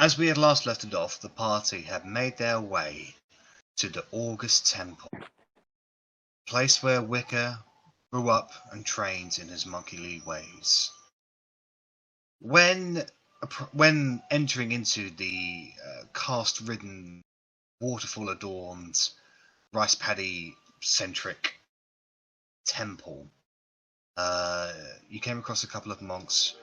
as we had last left it off, the party had made their way to the August Temple, a place where Wicca grew up and trained in his monkey ways. When entering into the cast-ridden, waterfall-adorned, rice paddy-centric temple, you came across a couple of monks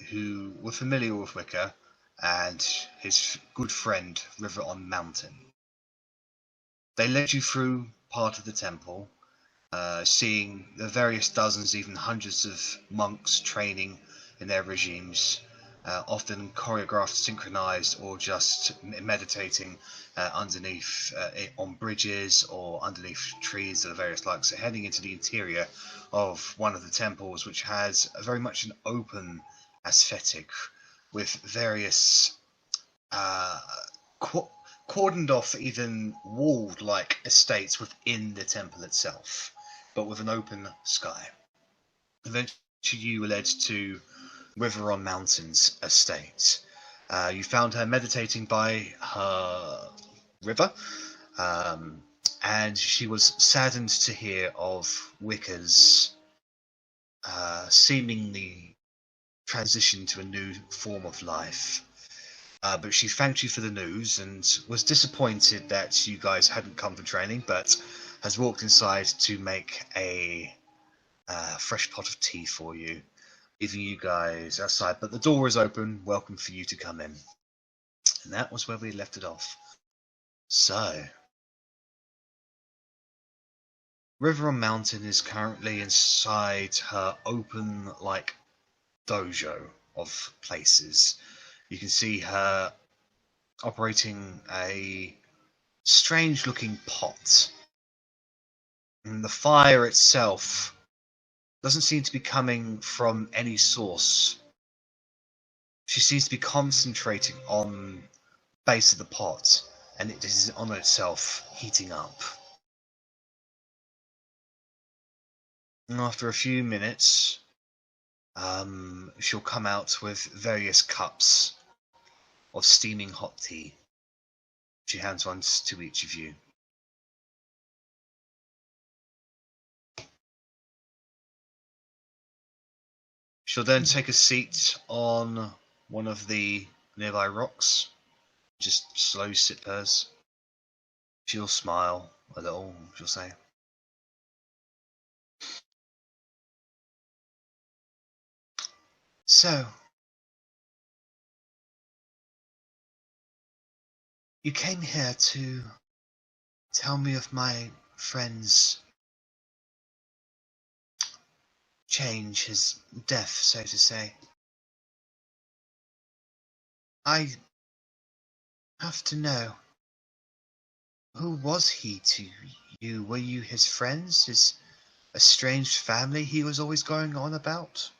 who were familiar with Wicca and his good friend River on Mountain. They led you through part of the temple, seeing the various dozens, even hundreds of monks training in their regimes, often choreographed, synchronized, or just meditating underneath on bridges or underneath trees of various likes. So heading into the interior of one of the temples, which has very much an open aesthetic with various cordoned off, even walled like estates within the temple itself, but with an open sky. Eventually you were led to River on Mountain's estate. You found her meditating by her river, and she was saddened to hear of Wicca's seemingly transition to a new form of life. But she thanked you for the news and was disappointed that you guys hadn't come for training, but has walked inside to make a fresh pot of tea for you, leaving you guys outside. But the door is open, welcome for you to come in. And that was where we left it off. So, River on Mountain is currently inside her open, like, dojo of places. You can see her operating a strange-looking pot. And the fire itself doesn't seem to be coming from any source. She seems to be concentrating on the base of the pot, and it is on itself heating up. And after a few minutes, she'll come out with various cups of steaming hot tea. She hands one to each of you. She'll then take a seat on one of the nearby rocks. Just slow sip hers. She'll smile a little. She'll say, "So, you came here to tell me of my friend's change, his death, so to say. I have to know, who was he to you? Were you his friends? His estranged family he was always going on about?"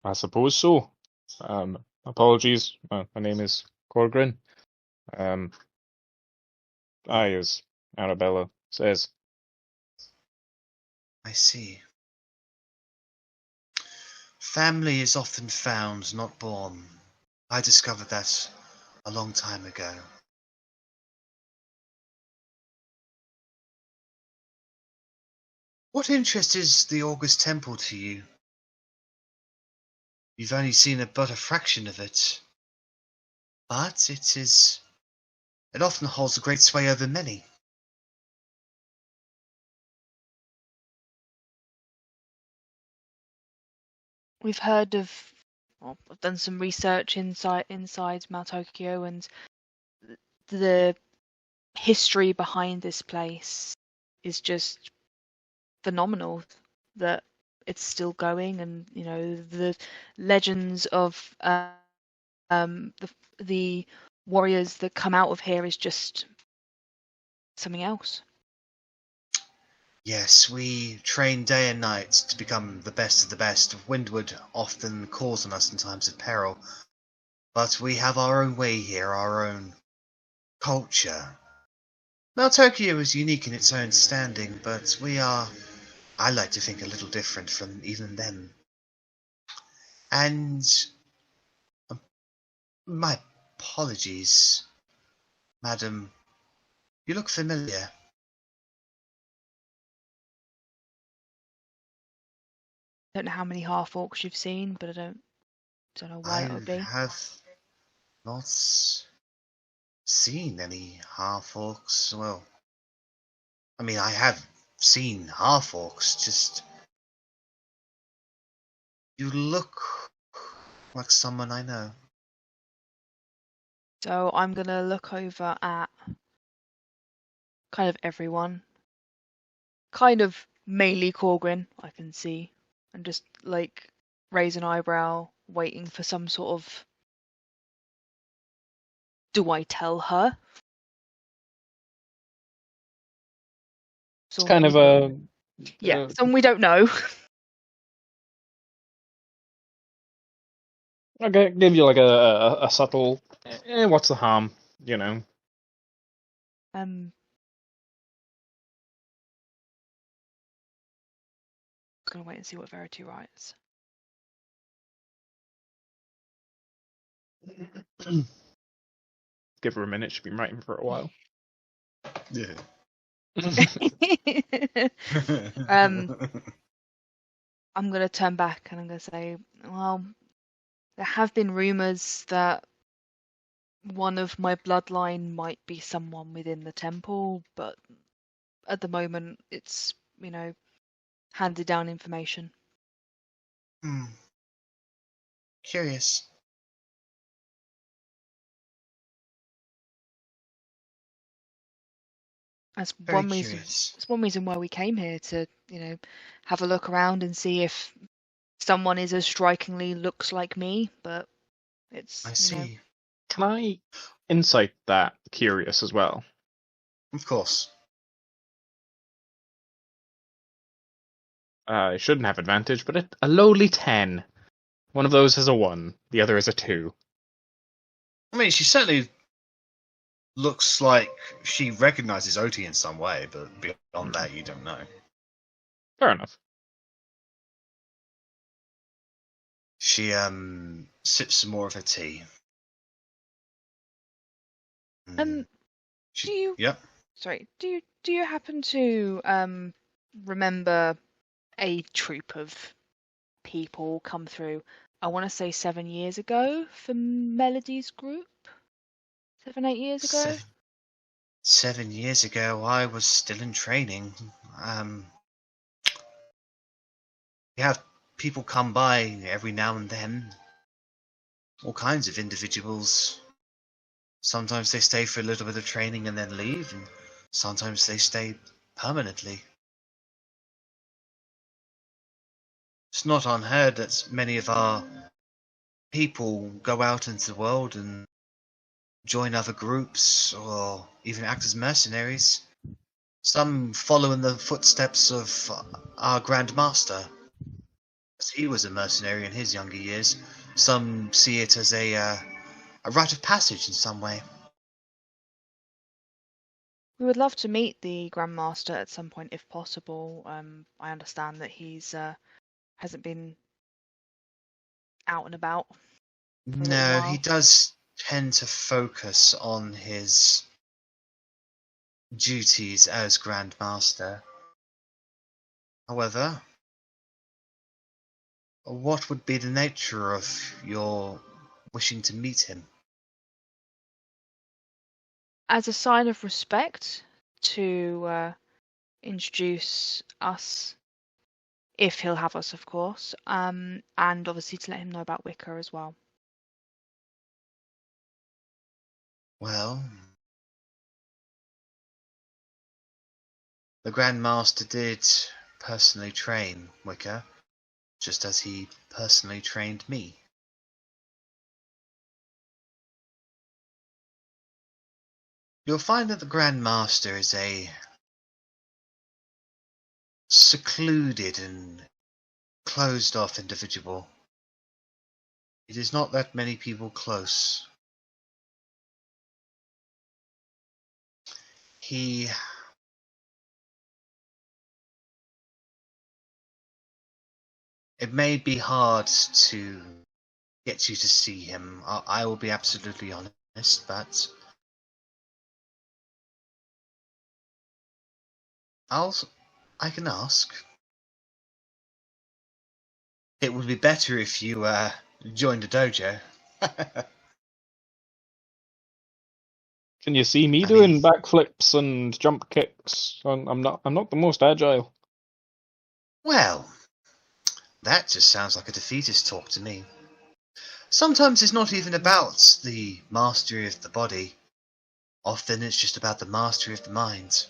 I suppose so. Apologies. My name is Korgrin. As Arrabella says. I see. Family is often found, not born. I discovered that a long time ago. What interest is the August Temple to you? You've only seen but a fraction of it. But it often holds a great sway over many. We've heard of, well, I've done some research inside Mount Tokyo, and the history behind this place is just phenomenal. That it's still going, and the legends of the warriors that come out of here is just something else. Yes, we train day and night to become the best of the best. Windward often calls on us in times of peril. But we have our own way here, our own culture. Now, Tokyo is unique in its own standing, but we are, I like to think, a little different from even them. And my apologies, madam. You look familiar. Don't know how many half-orcs you've seen, but I don't know why it would I be. have not seen any half-orcs. Well, I mean, I have seen half-orcs, just you look like someone I know. So I'm gonna look over at kind of everyone. Kind of mainly Korgrin, I can see. And just like raise an eyebrow, waiting for some sort of do I tell her? It's kind of Yeah, someone we don't know. I'll give you like a subtle. What's the harm? You know. Gonna wait and see what Verity writes. Give her a minute. She's been writing for a while. Yeah. I'm gonna turn back and I'm gonna say, well, there have been rumors that one of my bloodline might be someone within the temple, but at the moment it's, handed down information. Curious. That's Very one reason. curious. That's one reason why we came here to, have a look around and see if someone is as strikingly looks like me. But it's, I see. Can I insight that curious as well? Of course. I shouldn't have advantage, but a lowly 10. One of those is a 1, the other is a 2. I mean, she certainly looks like she recognizes Otti in some way, but beyond that, you don't know. Fair enough. She sips some more of her tea. do you? Yep. Sorry. Do you happen to remember a troop of people come through? I want to say 7 years ago for Melody's group. 7, 8 years ago. 7 years ago, I was still in training. We have people come by every now and then. All kinds of individuals. Sometimes they stay for a little bit of training and then leave, and sometimes they stay permanently. It's not unheard that many of our people go out into the world and join other groups or even act as mercenaries. Some follow in the footsteps of our Grand Master, as he was a mercenary in his younger years. Some see it as a rite of passage in some way. We would love to meet the Grandmaster at some point if possible. I understand that he's hasn't been out and about for a little No, while. he does tend to focus on his duties as Grand Master. However, what would be the nature of your wishing to meet him? As a sign of respect to introduce us, if he'll have us, of course, and obviously to let him know about Wicker as well. Well, the Grand Master did personally train Wicker, just as he personally trained me. You'll find that the Grand Master is a secluded and closed-off individual. It is not that many people close. It may be hard to get you to see him. I will be absolutely honest, but I can ask. It would be better if you joined a dojo. Can you see me I doing mean, backflips and jump kicks? I'm not the most agile. well, that just sounds like a defeatist talk to me. Sometimes it's not even about the mastery of the body. Often it's just about the mastery of the mind.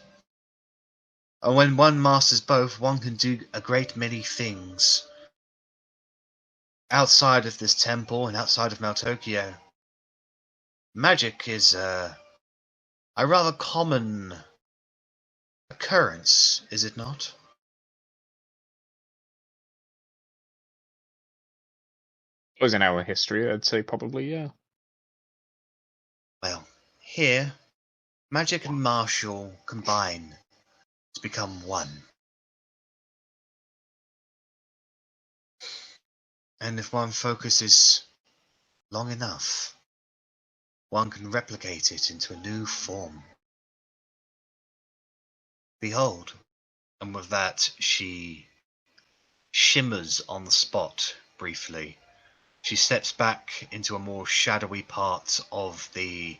And when one masters both, one can do a great many things. Outside of this temple and outside of Mount Tokyo, magic is a rather common occurrence, is it not? It was in our history, I'd say probably, yeah. Well, here, magic and martial combine to become one. And if one focuses long enough, one can replicate it into a new form. Behold. And with that, she shimmers on the spot briefly. She steps back into a more shadowy part of the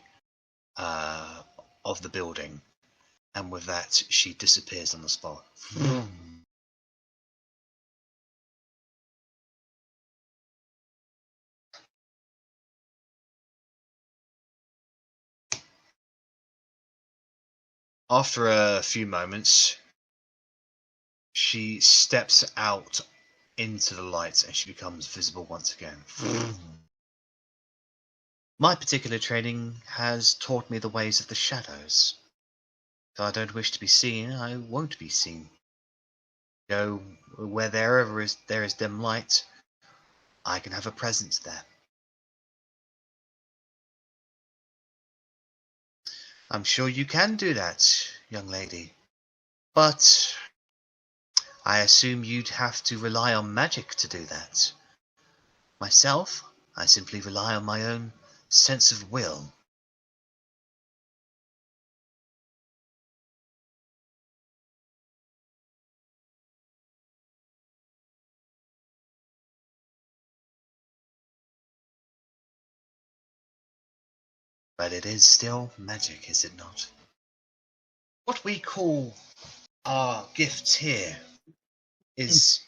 building, and with that, she disappears on the spot. After a few moments, she steps out into the light and she becomes visible once again. My particular training has taught me the ways of the shadows. If I don't wish to be seen, I won't be seen. Go wherever there is dim light, I can have a presence there. I'm sure you can do that, young lady. But I assume you'd have to rely on magic to do that. Myself, I simply rely on my own sense of will. But it is still magic, is it not? What we call our gifts here is,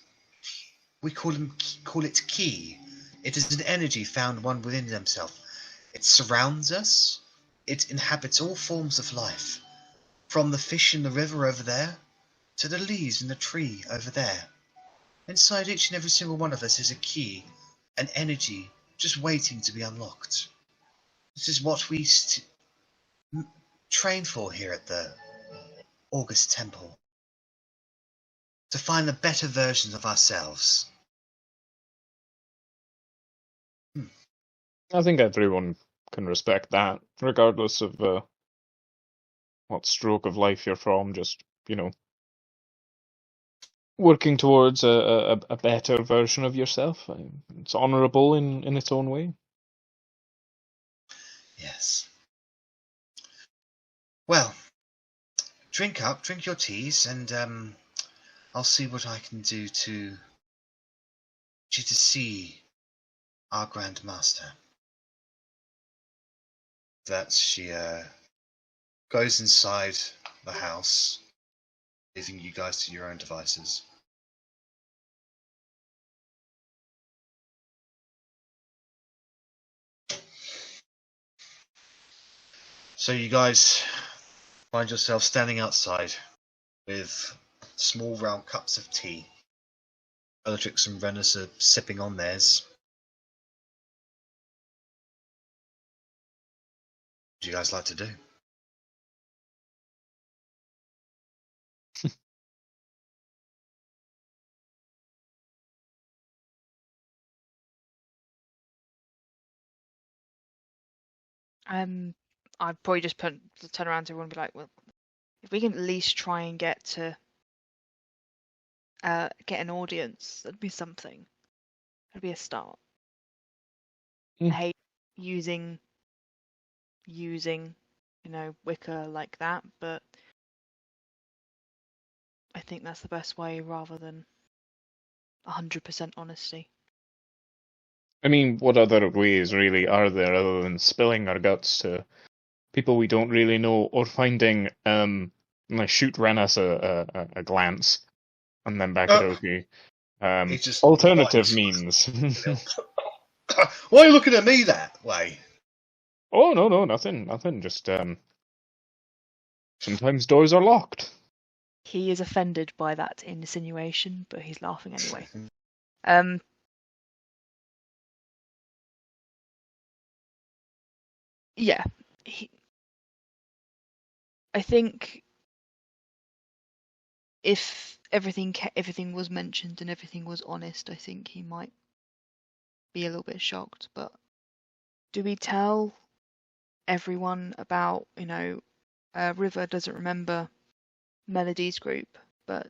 we call it ki. It is an energy found one within themselves. It surrounds us. It inhabits all forms of life, from the fish in the river over there to the leaves in the tree over there. Inside each and every single one of us is a key, an energy just waiting to be unlocked. This is what we train for here at the August Temple. To find the better versions of ourselves. I think everyone can respect that, regardless of what stroke of life you're from, just, working towards a better version of yourself. It's honourable in its own way. Yes. Well, drink your teas, and I'll see what I can do to get you to see our Grand Master. That she goes inside the house, leaving you guys to your own devices. So you guys find yourself standing outside with small round cups of tea. Bellatrix and Rennas are sipping on theirs. What do you guys like to do? I'd probably just turn around to everyone and be like, well, if we can at least try and get an audience, that'd be something. That'd be a start. I hate using Wicca like that, but I think that's the best way rather than 100% honesty. I mean, what other ways really are there other than spilling our guts to people we don't really know, or finding like shoot Rennas a glance and then back it okay. He's just Alternative means. Why are you looking at me that way? Oh no, nothing. Just sometimes doors are locked. He is offended by that insinuation, but he's laughing anyway. Yeah, I think if everything was mentioned and everything was honest, I think he might be a little bit shocked. But do we tell everyone about, River doesn't remember Melody's group, but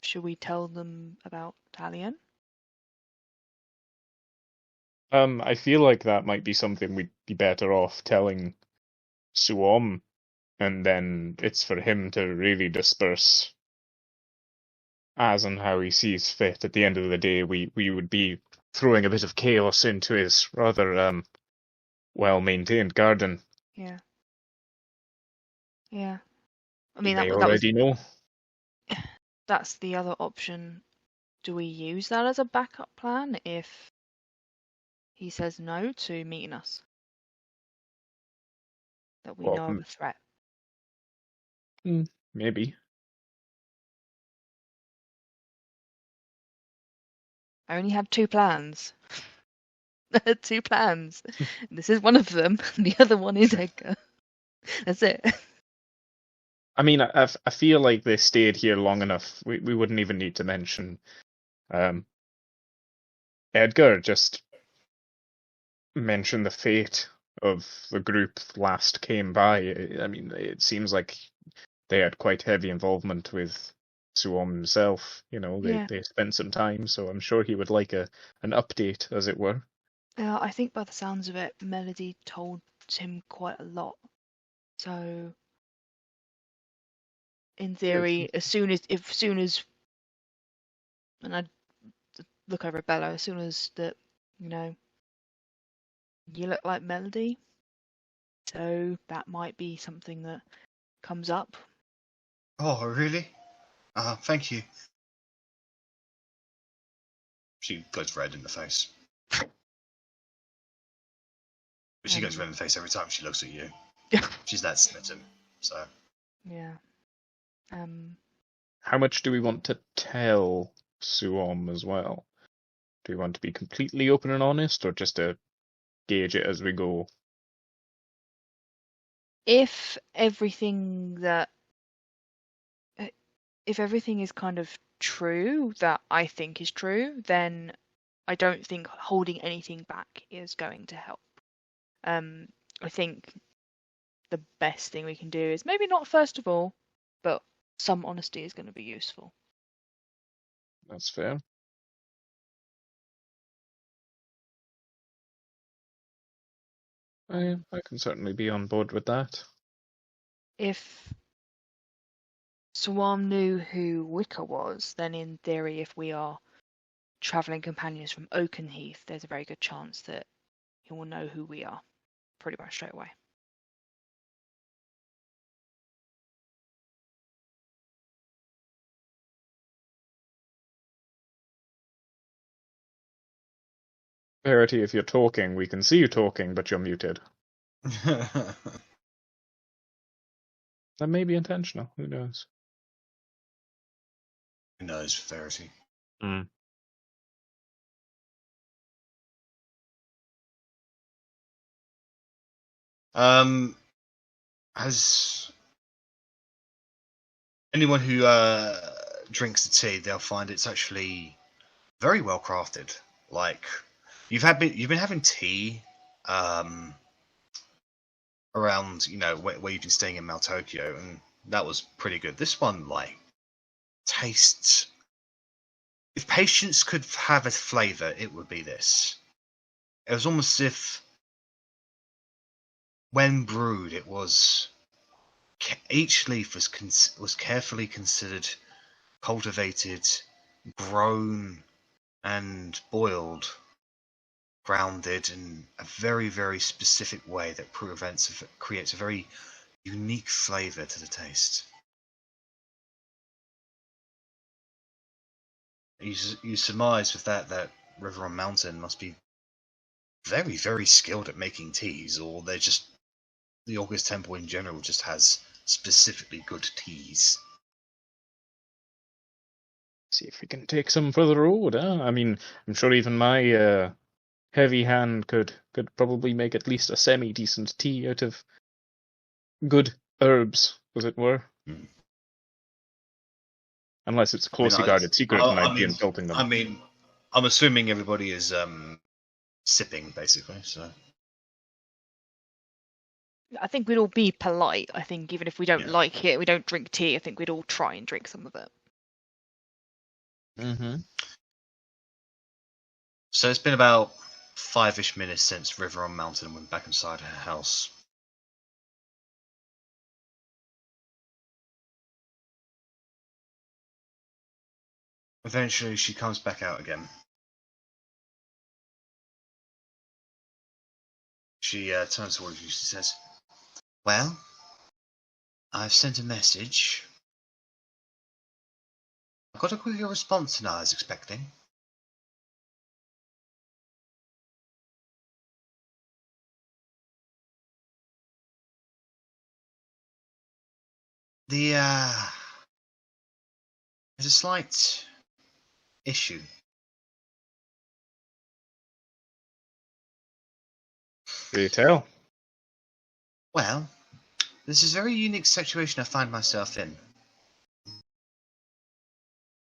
should we tell them about Talion? I feel like that might be something we'd be better off telling Suom, and then it's for him to really disperse as and how he sees fit. At the end of the day, we would be throwing a bit of chaos into his rather well-maintained garden. Yeah. I He mean, may already know. That's the other option. Do we use that as a backup plan if he says no to meeting us? That we know of a threat. Maybe. I only had 2 plans. 2 plans. This is one of them. The other one is Edgar. That's it. I mean, I feel like they stayed here long enough. We wouldn't even need to mention Edgar. Just mention the fate of the group last came by. I mean, it seems like they had quite heavy involvement with Suom himself. They spent some time, so I'm sure he would like an update, as it were. Yeah, I think by the sounds of it, Melody told him quite a lot. So, in theory, as soon as, and I'd look over at Bella, as soon as that, you look like Melody, so that might be something that comes up. Oh, really? Thank you. She goes red in the face. But she goes red in the face every time she looks at you. She's that smitten, so. Yeah. How much do we want to tell Suom as well? Do we want to be completely open and honest, or just to gauge it as we go? If everything is kind of true that I think is true, then I don't think holding anything back is going to help. I think the best thing we can do is maybe not first of all, but some honesty is going to be useful. That's fair. I can certainly be on board with that. If Suom knew who Wicca was, then in theory, if we are travelling companions from Oakenheath, there's a very good chance that he will know who we are pretty much straight away. Verity, if you're talking, we can see you talking, but you're muted. That may be intentional. Who knows? Who knows, Verity? Has anyone who drinks the tea, they'll find it's actually very well crafted. Like you've been having tea around, where you've been staying in Mount Tokyo, and That was pretty good. This one, like, tastes. If patience could have a flavour, it would be this. It was almost as if, when brewed, it was. Each leaf was carefully considered, cultivated, grown, and boiled, grounded in a very, very specific way that creates a very unique flavour to the taste. You surmise with that River on Mountain must be very, very skilled at making teas, or the August Temple in general just has specifically good teas. See if we can take some for the road, huh? I mean, I'm sure even my heavy hand could probably make at least a semi-decent tea out of good herbs, as it were. Mm. Unless it's a closely guarded secret and I'd be insulting them. I mean, I'm assuming everybody is sipping, basically, so... I think we'd all be polite. I think even if we don't like it, we don't drink tea, I think we'd all try and drink some of it. Mm-hmm. So it's been about 5-ish minutes since River on Mountain went back inside her house. Eventually she comes back out again. She turns towards you, she says, "Well, I've sent a message. I got a quicker response than I was expecting." There's a slight issue. Do you tell? Well, this is a very unique situation I find myself in.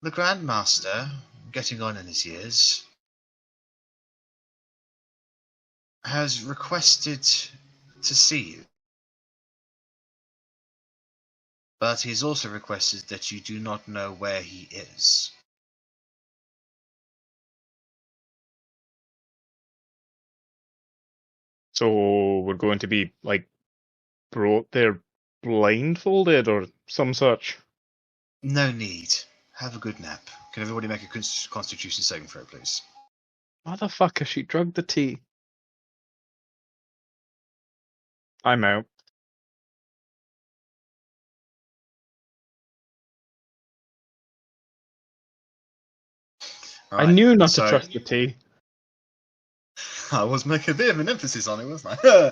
The Grandmaster, getting on in his years, has requested to see you. But he's also requested that you do not know where he is. So we're going to be, like, brought there blindfolded or some such? No need. Have a good nap. Can everybody make a Constitution saving throw, please? Motherfucker, she drugged the tea. I'm out. Right, I knew not to trust the tea. I was making a bit of an emphasis on it, wasn't I?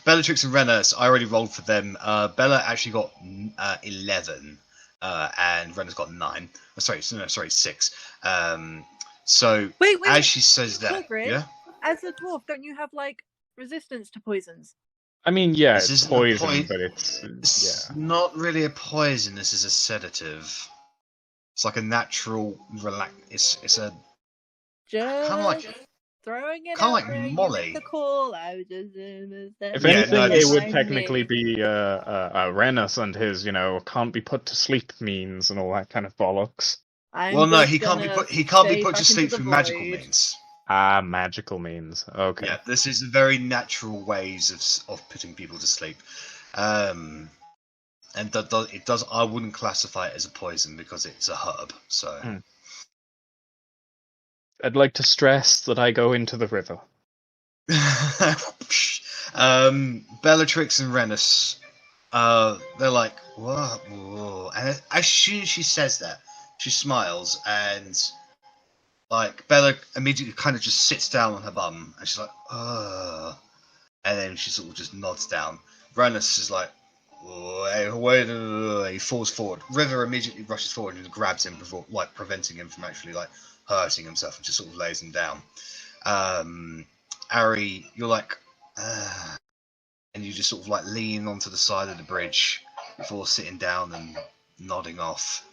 Bellatrix and Rennas, I already rolled for them. Bella actually got 11, and Rennas got 9. Sorry, 6. So wait, as she says that, Korgrin, yeah. As a dwarf, don't you have like resistance to poisons? I mean, yeah, This it's isn't a poison, but it's not really a poison. This is a sedative. It's like a natural It's a Just kind of like throwing it kinda out like there, you Molly. make the call. I was just If Yeah, anything, no, it this- would technically be Rennas and his, can't be put to sleep means and all that kind of bollocks. Well, no, he can't be put to sleep through magical means. Ah, magical means. Okay. Yeah, this is very natural ways of putting people to sleep, and it does. I wouldn't classify it as a poison because it's a herb. So, I'd like to stress that I go into the river. Bellatrix and Rennas, they're like, what? Whoa. And as soon as she says that, she smiles and. Like, Bella immediately kind of just sits down on her bum, and she's like, ugh. And then she sort of just nods down. Rennas is like, wait, he falls forward. River immediately rushes forward and grabs him before, like, preventing him from actually, like, hurting himself, and just sort of lays him down. Arri, you're like, and you just sort of, like, lean onto the side of the bridge before sitting down and nodding off.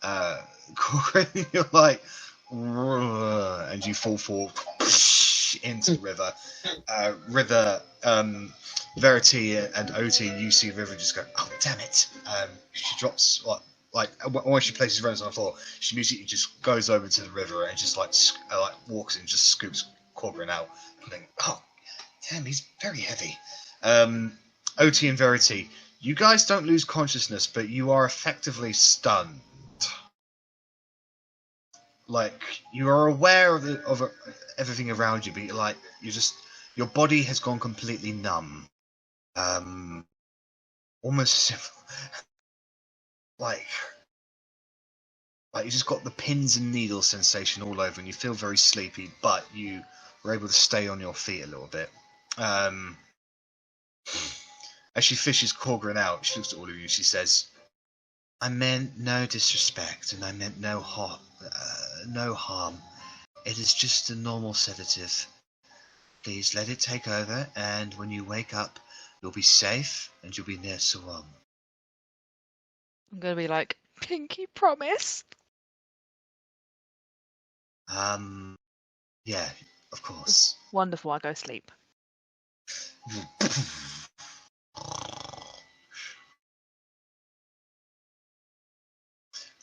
Korgrin, you're like, and you fall forward into the river. River, Verity and Otti, you see River just go, oh damn it! She drops when she places Rennas on the floor, she immediately just goes over to the river and just like walks in, and just scoops Korgrin out, thinking, oh damn, he's very heavy. Otti and Verity, you guys don't lose consciousness, but you are effectively stunned. Like, you are aware of everything around you, but your body has gone completely numb. Almost like you just got the pins and needles sensation all over, and you feel very sleepy, but you were able to stay on your feet a little bit. As she fishes Korgrin out, she looks at all of you. She says, "I meant no disrespect, and I meant no harm. It is just a normal sedative. Please let it take over, and when you wake up, you'll be safe, and you'll be near Suwon." I'm gonna be like, pinky promise. Yeah, of course. Wonderful. I go sleep.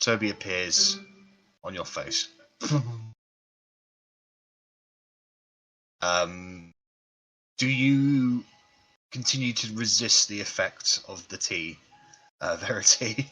Toby appears on your face. Do you continue to resist the effect of the tea, Verity?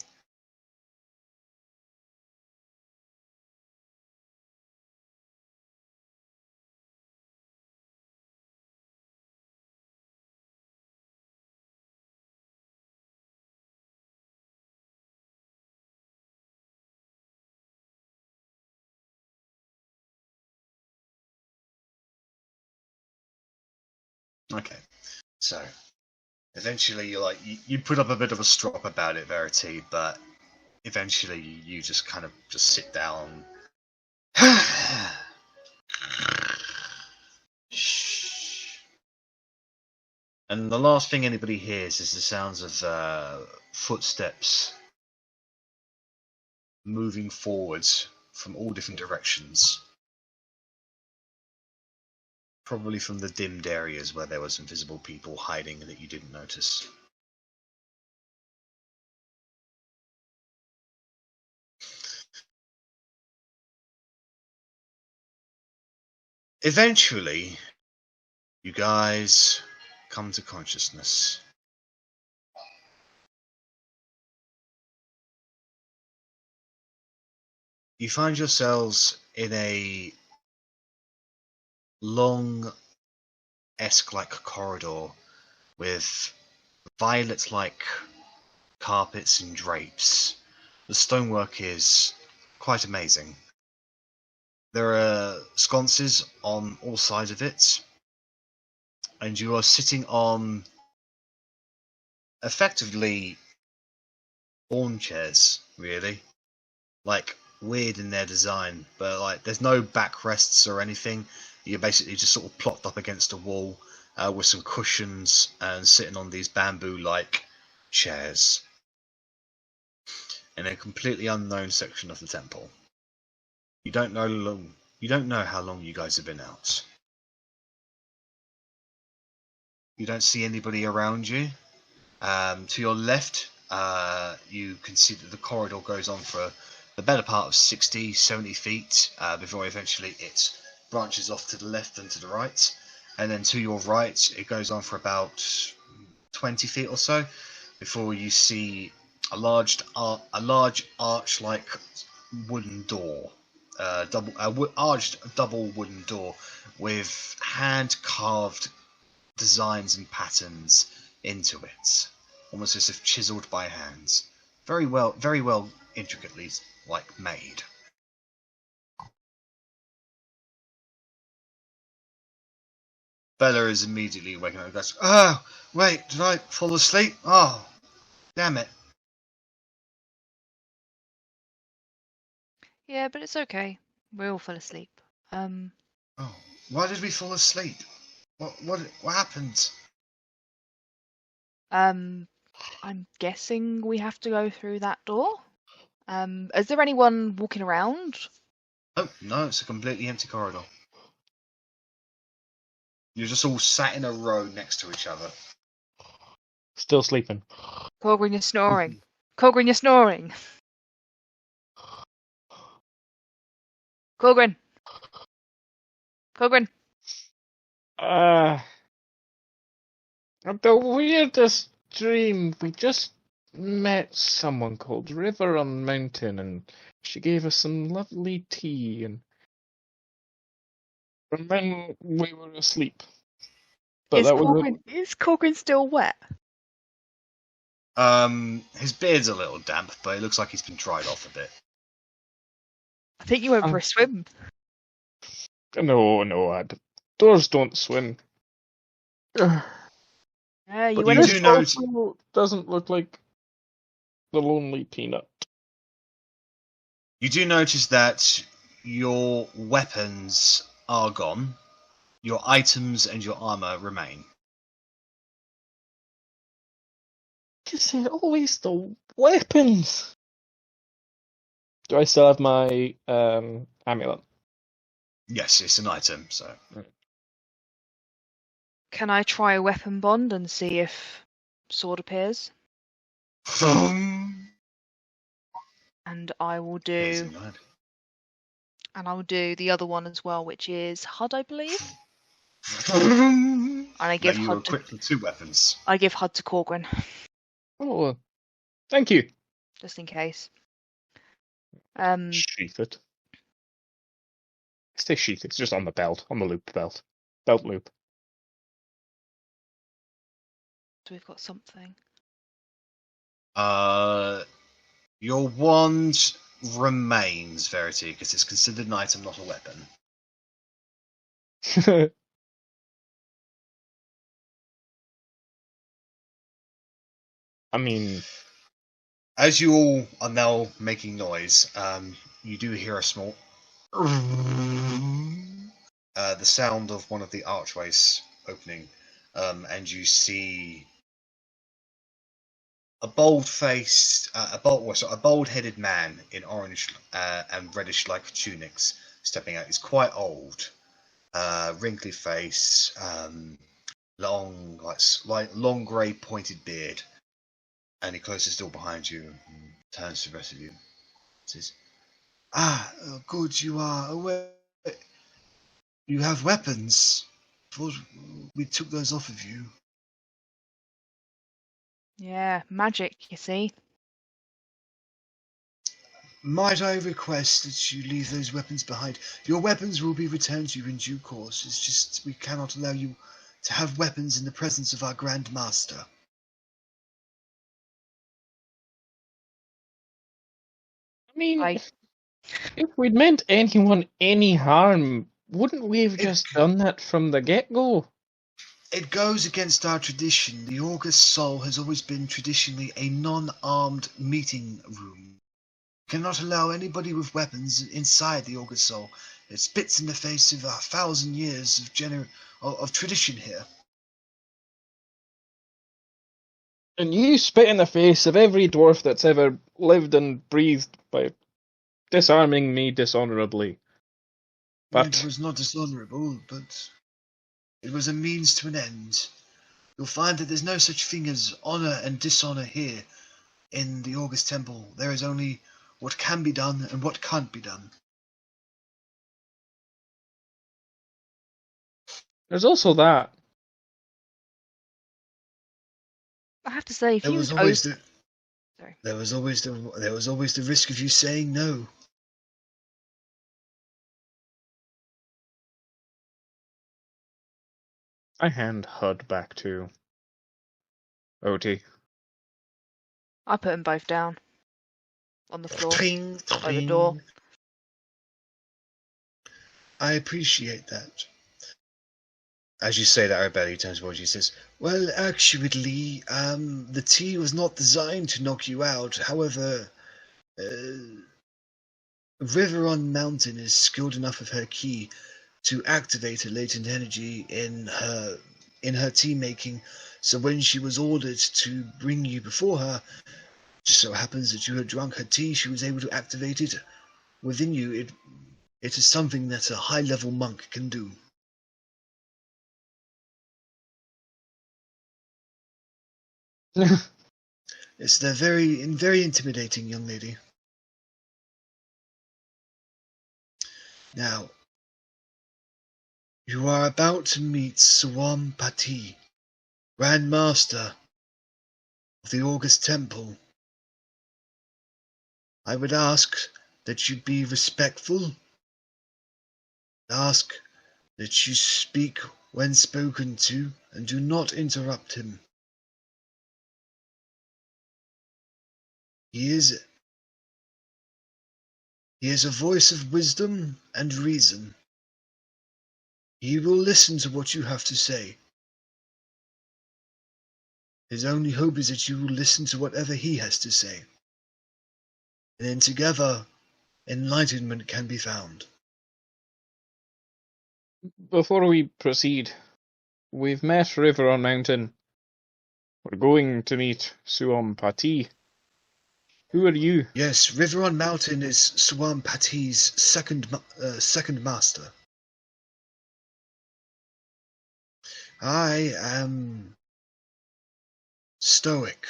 Okay, so eventually you put up a bit of a strop about it, Verity, but eventually you just kind of just sit down. Shh. And the last thing anybody hears is the sounds of footsteps moving forwards from all different directions. Probably from the dimmed areas where there was invisible people hiding that you didn't notice. Eventually, you guys come to consciousness. You find yourselves in a long Esque-like corridor with violet-like carpets and drapes. The stonework is quite amazing. There are sconces on all sides of it, and you are sitting on effectively armchairs, really. Like, weird in their design, but like there's no backrests or anything. You're basically just sort of plopped up against a wall with some cushions and sitting on these bamboo-like chairs in a completely unknown section of the temple. You don't know how long you guys have been out. You don't see anybody around you. To your left, you can see that the corridor goes on for the better part of 60, 70 feet before eventually it branches off to the left and to the right. And then to your right, it goes on for about 20 feet or so before you see a large arch-like wooden door, arched double wooden door with hand-carved designs and patterns into it, almost as if chiseled by hands. Very well intricately made. Bella is immediately waking up and goes, "Oh, wait, did I fall asleep? Oh, damn it." Yeah, but it's okay. We all fell asleep. Oh, why did we fall asleep? What happened? I'm guessing we have to go through that door. Is there anyone walking around? Oh, no, it's a completely empty corridor. You're just all sat in a row next to each other. Still sleeping. Korgrin, you're snoring. Korgrin, you're snoring. Korgrin. Korgrin. The weirdest dream. We just met someone called River on Mountain, and she gave us some lovely tea, and then we were asleep. But Is that was Korgrin still wet? His beard's a little damp, but it looks like he's been dried off a bit. I think you went for a swim. No, dwarves don't swim. Yeah, you But went. you This do know also doesn't look like the Lonely Peanut. You do notice that your weapons are gone, your items and your armor remain. Is it always the weapons? Do I still have my amulet? Yes, it's an item, so. Can I try a weapon bond and see if sword appears? And I will do. And I will do the other one as well, which is HUD, I believe. And I give you HUD equipped with 2 weapons. I give HUD to Korgrin, Oh, thank you. just in case. Sheath it. Stay sheath. It's just on the belt, on the loop belt loop. So we've got something. Your wand remains, Verity, because it's considered an item, not a weapon. I mean, as you all are now making noise, you do hear a small the sound of one of the archways opening, and you see a bold-faced, a bold-headed man in orange and reddish-like tunics stepping out. He's quite old, wrinkly face, long, long grey pointed beard, and he closes the door behind you and turns to the rest of you. Says, good, you are aware. You have weapons. Thought we took those off of you. Yeah, magic, you see. Might I request that you leave those weapons behind? Your weapons will be returned to you in due course. It's just we cannot allow you to have weapons in the presence of our Grand Master. I mean, if we'd meant anyone any harm, wouldn't we have just done that from the get-go? It goes against our tradition. The August Soul has always been traditionally a non-armed meeting room. Cannot allow anybody with weapons inside the August Soul. It spits in the face of 1,000 years of tradition here. And you spit in the face of every dwarf that's ever lived and breathed by disarming me dishonorably. But it was not dishonorable, but it was a means to an end. You'll find that there's no such thing as honor and dishonor here in the August Temple. There is only what can be done and what can't be done. there's also that. I have to say, if There you was always the risk of you saying no. I hand HUD back to Otti. I put them both down on the floor Tring, by the door. I appreciate that. As you say that, Arrabella turns towards you and says, well, actually, the tea was not designed to knock you out. However, River on Mountain is skilled enough with her key to activate a latent energy in her tea making. So when she was ordered to bring you before her, just so happens that you had drunk her tea, she was able to activate it within you. It is something that a high-level monk can do. Yes, they're very intimidating, young lady. Now, you are about to meet Swam Pati, Grand Master of the August Temple. I would ask that you be respectful. Ask that you speak when spoken to, and do not interrupt him. He is a voice of wisdom and reason. He will listen to what you have to say. His only hope is that you will listen to whatever he has to say. And then together, enlightenment can be found. Before we proceed, we've met River on Mountain. We're going to meet Suom Pati. Who are you? Yes, River on Mountain is Swam Pati's second master. I am stoic.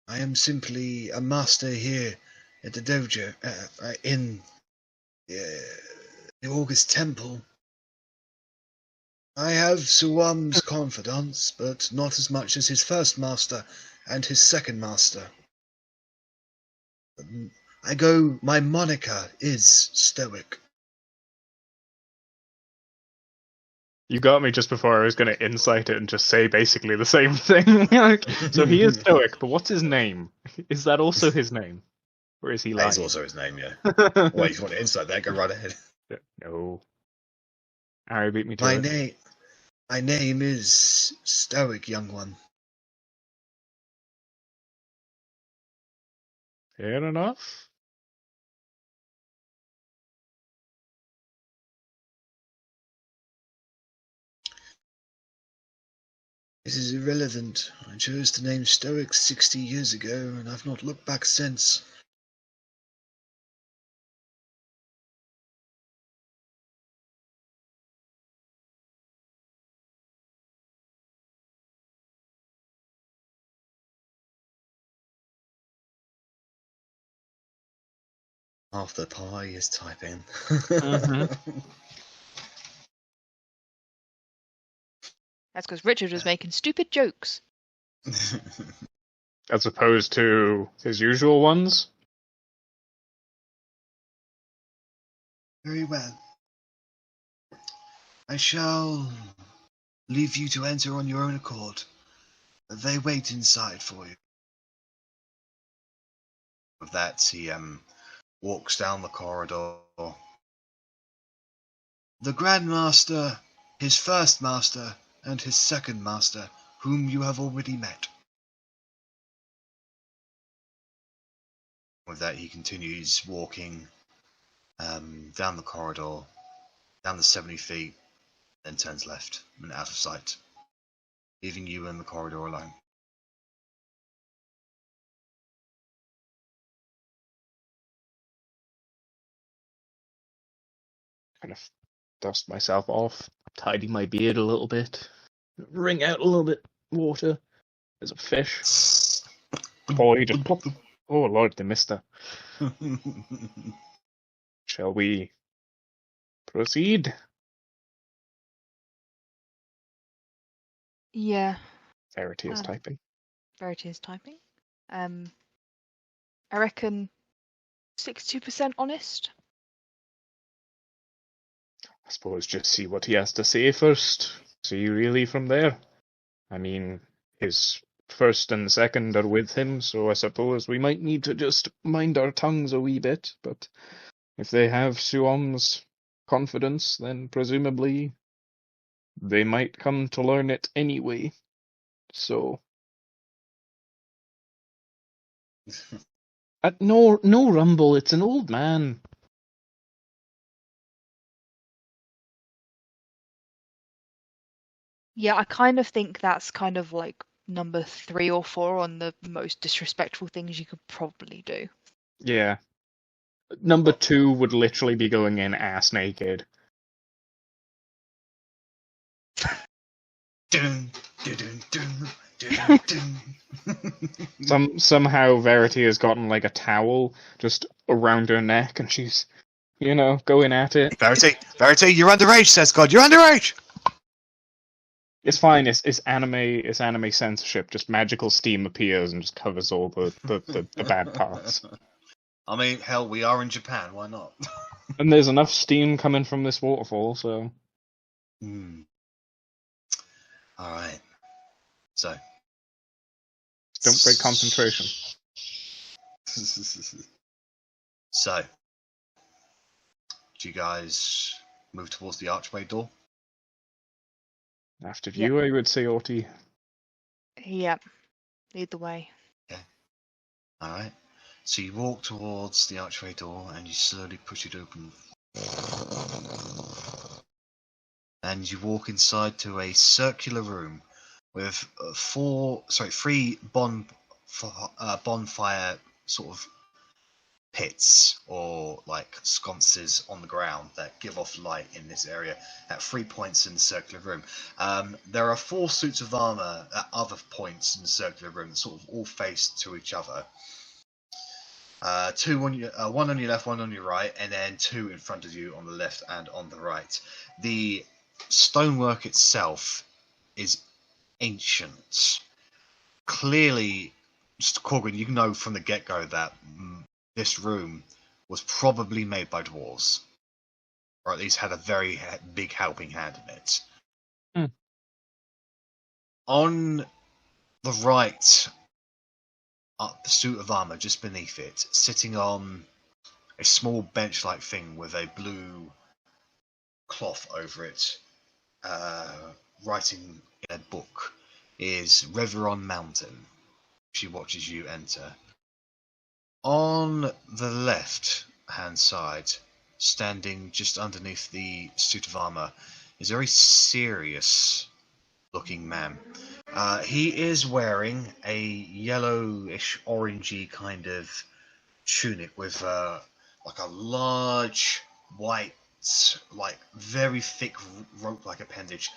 I am simply a master here at the dojo, in the August Temple. I have Suwam's confidence, but not as much as his first master and his second master. My moniker is stoic. You got me just before I was going to incite it and just say basically the same thing. So he is stoic, but what's his name? Is that also his name? Or is he lying? That is also his name, yeah. Well, if you want to incite that, go right ahead. No. Arri beat me to it. My name is Stoic, young one. Fair enough. This is irrelevant. I chose the name Stoic 60 years ago, and I've not looked back since. Half the pie is typing. That's because Richard was making stupid jokes. As opposed to his usual ones? Very well. I shall leave you to enter on your own accord. They wait inside for you. With that, he walks down the corridor. The Grand Master, his first master, and his second master, whom you have already met. With that, he continues walking down the corridor, down the 70 feet, then turns left and out of sight, leaving you in the corridor alone. Kind of dust myself off, tidy my beard a little bit, wring out a little bit water. There's a fish. Oh, he just plopped. Oh, Lord, the mister. Shall we proceed? Yeah. Verity is typing. Verity is typing. I reckon 62% honest. I suppose just see what he has to say first. See really from there. I mean, his first and second are with him, so I suppose we might need to just mind our tongues a wee bit, but if they have Suom's confidence, then presumably they might come to learn it anyway. So... no rumble, it's an old man. Yeah, I kind of think that's kind of like number 3 or 4 on the most disrespectful things you could probably do. Yeah. Number 2 would literally be going in ass naked. Dun, Somehow Verity has gotten like a towel just around her neck, and she's, going at it. Verity, you're underage, says God. You're underage. It's fine. It's anime censorship. Just magical steam appears and just covers all the bad parts. I mean, hell, we are in Japan. Why not? And there's enough steam coming from this waterfall, so. All right. So. Don't break concentration. So. Do you guys move towards the archway door? After you, I would say, Otti. Yep. Lead the way. Okay. All right. So you walk towards the archway door and you slowly push it open. And you walk inside to a circular room with three bonfire sort of pits or like sconces on the ground that give off light in this area at 3 points in the circular room. There are 4 suits of armor at other points in the circular room, sort of all faced to each other. 2 on your, 1 on your left, 1 on your right, and then 2 in front of you on the left and on the right. The stonework itself is ancient. Clearly, just Korgrin, you know from the get-go that this room was probably made by dwarves, or at least had a very big helping hand in it. On the right, up the suit of armor, just beneath it, sitting on a small bench-like thing with a blue cloth over it, writing in a book, is Reveron Mountain. She watches you enter. On the left-hand side, standing just underneath the suit of armor, is a very serious-looking man. He is wearing a yellowish, orangey kind of tunic with like a large white, like very thick rope-like appendage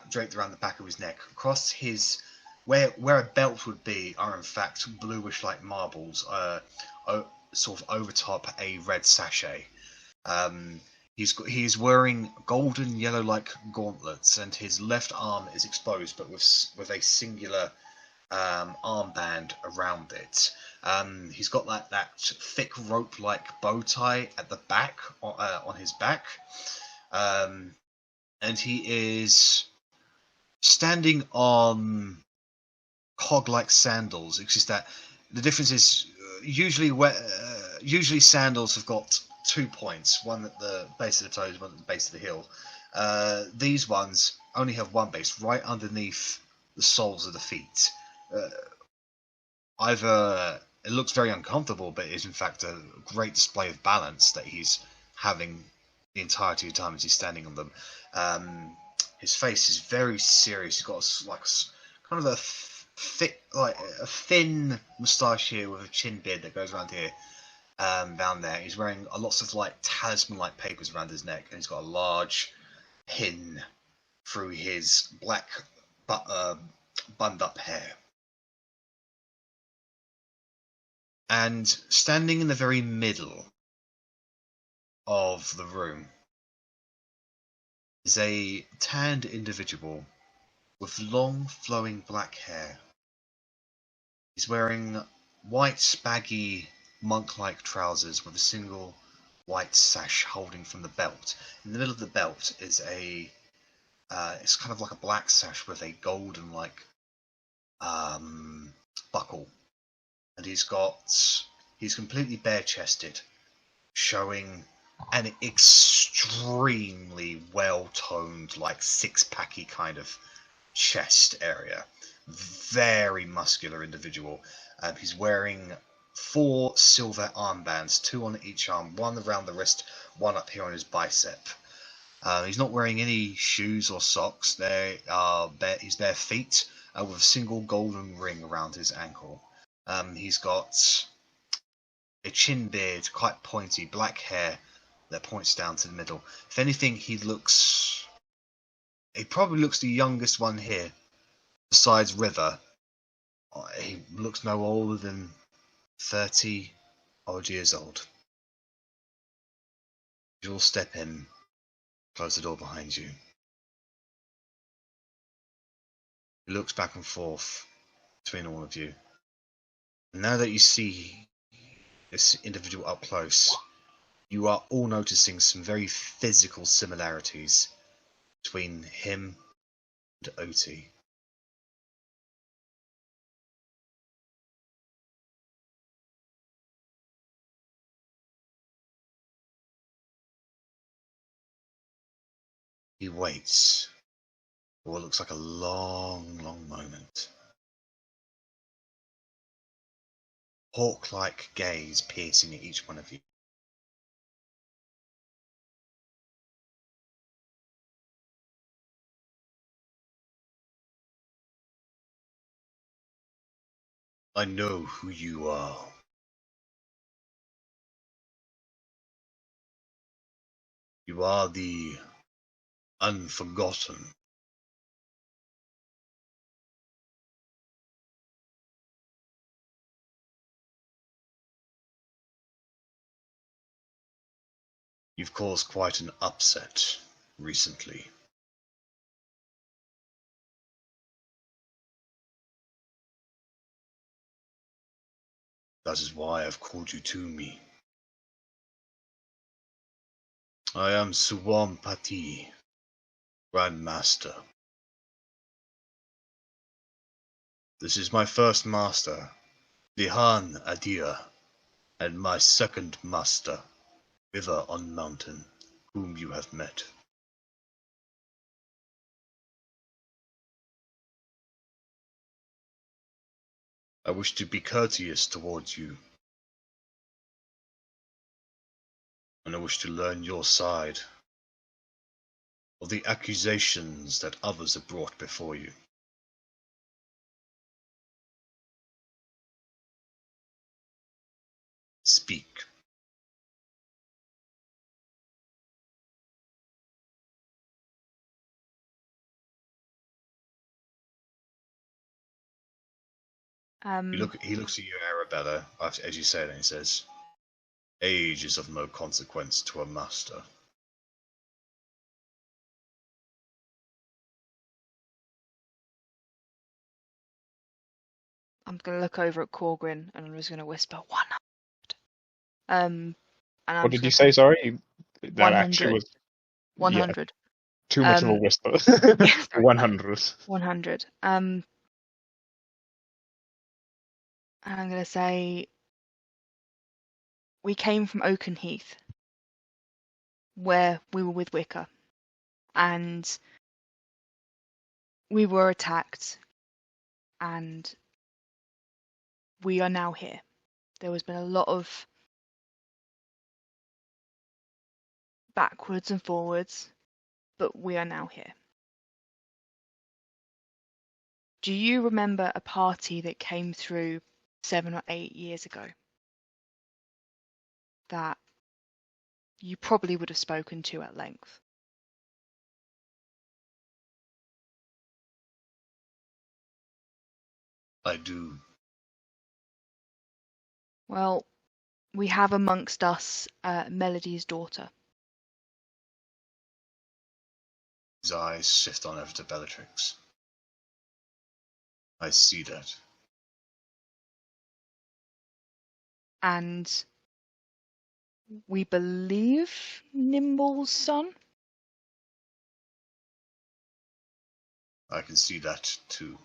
draped around the back of his neck. Across his where a belt would be are in fact bluish like marbles, sort of over top a red sachet. He's wearing golden yellow like gauntlets, and his left arm is exposed, but with a singular armband around it. He's got that thick rope like bow tie at the back on his back, and he is standing on cog-like sandals. It's just that the difference is usually sandals have got 2 points, one at the base of the toes, one at the base of the heel. These ones only have one base, right underneath the soles of the feet. Either it looks very uncomfortable, but is in fact a great display of balance that he's having the entirety of the time as he's standing on them. His face is very serious. He's got kind of a thin moustache here with a chin beard that goes around here, down there. He's wearing lots of like talisman-like papers around his neck, and he's got a large pin through his black bund-up hair. And standing in the very middle of the room is a tanned individual with long, flowing black hair. He's wearing white, baggy, monk-like trousers with a single white sash holding from the belt. In the middle of the belt is it's kind of like a black sash with a golden, like, buckle. And he's completely bare-chested, showing an extremely well-toned, like six-packy kind of chest area. Very muscular individual. He's wearing 4 silver armbands, 2 on each arm, 1 around the wrist, 1 up here on his bicep. He's not wearing any shoes or socks. His bare feet, with a single golden ring around his ankle. He's got a chin beard, quite pointy, black hair that points down to the middle. If anything, he probably looks the youngest one here, Besides River, he looks no older than 30 odd years old. You'll step in, close the door behind you. He looks back and forth between all of you. And now that you see this individual up close, you are all noticing some very physical similarities between him and Otti. He waits for what looks like a long, long moment. Hawk-like gaze piercing at each one of you. I know who you are. You are the Unforgotten. You've caused quite an upset recently. That is why I've called you to me. I am Suwam Pati, Grand Master. This is my first master, Lihan Adir, and my second master, River on Mountain, whom you have met. I wish to be courteous towards you, and I wish to learn your side of the accusations that others have brought before you. Speak. He looks at you, Arrabella, as you say it, and he says, "Age is of no consequence to a master." I'm gonna look over at Korgrin and I'm just gonna whisper 100. And I'm What did you just say? Sorry, that 100. actually was 100. too much of a whisper. Yeah, sorry. 100. 100. And I'm gonna say we came from Oakenheath, where we were with Wicca, and we were attacked, and we are now here. There has been a lot of backwards and forwards, but we are now here. Do you remember a party that came through 7 or 8 years ago that you probably would have spoken to at length? I do. Well, we have amongst us Melody's daughter. His eyes shift on over to Bellatrix. I see that. And we believe Nimble's son? I can see that too.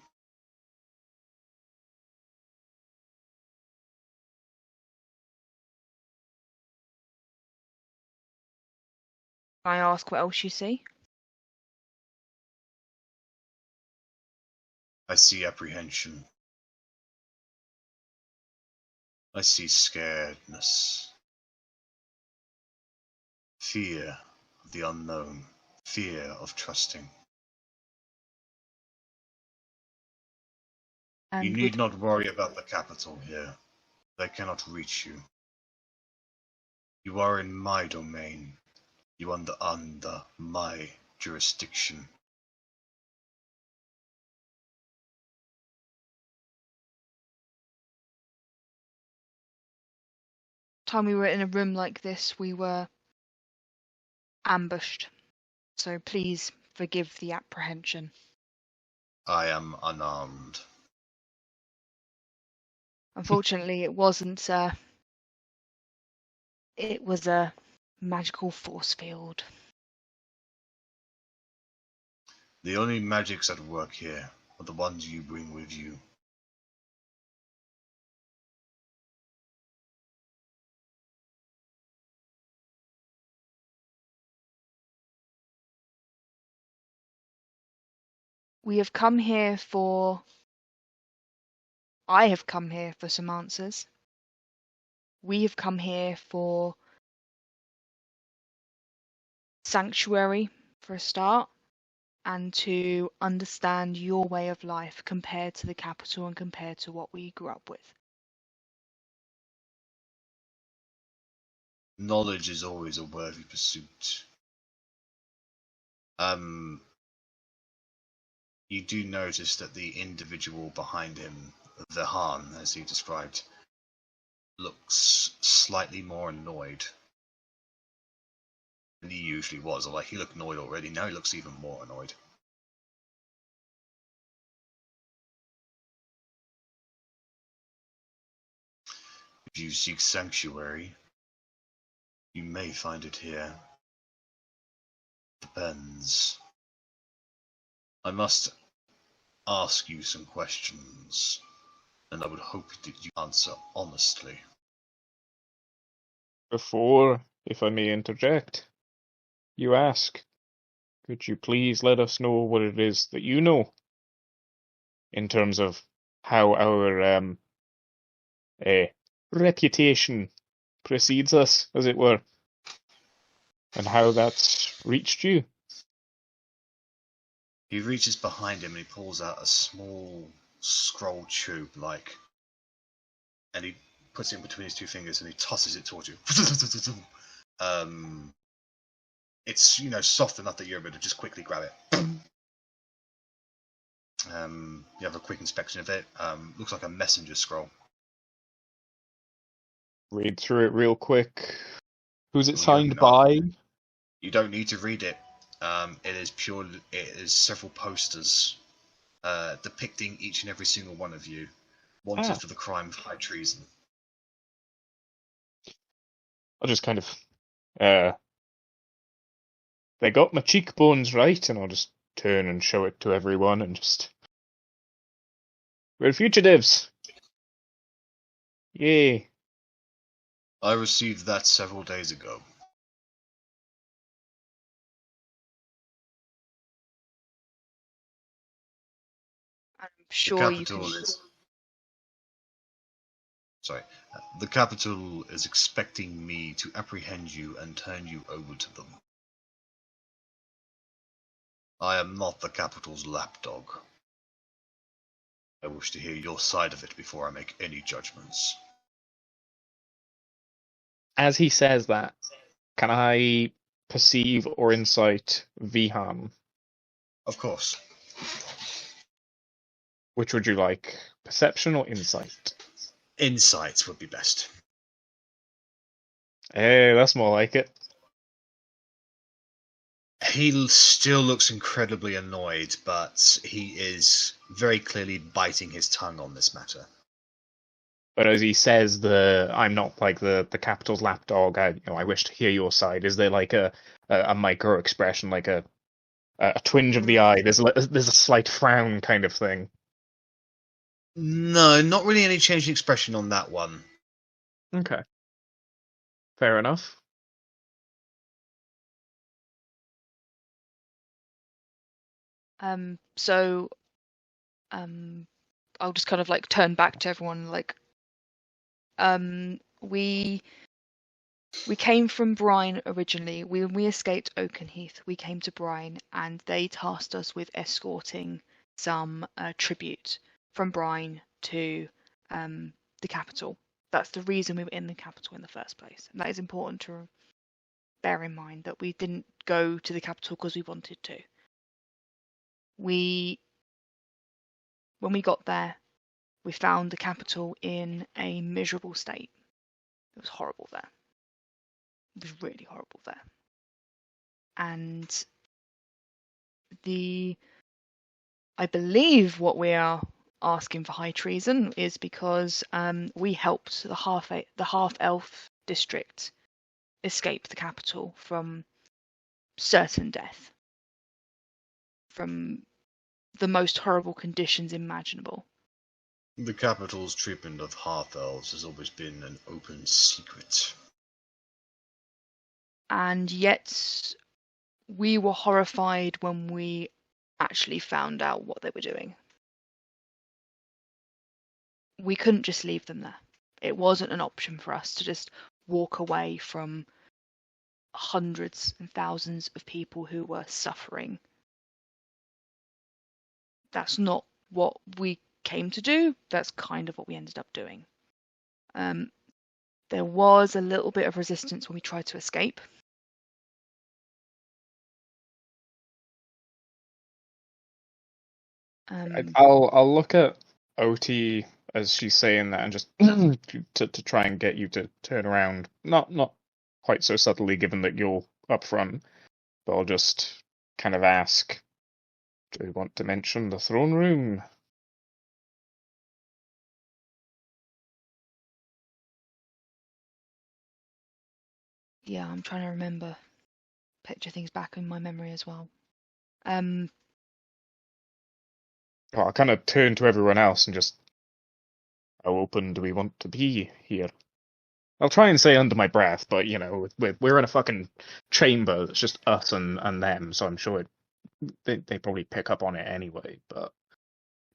Can I ask what else you see? I see apprehension. I see scaredness. Fear of the unknown. Fear of trusting. And You need not worry about the capital here. They cannot reach you. You are in my domain. You are under my jurisdiction. time we were in a room like this, we were ambushed. So please forgive the apprehension. I am unarmed. Unfortunately, it wasn't. It was a magical force field. The only magics that work here are the ones you bring with you. We have come here for. I have come here for some answers. We have come here for sanctuary, for a start, and to understand your way of life compared to the capital and compared to what we grew up with. Knowledge is always a worthy pursuit. You do notice that the individual behind him, the Han, as he described, looks slightly more annoyed than he usually was. Or like he looked annoyed already, now he looks even more annoyed. If you seek sanctuary, you may find it here. Depends. I must ask you some questions, and I would hope that you answer honestly. Before, if I may interject, you ask, could you please let us know what it is that you know in terms of how our reputation precedes us, as it were, and how that's reached you? He reaches behind him and he pulls out a small scroll tube, and he puts it in between his two fingers and he tosses it towards you. It's soft enough that you're able to just quickly grab it. You have a quick inspection of it. Looks like a messenger scroll. Read through it real quick. Who's it Well, signed by? You don't need to read it. It is several posters depicting each and every single one of you wanted for the crime of high treason. I'll just kind of they got my cheekbones right, and I'll just turn and show it to everyone and just, we're fugitives. Yay. I received that several days ago. I'm sure you capital can. The capital is expecting me to apprehend you and turn you over to them. I am not the capital's lapdog. I wish to hear your side of it before I make any judgments. As he says that, can I perceive or insight Vihan? Of course. Which would you like? Perception or insight? Insights would be best. Hey, that's more like it. He still looks incredibly annoyed, but he is very clearly biting his tongue on this matter. But as he says, I'm not like the capital's lapdog. I wish to hear your side. Is there like a micro expression, like a twinge of the eye? There's a slight frown kind of thing. No, not really any change in expression on that one. Okay. Fair enough. I'll just kind of like turn back to everyone like we came from Brine originally. When we escaped Oakenheath, we came to Brine and they tasked us with escorting some tribute from Brine to the capital. That's the reason we were in the capital in the first place. And that is important to bear in mind, that we didn't go to the capital because we wanted to. When we got there, we found the capital in a miserable state. It was horrible there. It was really horrible there. And I believe what we are asking for high treason is because we helped the half-elf district escape the capital from certain death, from the most horrible conditions imaginable. The capital's treatment of half-elves has always been an open secret. And yet we were horrified when we actually found out what they were doing. We couldn't just leave them there. It wasn't an option for us to just walk away from hundreds and thousands of people who were suffering. That's not what we came to do. That's kind of what we ended up doing. There was a little bit of resistance when we tried to escape. I'll look at Otti as she's saying that and just to try and get you to turn around. Not quite so subtly, given that you're up front, but I'll just kind of ask, do we want to mention the throne room? Yeah, I'm trying to remember, picture things back in my memory as well. Well, I'll kind of turn to everyone else and just, how open do we want to be here? I'll try and say under my breath, but, you know, we're in a fucking chamber that's just us and them, so I'm sure they probably pick up on it anyway, but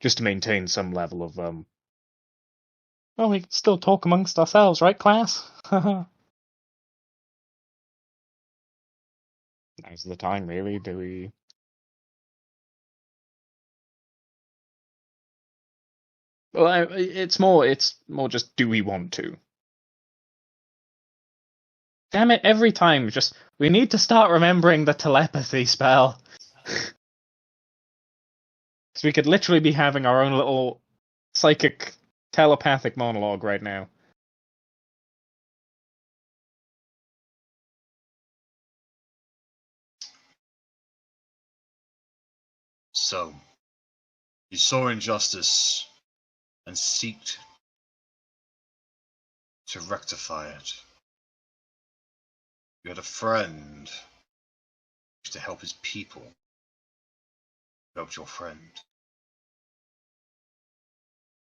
just to maintain some level of, well, we can still talk amongst ourselves, right, class? Now's the time, really. Do we... Well, it's more just, do we want to? Damn it, every time, just, we need to start remembering the telepathy spell. So we could literally be having our own little psychic telepathic monologue right now. So, you saw injustice and seeked to rectify it. You had a friend to help his people. You helped your friend.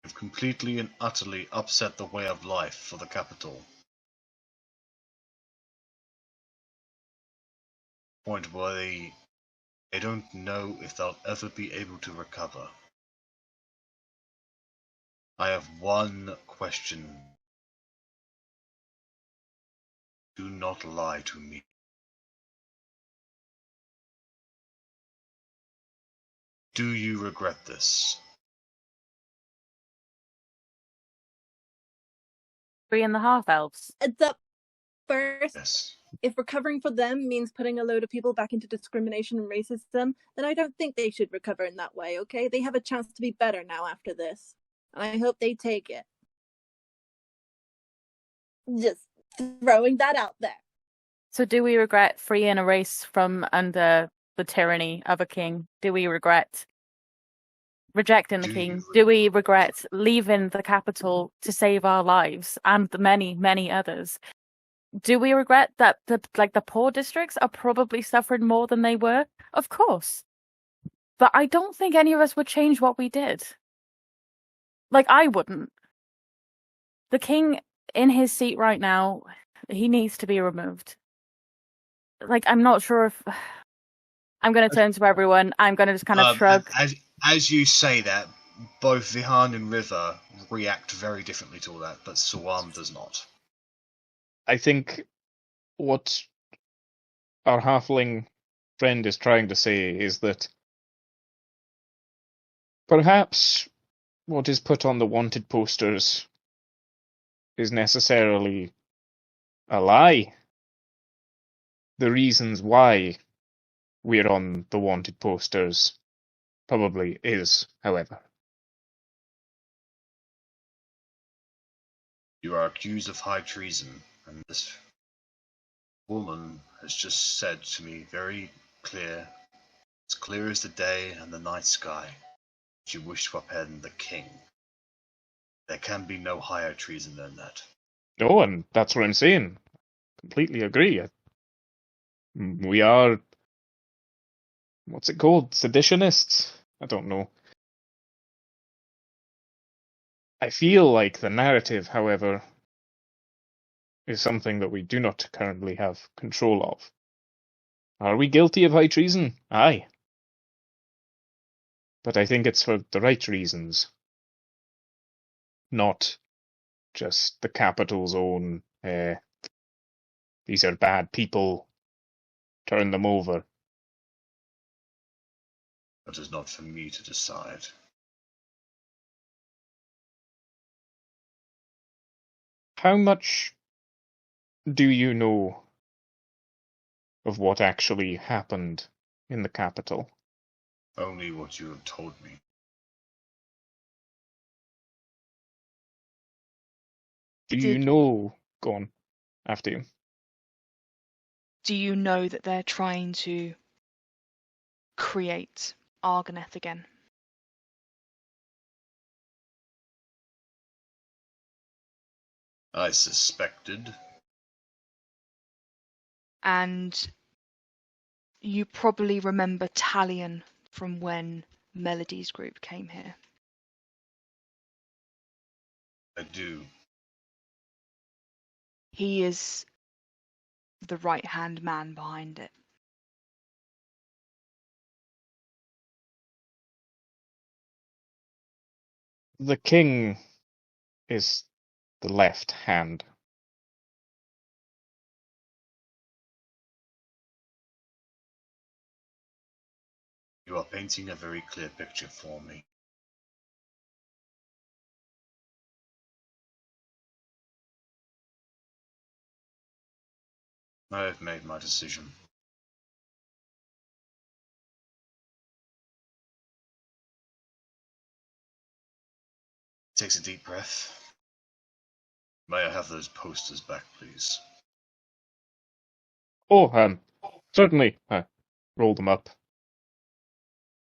You've completely and utterly upset the way of life for the capital. Point where they don't know if they'll ever be able to recover. I have one question. Do not lie to me. Do you regret this? Freeing the half-elves. The first, Yes. if recovering for them means putting a load of people back into discrimination and racism, then I don't think they should recover in that way, okay? They have a chance to be better now after this. And I hope they take it. Just throwing that out there. So do we regret freeing a race from under the tyranny of a king? Do we regret rejecting the king? Do we regret leaving the capital to save our lives and the many, many others? Do we regret that the poor districts are probably suffering more than they were? Of course. But I don't think any of us would change what we did. Like, I wouldn't. The king in his seat right now, he needs to be removed. Like, I'm not sure if... I'm going to turn to everyone. I'm going to just kind of shrug. As you say that, both Vihan and River react very differently to all that, but Suam does not. I think what our halfling friend is trying to say is that perhaps what is put on the wanted posters is necessarily a lie. The reasons why we're on the wanted posters probably is, however. You are accused of high treason. And this woman has just said to me very clear, as clear as the day and the night sky, she wished to upend the king. There can be no higher treason than that. No, and that's what I'm saying. Completely agree. We are, what's it called? Seditionists? I don't know. I feel like the narrative, however, is something that we do not currently have control of. Are we guilty of high treason? Aye. But I think it's for the right reasons. Not just the capital's own, these are bad people, turn them over. That is not for me to decide. How much do you know of what actually happened in the capital? Only what you have told me. Do you know? Go on, after you. Do you know that they're trying to create Argoneth again? I suspected. And you probably remember Talion from when Melody's group came here. I do. He is the right-hand man behind it. The king is the left hand. You are painting a very clear picture for me. I have made my decision. Takes a deep breath. May I have those posters back, please? Oh, certainly. Roll them up.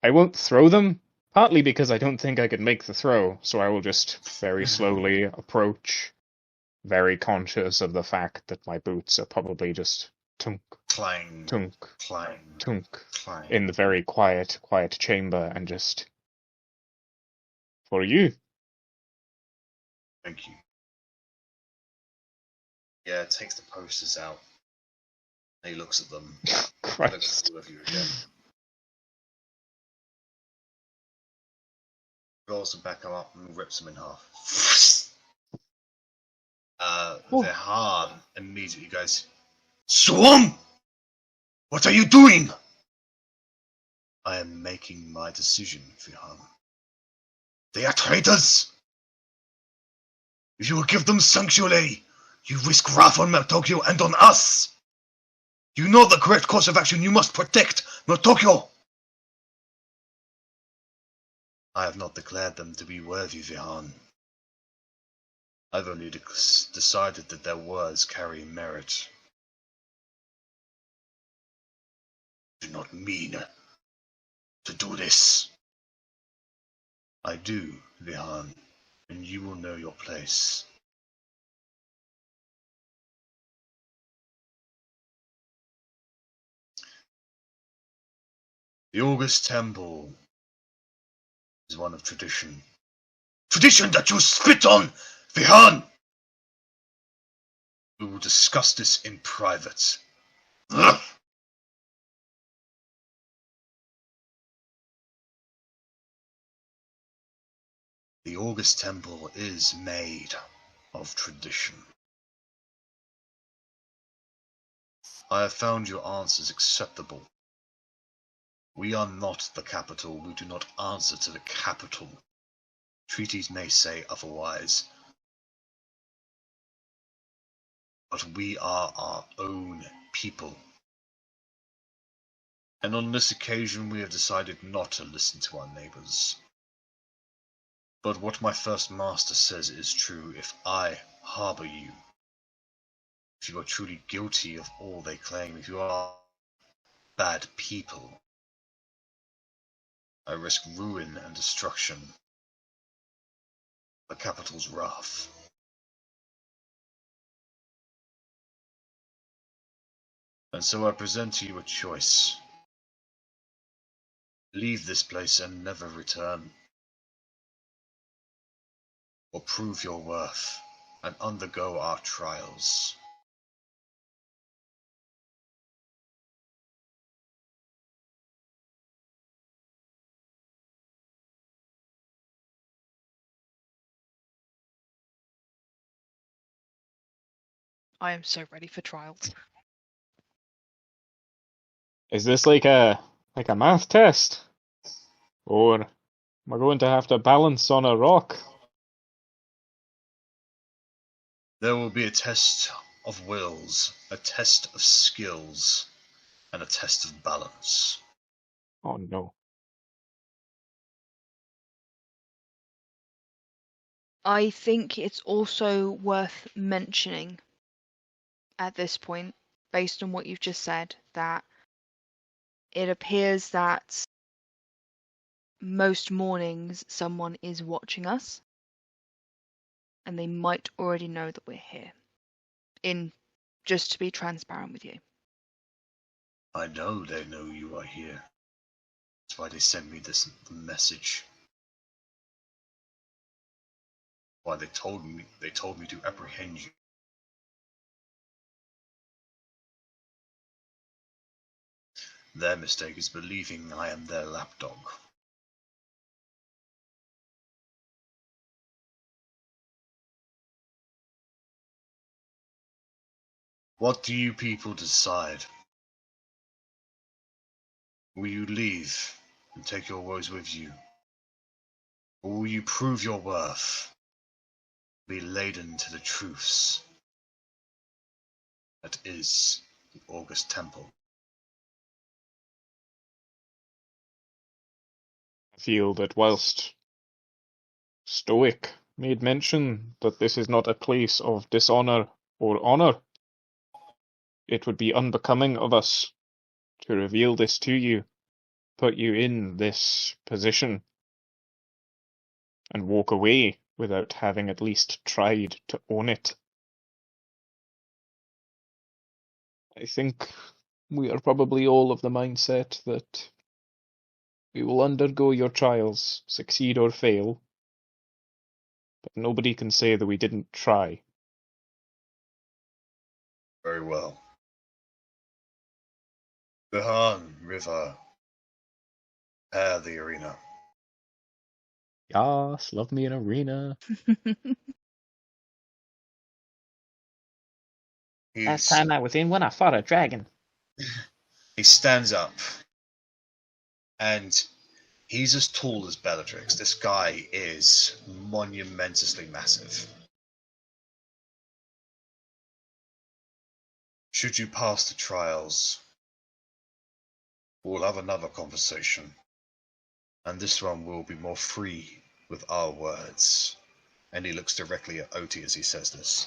I won't throw them, partly because I don't think I could make the throw, so I will just very slowly approach, very conscious of the fact that my boots are probably just tunk, Clang, tunk, clang, tunk, clang. in the very quiet chamber, and just... For you. Thank you. Yeah, takes the posters out. And he looks at them. Looks Christ. at all of you again. Rolls them back up and rips them in half. Vehan immediately goes, Swarm! What are you doing? I am making my decision, Vehan. They are traitors! If you will give them sanctuary, you risk wrath on Tokyo and on us! You know the correct course of action. You must protect Tokyo. I have not declared them to be worthy, Vehan. I've only decided that their words carry merit. I do not mean to do this. I do, Vehan, and you will know your place. The August Temple is one of tradition. Tradition that you spit on, Vehan! We will discuss this in private. Ugh. The August Temple is made of tradition. I have found your answers acceptable. We are not the capital. We do not answer to the capital. Treaties may say otherwise. But we are our own people. And on this occasion we have decided not to listen to our neighbors. But what my first master says is true. If I harbor you, if you are truly guilty of all they claim, if you are bad people, I risk ruin and destruction, the capital's wrath. And so I present to you a choice. Leave this place and never return, or prove your worth and undergo our trials. I am so ready for trials. Is this like a math test? Or am I going to have to balance on a rock? There will be a test of wills, a test of skills, and a test of balance. Oh no. I think it's also worth mentioning at this point, based on what you've just said, that it appears that most mornings someone is watching us, and they might already know that we're here. Just to be transparent with you. I know they know you are here. That's why they sent me this message. Why they told me to apprehend you. Their mistake is believing I am their lapdog. What do you people decide? Will you leave and take your woes with you? Or will you prove your worth? Be laden to the truths that is the August Temple? I feel that whilst Stoic made mention that this is not a place of dishonor or honor, it would be unbecoming of us to reveal this to you, put you in this position, and walk away without having at least tried to own it. I think we are probably all of the mindset that we will undergo your trials, succeed or fail, but nobody can say that we didn't try. Very well. Behan, River, prepare the arena. Yas, love me an arena. Last time I was in one, I fought a dragon. He stands up, and he's as tall as Bellatrix. This guy is monumentously massive. Should you pass the trials, we'll have another conversation, and this one will be more free with our words. And he looks directly at Otti as he says this.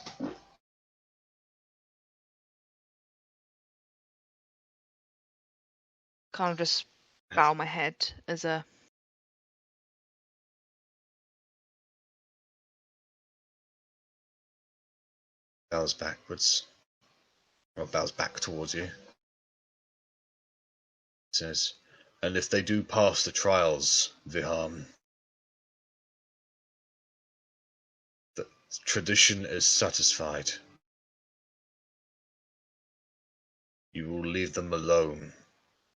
Kind of just bow my head as a Bows backwards, or bows back towards you. Says, and if they do pass the trials, Viham, the tradition is satisfied. You will leave them alone.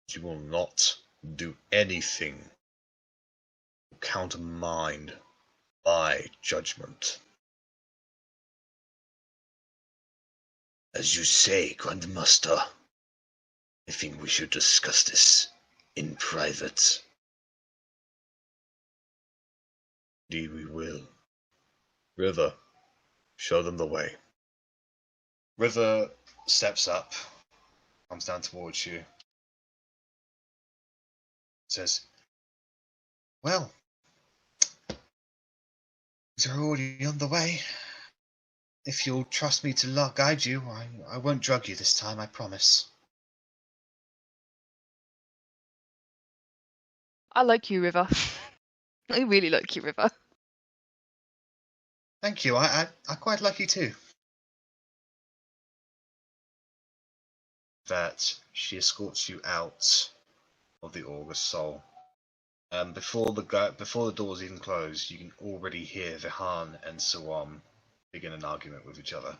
You will not do anything to countermine my judgment. As you say, Grandmaster, I think we should discuss this in private. Indeed we will. River, show them the way. River steps up, comes down towards you, says, well, things are already on the way. if you'll trust me to guide you, I won't drug you this time, I promise. I like you, River. I really like you, River. Thank you, I quite like you too. That she escorts you out of the August Soul. Before the doors even close, you can already hear Vihan and Sawam begin an argument with each other.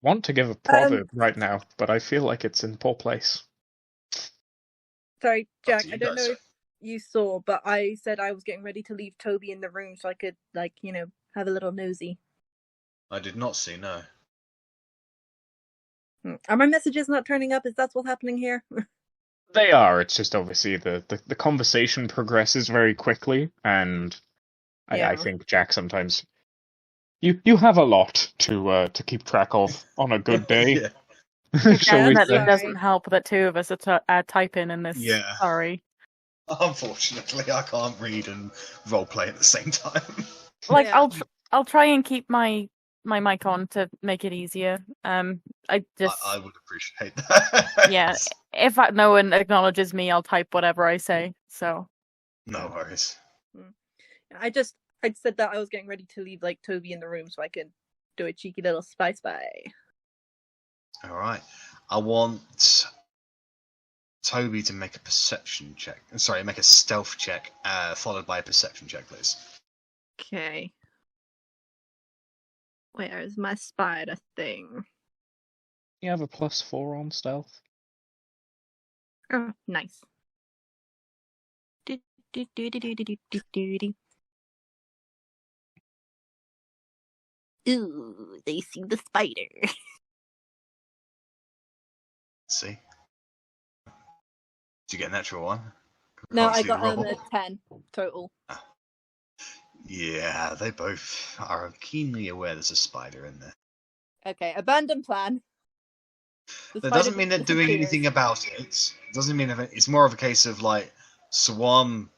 Want to give a proverb right now, but I feel like it's in poor place. Sorry, Up Jack, to you I don't guys. know if you saw, but I said I was getting ready to leave Toby in the room so I could, have a little nosy. I did not see, no. Are my messages not turning up? Is that what's happening here? They are. It's just obviously the conversation progresses very quickly, and I Yeah. think Jack sometimes you have a lot to keep track of on a good day. Yeah. Shall we Definitely say? doesn't help that two of us are typing in this. Yeah. Sorry. Unfortunately, I can't read and roleplay at the same time. Like Yeah. I'll try and keep my mic on to make it easier. I just I would appreciate that. yeah. If no one acknowledges me, I'll type whatever I say. So No worries. I said that I was getting ready to leave Toby in the room so I could do a cheeky little spy. Alright. I want Toby to make a perception check. Sorry, make a stealth check, followed by a perception check, please. Okay. Where's my spider thing? You have a +4 on stealth. Oh, nice. Ooh, they see the spider. See? Did you get a natural one? No, Can't I see the got roll. a 10 total. Yeah, they both are keenly aware there's a spider in there. Okay, abandon plan. The That spider doesn't mean they're just doing disappears. anything about it. It doesn't mean it's more of a case of Swam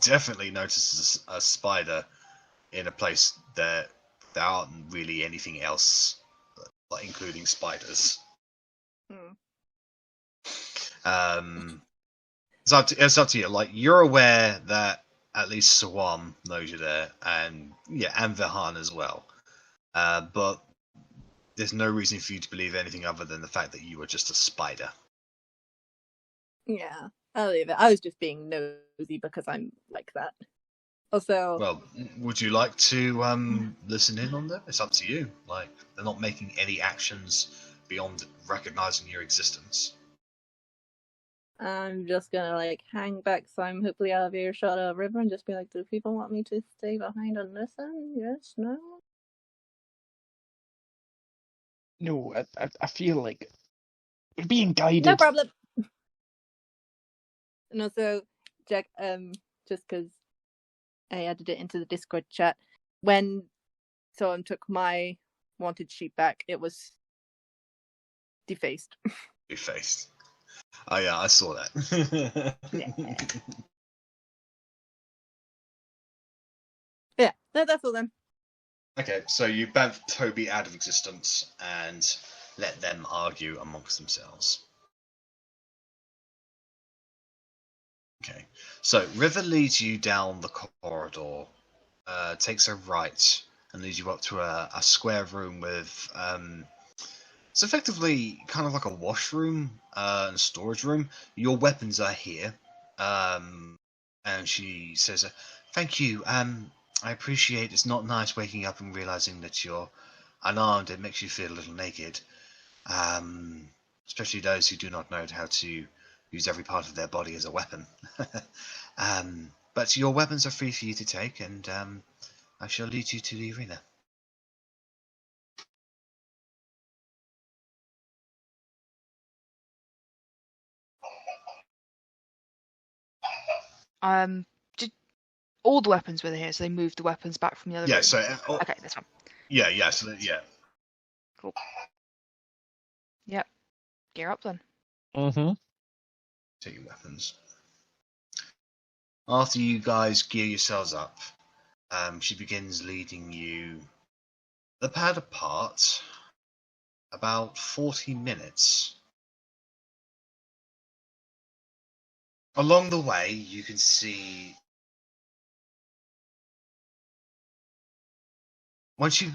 definitely notices a spider in a place that there aren't really anything else, including spiders. It's up to you. You're aware that at least Sawam knows you're there, and Vihan as well. But there's no reason for you to believe anything other than the fact that you are just a spider. Yeah, I'll leave it. I was just being nosy because I'm like that. Also, Well, would you like to listen in on them? It's up to you. They're not making any actions beyond recognizing your existence. I'm just gonna hang back so I'm hopefully out of earshot of River and just be like, do people want me to stay behind and listen? Yes, no? No, I feel like we're being guided. No problem. And also, Jack, just because I added it into the Discord chat, when someone took my wanted sheet back, it was defaced. Defaced. Oh yeah, I saw that. Yeah, no, that's all then. Okay, so you ban Toby out of existence and let them argue amongst themselves. Okay, so River leads you down the corridor, takes a right, and leads you up to a square room with it's effectively kind of like a washroom and storage room. Your weapons are here, and she says, "Thank you. I appreciate. It's not nice waking up and realizing that you're unarmed. It makes you feel a little naked, especially those who do not know how to use every part of their body as a weapon. But your weapons are free for you to take, and I shall lead you to the arena." Did all the weapons were here, so they moved the weapons back from the other Yeah. room? So Okay, that's fine. yeah. So yeah. Cool. Yep. Gear up then. Mm-hmm. Take your weapons. After you guys gear yourselves up, she begins leading you the pad apart about 40 minutes. Along the way, you can see once you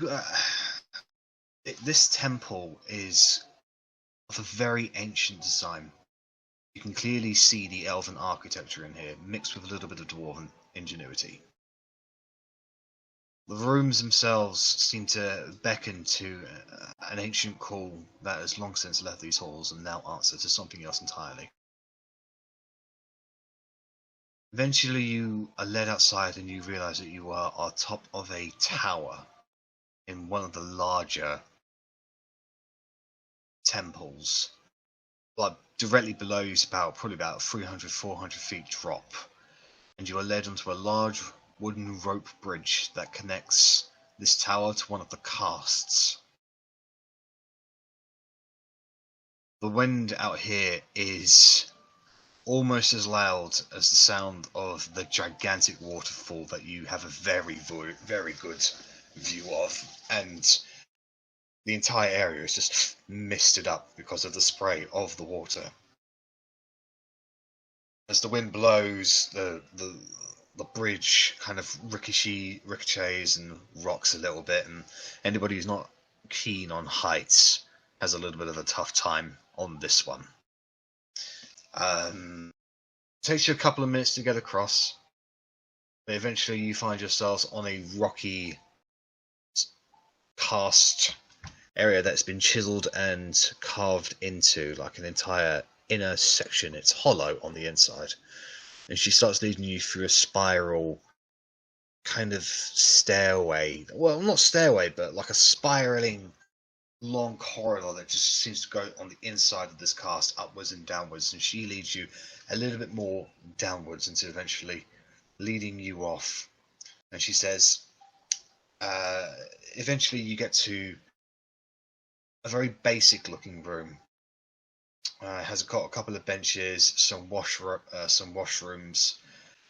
this temple is of a very ancient design. You can clearly see the elven architecture in here, mixed with a little bit of dwarven ingenuity. The rooms themselves seem to beckon to an ancient call that has long since left these halls and now answer to something else entirely. Eventually you are led outside and you realise that you are on top of a tower in one of the larger temples. Like directly below you is probably about 300-400 feet drop, and you are led onto a large wooden rope bridge that connects this tower to one of the casts. The wind out here is almost as loud as the sound of the gigantic waterfall that you have a very, very good view of, and the entire area is just misted up because of the spray of the water. As the wind blows, the bridge kind of ricochets and rocks a little bit, and anybody who's not keen on heights has a little bit of a tough time on this one. Takes you a couple of minutes to get across, but eventually you find yourselves on a rocky cast area that's been chiseled and carved into like an entire inner section. It's hollow on the inside, and she starts leading you through a spiral kind of stairway. Well, not stairway, but like a spiraling long corridor that just seems to go on the inside of this cast, upwards and downwards, and she leads you a little bit more downwards until eventually leading you off. And she says, eventually you get to a very basic looking room. It has got a couple of benches, some washrooms,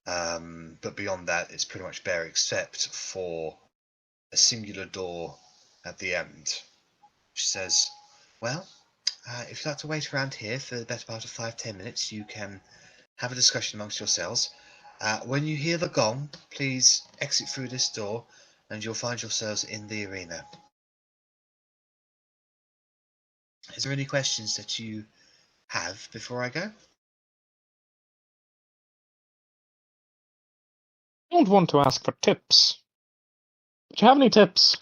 but beyond that it's pretty much bare except for a singular door at the end. She says, well, if you'd like to wait around here for the better part of 5-10 minutes, you can have a discussion amongst yourselves. When you hear the gong, please exit through this door and you'll find yourselves in the arena. Is there any questions that you have before I go? I don't want to ask for tips. Do you have any tips?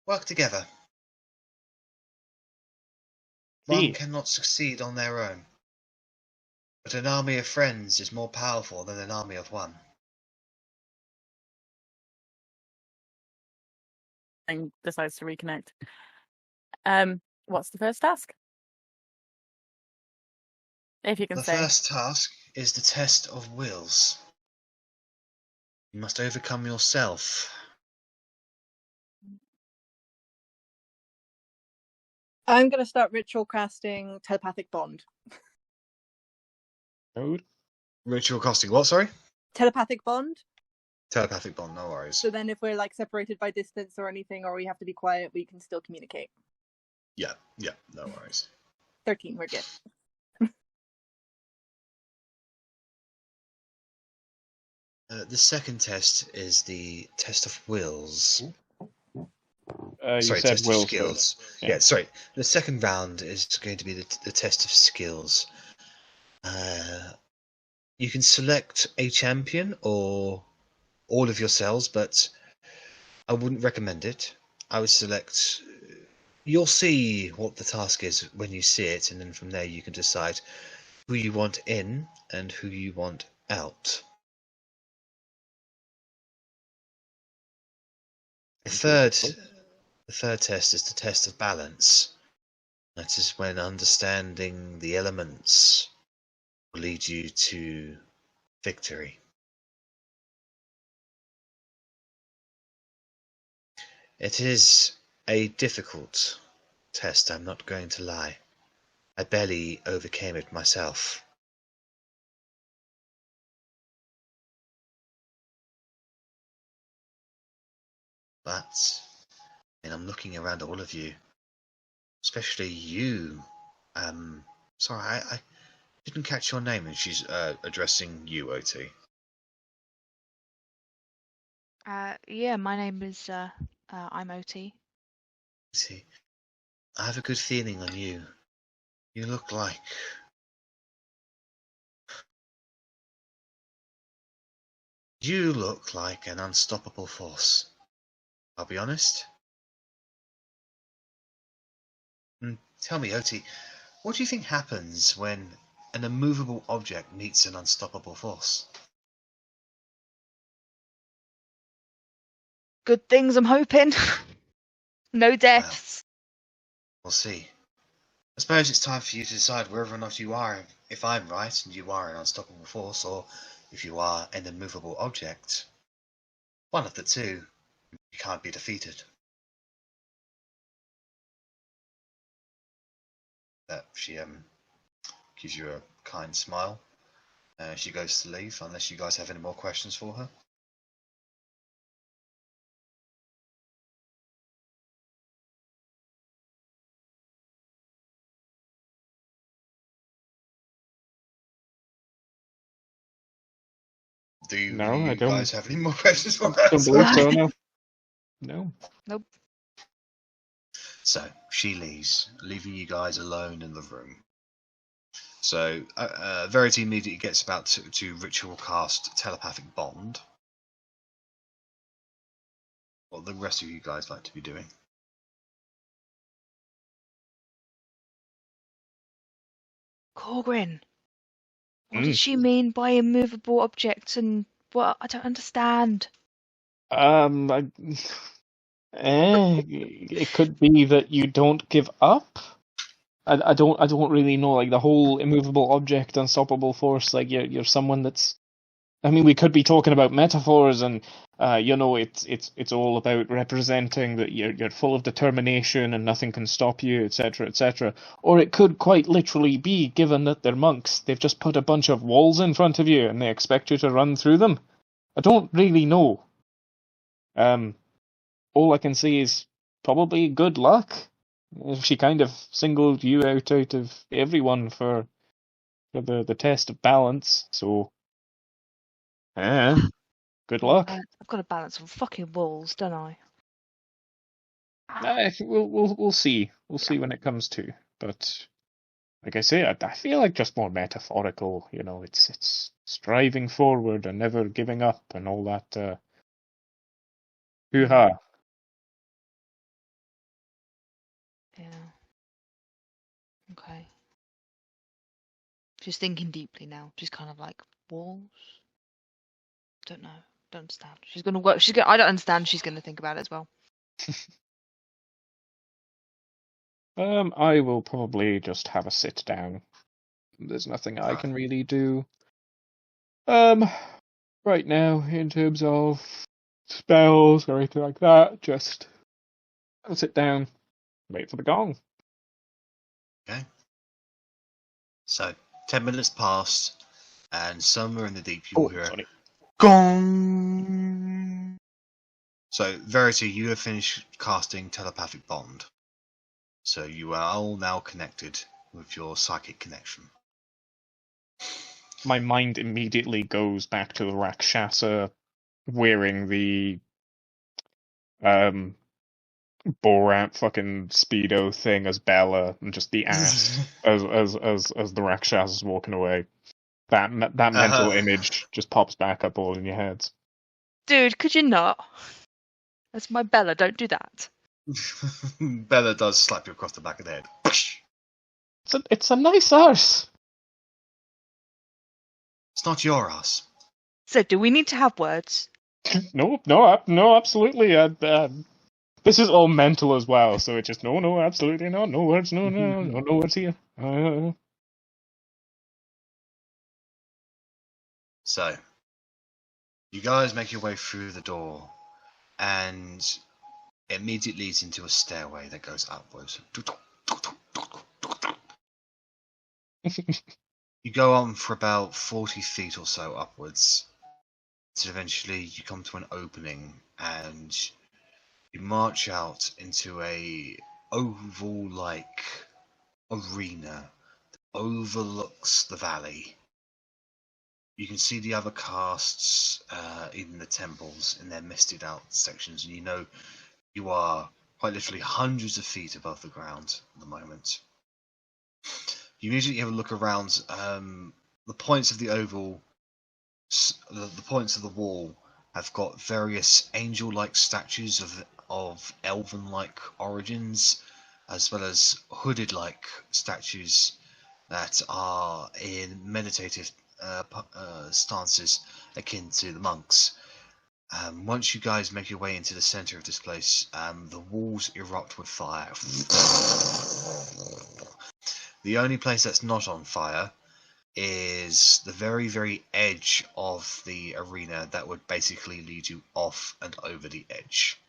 Work together. One cannot succeed on their own, but an army of friends is more powerful than an army of one. And decides to reconnect. What's the first task? If you can say. The first task is the test of wills. You must overcome yourself. I'm going to start ritual casting telepathic bond. Code? Ritual casting what, sorry? Telepathic bond. Telepathic bond, no worries. So then if we're like separated by distance or anything, or we have to be quiet, we can still communicate. Yeah, no worries. 13, we're good. The second test is the test of wills. You Sorry, said test of will skills. first. Yeah. Yeah, sorry. The second round is going to be the test of skills. You can select a champion or all of yourselves, but I wouldn't recommend it. I would select... You'll see what the task is when you see it, and then from there you can decide who you want in and who you want out. The third test is the test of balance. That is when understanding the elements will lead you to victory. It is a difficult test, I'm not going to lie. I barely overcame it myself. but and I'm looking around all of you, especially you. Sorry, I didn't catch your name, and she's addressing you, Otti. Yeah, my name is I'm Otti. See, I have a good feeling on you. You look like an unstoppable force. I'll be honest. Tell me, Otti, what do you think happens when an immovable object meets an unstoppable force? Good things, I'm hoping. No deaths. We'll see. I suppose it's time for you to decide whether or not you are, if I'm right and you are an unstoppable force, or if you are an immovable object. One of the two. You can't be defeated. She gives you a kind smile. She goes to leave, unless you guys have any more questions for her. Do you guys have any more questions for her? Don't believe so, no. No. Nope. So she leaves, leaving you guys alone in the room. So Verity immediately gets about to ritual cast telepathic bond. What the rest of you guys like to be doing? Korgrin. What did she mean by immovable objects and what? I don't understand. It could be that you don't give up. I don't really know, like the whole immovable object, unstoppable force. Like you're someone that's. I mean, we could be talking about metaphors, and it's all about representing that you're full of determination and nothing can stop you, etc., etc. Or it could quite literally be, given that they're monks, they've just put a bunch of walls in front of you and they expect you to run through them. I don't really know. All I can say is probably good luck. She kind of singled you out of everyone for the test of balance, so good luck. I've got to balance on fucking walls, don't I? We'll see. We'll see when it comes to. But like I say, I feel like just more metaphorical. You know, it's striving forward and never giving up and all that. Hoo-ha. Yeah. Okay. She's thinking deeply now. She's kind of like, walls? Don't know. Don't understand. She's gonna work. I don't understand. She's gonna think about it as well. I will probably just have a sit down. There's nothing I can really do. Right now, in terms of spells or anything like that, just I'll sit down, wait for the gong. Okay. So 10 minutes pass, and somewhere in the deep you will hear a gong. So Verity, you have finished casting telepathic bond. So you are all now connected with your psychic connection. My mind immediately goes back to the Rakshasa wearing the Borat fucking Speedo thing as Bella, and just the ass as the Rakshasa's walking away. That mental image just pops back up all in your heads. Dude, could you not? That's my Bella. Don't do that. Bella does slap you across the back of the head. It's a nice arse. It's not your ass. So, do we need to have words? No, absolutely. This is all mental as well, so it's just no, absolutely not. No words, no words here. So, you guys make your way through the door, and it immediately leads into a stairway that goes upwards. You go on for about 40 feet or so upwards, so eventually you come to an opening, and You march out into a oval-like arena that overlooks the valley. You can see the other casts, even the temples, in their misted out sections, and you know you are quite literally hundreds of feet above the ground at the moment. You immediately have a look around. The points of the oval, the points of the wall, have got various angel-like statues of elven-like origins, as well as hooded-like statues that are in meditative stances akin to the monks. Once you guys make your way into the center of this place, the walls erupt with fire. The only place that's not on fire is the very, very edge of the arena that would basically lead you off and over the edge.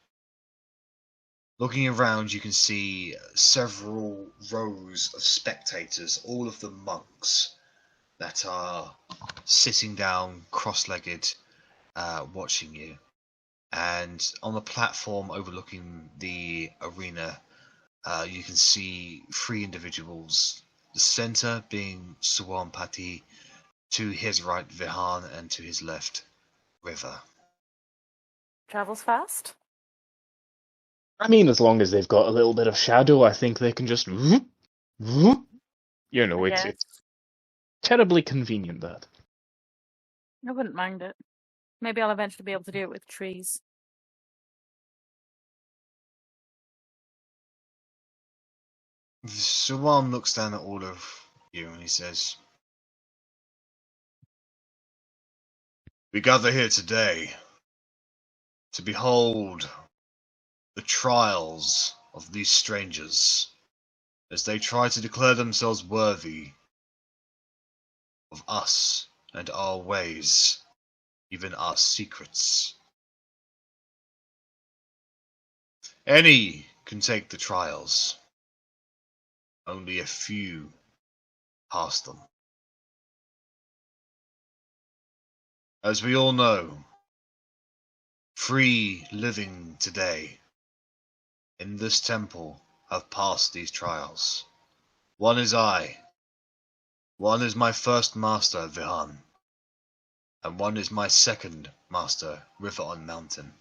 Looking around, you can see several rows of spectators, all of them monks, that are sitting down, cross-legged, watching you. And on the platform overlooking the arena, you can see three individuals. The center being Suwan Pati, to his right Vihan, and to his left River. Travels fast? I mean, as long as they've got a little bit of shadow, I think they can just... You know, Yes. it's terribly convenient, that. I wouldn't mind it. Maybe I'll eventually be able to do it with trees. Suwan looks down at all of you and he says, "We gather here today to behold the trials of these strangers as they try to declare themselves worthy of us and our ways, even our secrets. Any can take the trials. Only a few pass them. As we all know, free living today in this temple have passed these trials. One is I. One is my first master, Vihan. And one is my second master, River on Mountain.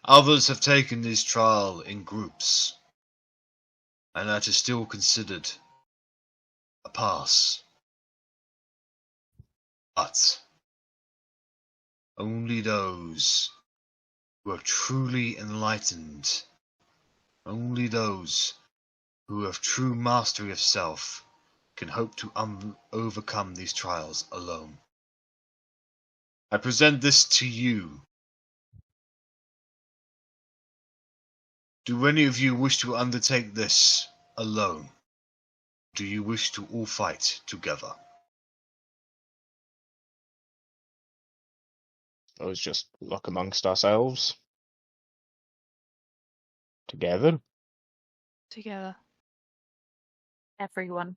Others have taken this trial in groups, and that is still considered a pass. But only those who are truly enlightened, only those who have true mastery of self, can hope to overcome these trials alone. I present this to you. Do any of you wish to undertake this alone? Do you wish to all fight together?" Let's just look amongst ourselves. Together. Together. Everyone.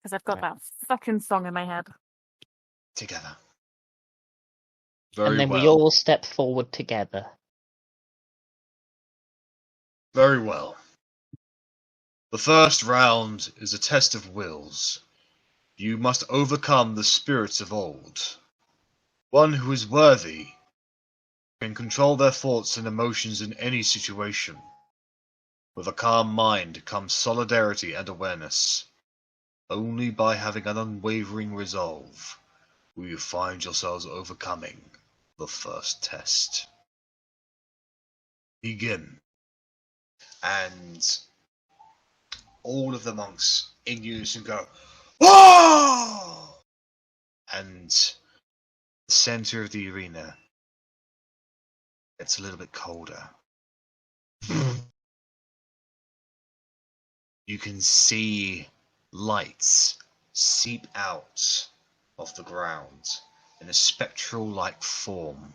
Because I've got that fucking song in my head. Together. And then well. we all step forward together. Very well. The first round is a test of wills. You must overcome the spirits of old. One who is worthy can control their thoughts and emotions in any situation. With a calm mind comes solidarity and awareness. Only by having an unwavering resolve will you find yourselves overcoming the first test. Begin. And all of the monks in unison go, "Whoa!" And the center of the arena gets a little bit colder. You can see lights seep out of the ground in a spectral-like form,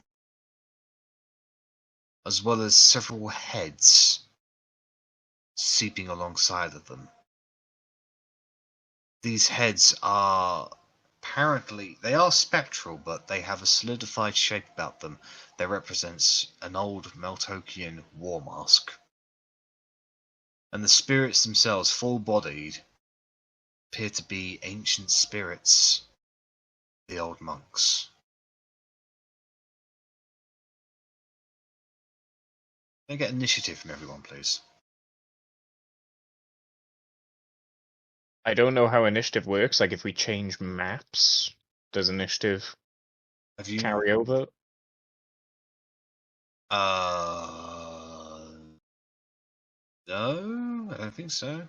as well as several heads seeping alongside of them. These heads are apparently they are spectral, but they have a solidified shape about them that represents an old Meltokian war mask. And the spirits themselves, full-bodied, appear to be ancient spirits, the old monks. Can I get initiative from everyone, please? I don't know how initiative works. Like, if we change maps, does initiative Have you? carry over? No, I don't think so.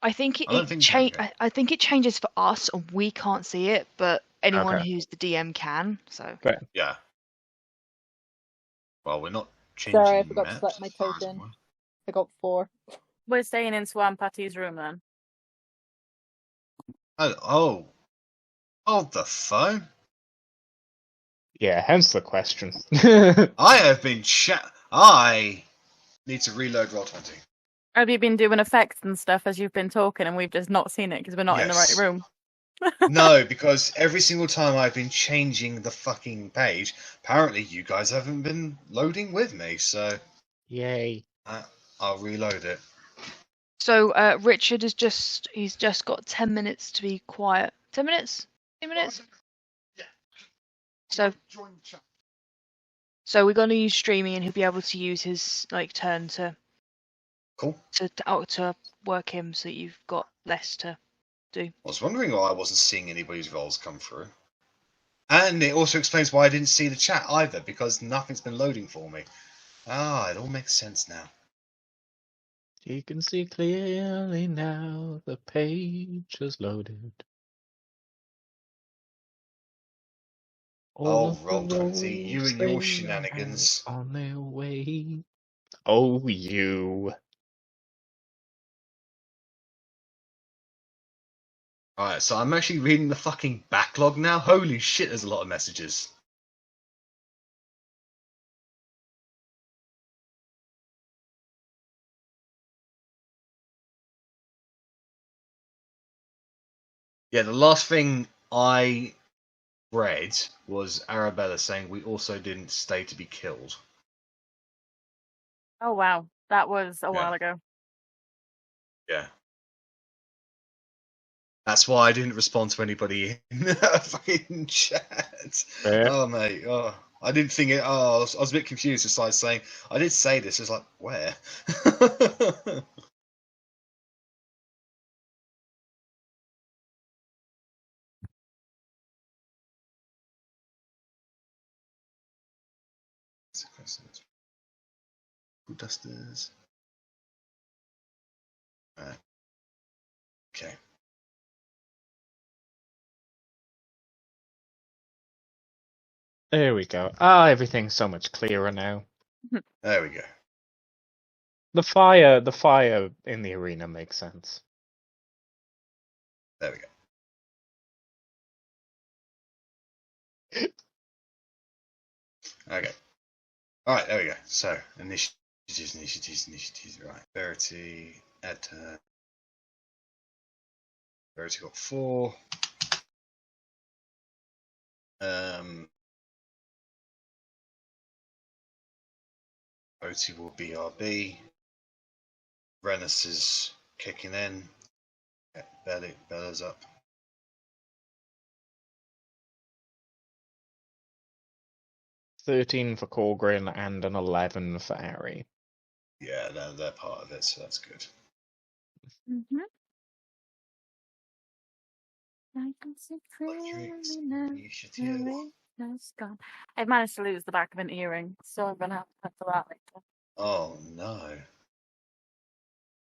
I think I don't think so, okay. I think it changes for us, and we can't see it, but anyone Okay. who's the DM can. So Okay. Yeah. Well, we're not changing Sorry, I forgot to maps select my as far as token. I'm aware. I got 4. We're staying in Swampatty's room then. Oh, hold the phone. Yeah, hence the question. I have been I need to reload Roll20. Have you been doing effects and stuff as you've been talking and we've just not seen it because we're not in the right Yes. room? No, because every single time I've been changing the fucking page, apparently you guys haven't been loading with me, so Yay. I'll reload it. So Richard has he's just got 10 minutes to be quiet. 10 minutes? 10 minutes? So we're going to use streaming, and he'll be able to use his turn to Cool. to work him, so that you've got less to do. I was wondering why I wasn't seeing anybody's rolls come through. And it also explains why I didn't see the chat either, because nothing's been loading for me. Ah, it all makes sense now. You can see clearly now the page is loaded. All Oh, of the Roll20, you rolls and your they shenanigans. are on their way. Oh, you. Alright, so I'm actually reading the fucking backlog now. Holy shit, there's a lot of messages. Yeah, the last thing I read was Arrabella saying we also didn't stay to be killed. Oh wow, that was a Yeah. while ago. Yeah. That's why I didn't respond to anybody in the fucking chat. Fair. Oh, mate. Oh, I didn't think it. Oh, I was a bit confused. Just like saying, I did say this. It's like, where? Who dusters? Right. Okay. There we go. Ah, everything's so much clearer now. There we go. The fire in the arena makes sense. There we go. Okay. Alright, there we go. So, initiatives. Right. Verity, add turn. Verity got 4. Otti will BRB. Rennas is kicking in. Bella's up. $13 for Korgrin and an 11 for Arri. Yeah, they're part of it, so that's good. Mm-hmm. I can see clearly now. Initiative. Has gone. I've managed to lose the back of an earring, so I'm gonna have to cut to that later. Oh no.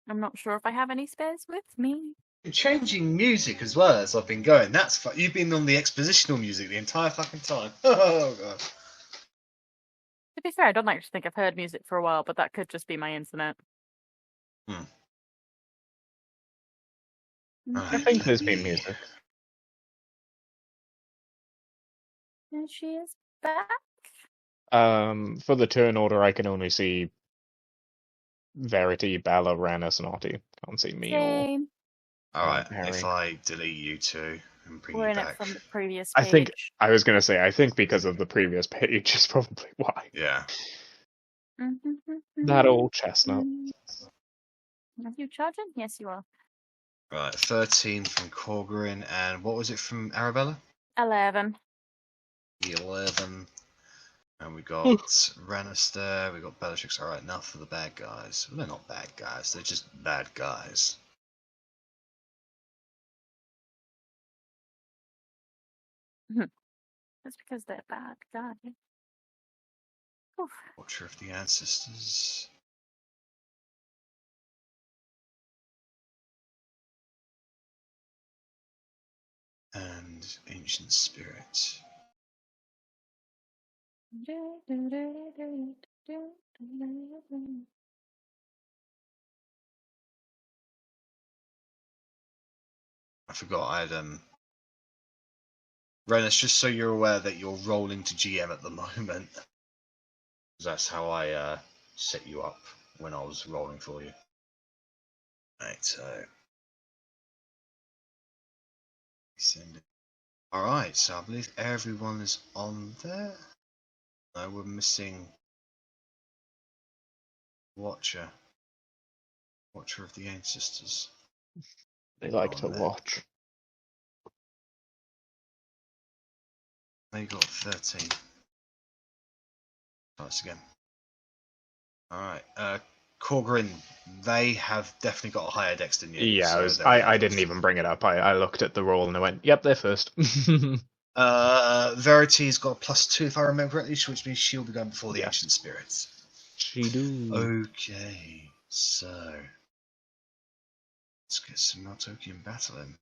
I'm not sure if I have any spares with me. You're changing music as well as I've been going. That's you've been on the expositional music the entire fucking time. Oh god. To be fair, I don't actually think I've heard music for a while, but that could just be my internet. I think there's been music. And she is back. For the turn order, I can only see Verity, Bella, Rennas, and Otti. Can't see me or Same. Alright, Harry. if I delete you two, and bring We're you in it back. from the previous I think page. I was going to say, I think because of the previous page is probably why. Yeah. That old chestnut. Are you charging? Yes, you are. Right, 13 from Korgrin, and what was it from Arrabella? 11. 11. And we got Rennas there, we got Bellatrix. Alright, now for the bad guys. Well, they're not bad guys, they're just bad guys. That's because they're bad guys. Oof. Watcher of the Ancestors. And Ancient Spirit. I forgot I'd Rennas, just so you're aware that you're rolling to GM at the moment. That's how I set you up when I was rolling for you. Right, so send it. Alright, so I believe everyone is on there. No, we're missing Watcher. Watcher of the Ancestors. They like to On there. watch. They got 13. Nice again. Alright, Korgrin, they have definitely got a higher dex than you. Yeah, so I didn't even bring it up. I looked at the roll and I went, yep, they're first. Verity's got a +2 if I remember correctly, which means she'll be going before the Yeah. Ancient Spirits. She do. Okay, so let's get some Maltokian battle in.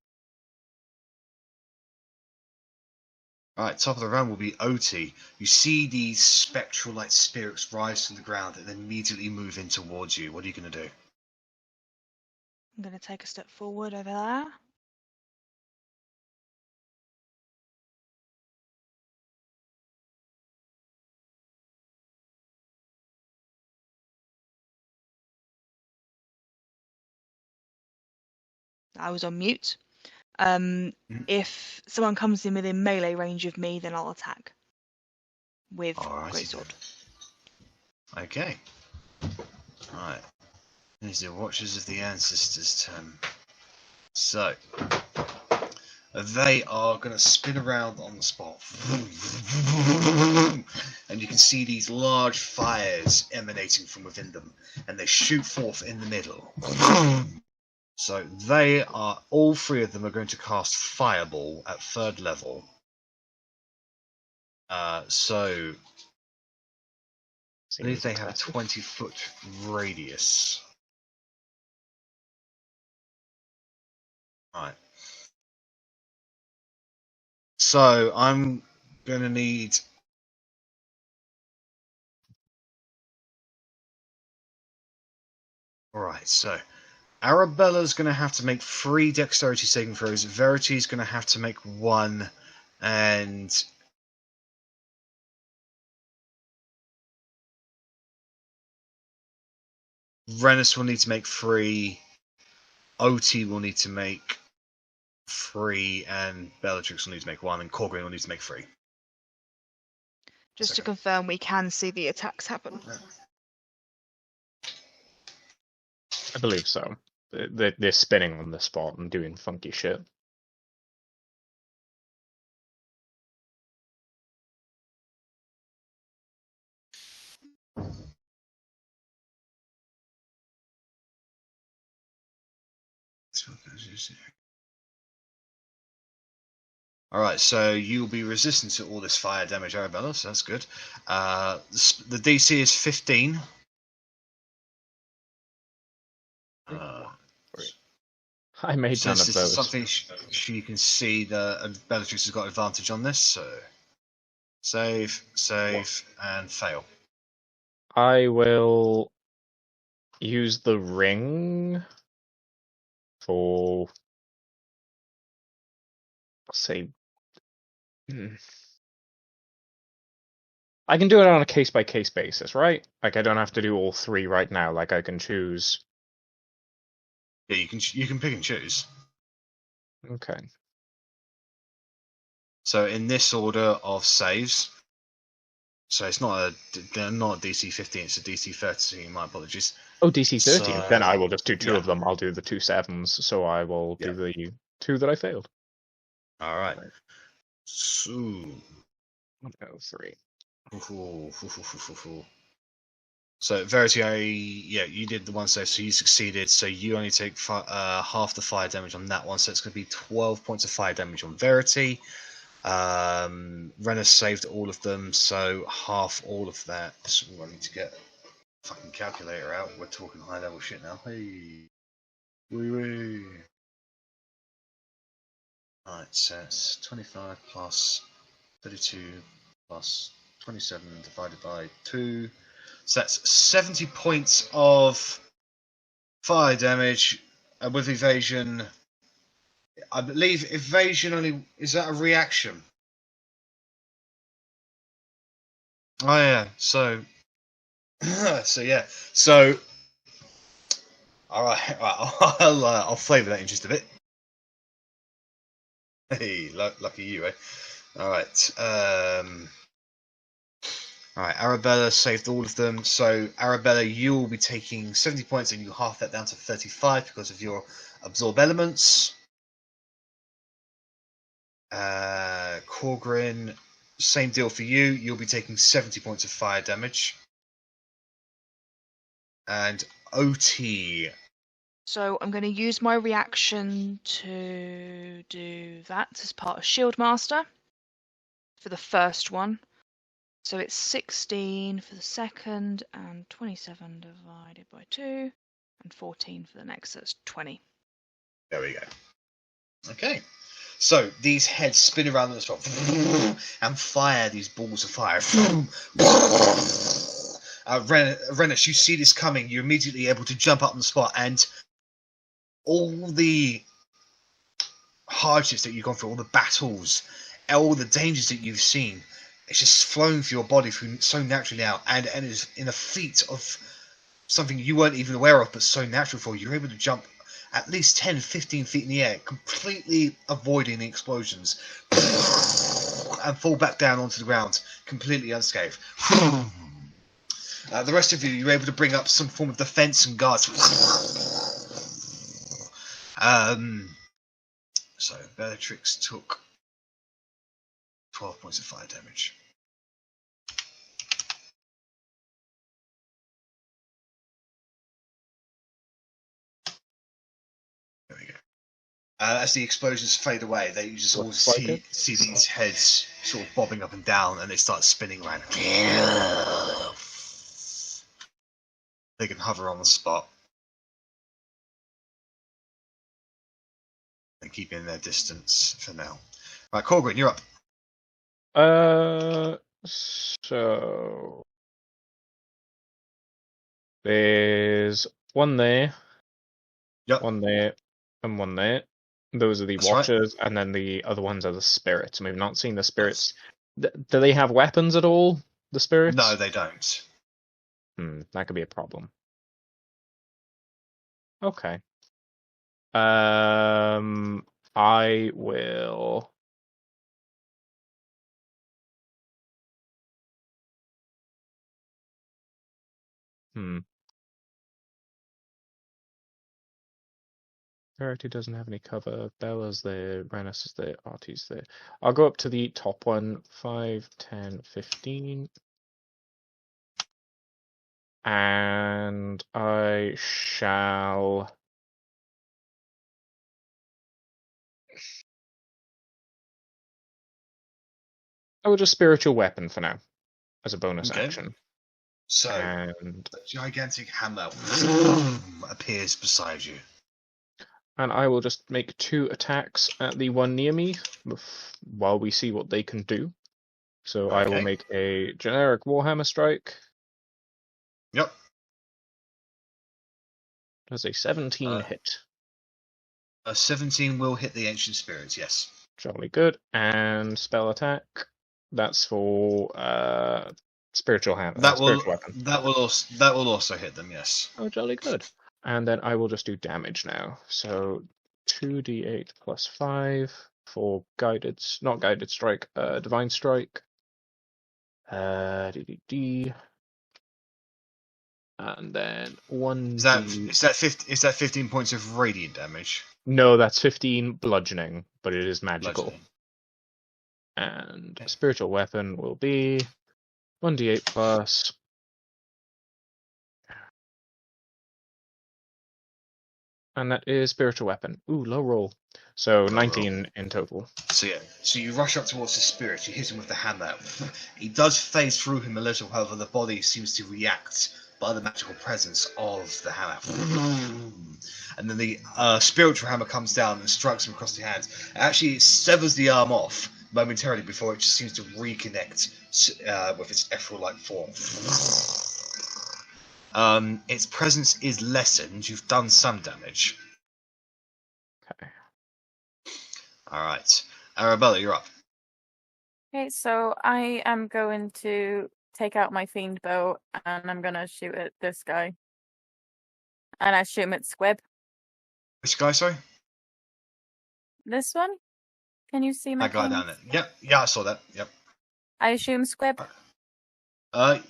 Alright, top of the round will be Otti. You see these spectral like spirits rise to the ground and then immediately move in towards you. What are you going to do? I'm going to take a step forward over there. I was on mute. If someone comes in within melee range of me, then I'll attack with greatsword. Okay. Alright. This is the Watchers of the Ancestors' turn. So, they are going to spin around on the spot. And you can see these large fires emanating from within them. And they shoot forth in the middle. So they are, all three of them are going to cast Fireball at 3rd level. So, I believe they have a 20-foot radius. Right. So I'm going to need... Alright, so Arabella's going to have to make 3 dexterity saving throws. Verity's going to have to make 1. And... Rennas will need to make 3. Otti will need to make 3. And Bellatrix will need to make 1. And Korgrin will need to make 3. Just to confirm, we can see the attacks happen. I believe so. They're spinning on the spot and doing funky shit. Alright, so you'll be resistant to all this fire damage, Arrabella, so that's good. The DC is 15. I made none Since of this those. is something she can see, Bellatrix has got advantage on this, so save, and fail. I will use the ring for, say, I can do it on a case-by-case basis, right? Like, I don't have to do all 3 right now. Like, I can choose. Yeah, you can pick and choose. Okay. So in this order of saves, so it's not a DC 15, it's a DC 13. My apologies. Oh, DC 13. So, Then I will just do two yeah. of them. I'll do the 2 7s, so I will do the 2 that I failed. All right. So, 3. So Verity, you did the one save, so you succeeded. So you only take half the fire damage on that one. So it's going to be 12 points of fire damage on Verity. Rennas saved all of them, so half all of that. So I need to get a fucking calculator out. We're talking high level shit now. Hey, wee. Alright, so it's 25 plus 32 plus 27 divided by 2. So that's 70 points of fire damage with evasion. I believe evasion only... Is that a reaction? Oh yeah, so... So... Alright, I'll flavour that in just a bit. Hey, lucky you, eh? Alright, Alright, Arrabella saved all of them. So, Arrabella, you will be taking 70 points and you half that down to 35 because of your absorb elements. Korgrin, same deal for you. You'll be taking 70 points of fire damage. And Otti. So I'm going to use my reaction to do that as part of Shieldmaster for the first one. So it's 16 for the second, and 27 divided by 2, and 14 for the next, so it's 20. There we go. Okay. So these heads spin around the spot and fire these balls of fire. Rennas, you see this coming. You're immediately able to jump up on the spot, and all the hardships that you've gone through, all the battles, all the dangers that you've seen, it's just flowing through your body so naturally out, and it's in a feat of something you weren't even aware of, but so natural for you. You're able to jump at least 10, 15 feet in the air, completely avoiding the explosions, and fall back down onto the ground, completely unscathed. The rest of you, you're able to bring up some form of defense and guards. So Bellatrix took 12 points of fire damage. There we go. As the explosions fade away, you just all see these heads sort of bobbing up and down, and they start spinning around. They can hover on the spot and keep in their distance for now. Right, Korgrin, you're up. So there's one there, one there, and one there. Those are the Watchers, and then the other ones are the spirits. And we've not seen the spirits. Do they have weapons at all, the spirits? No, they don't. That could be a problem. Okay. I will... Verity doesn't have any cover. Bella's there. Rennas is there. Otti's there. I'll go up to the top one. 5, 10, 15. And I shall... I will just spiritual weapon for now, as a bonus action. So, the gigantic hammer appears beside you. And I will just make 2 attacks at the one near me while we see what they can do. So I will make a generic Warhammer strike. Yep. Does a 17 hit? A 17 will hit the Ancient Spirits, yes. Jolly good. And spell attack. That's for spiritual weapon. That will also hit them, yes. Oh, jolly good. And then I will just do damage now. So 2d8 plus 5 for not guided strike, divine strike. And then 1d. Is that 15 points of radiant damage? No, that's 15 bludgeoning, but it is magical. Bludgeoning. And spiritual weapon will be 1d8 plus. And that is spiritual weapon. Ooh, low roll. So 19 in total. So yeah, so you rush up towards the spirit, you hit him with the hammer. He does phase through him a little, however the body seems to react by the magical presence of the hammer. And then the spiritual hammer comes down and strikes him across the hands. It actually severs the arm off momentarily before it just seems to reconnect with its ethereal-like form. Its presence is lessened. You've done some damage. Okay. Alright. Arrabella, you're up. Okay, so I am going to take out my fiend bow and I'm gonna shoot at this guy. And I shoot him at Squib. Which guy, sorry? This one? Can you see my That guy thing? down there. Yep, yeah, I saw that. Yep. I assume Squib.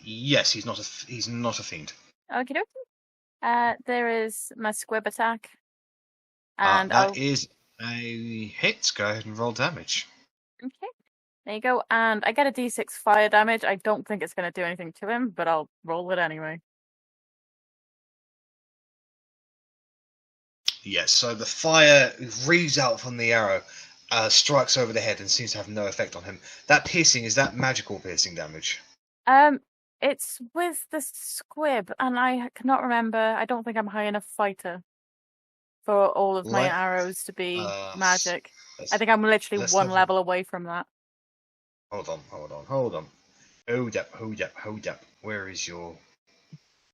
Yes, he's not a fiend. Okie dokie. There is my Squib attack. And That is a hit. Go ahead and roll damage. Okay. There you go. And I get a d6 fire damage. I don't think it's going to do anything to him, but I'll roll it anyway. Yes, so the fire reads out from the arrow, strikes over the head and seems to have no effect on him. That piercing, is that magical piercing damage? It's with the Squib, and I cannot remember. I don't think I'm high enough fighter for all of my arrows to be magic. I think I'm literally one level away from that. Hold on. Hold up. Where is your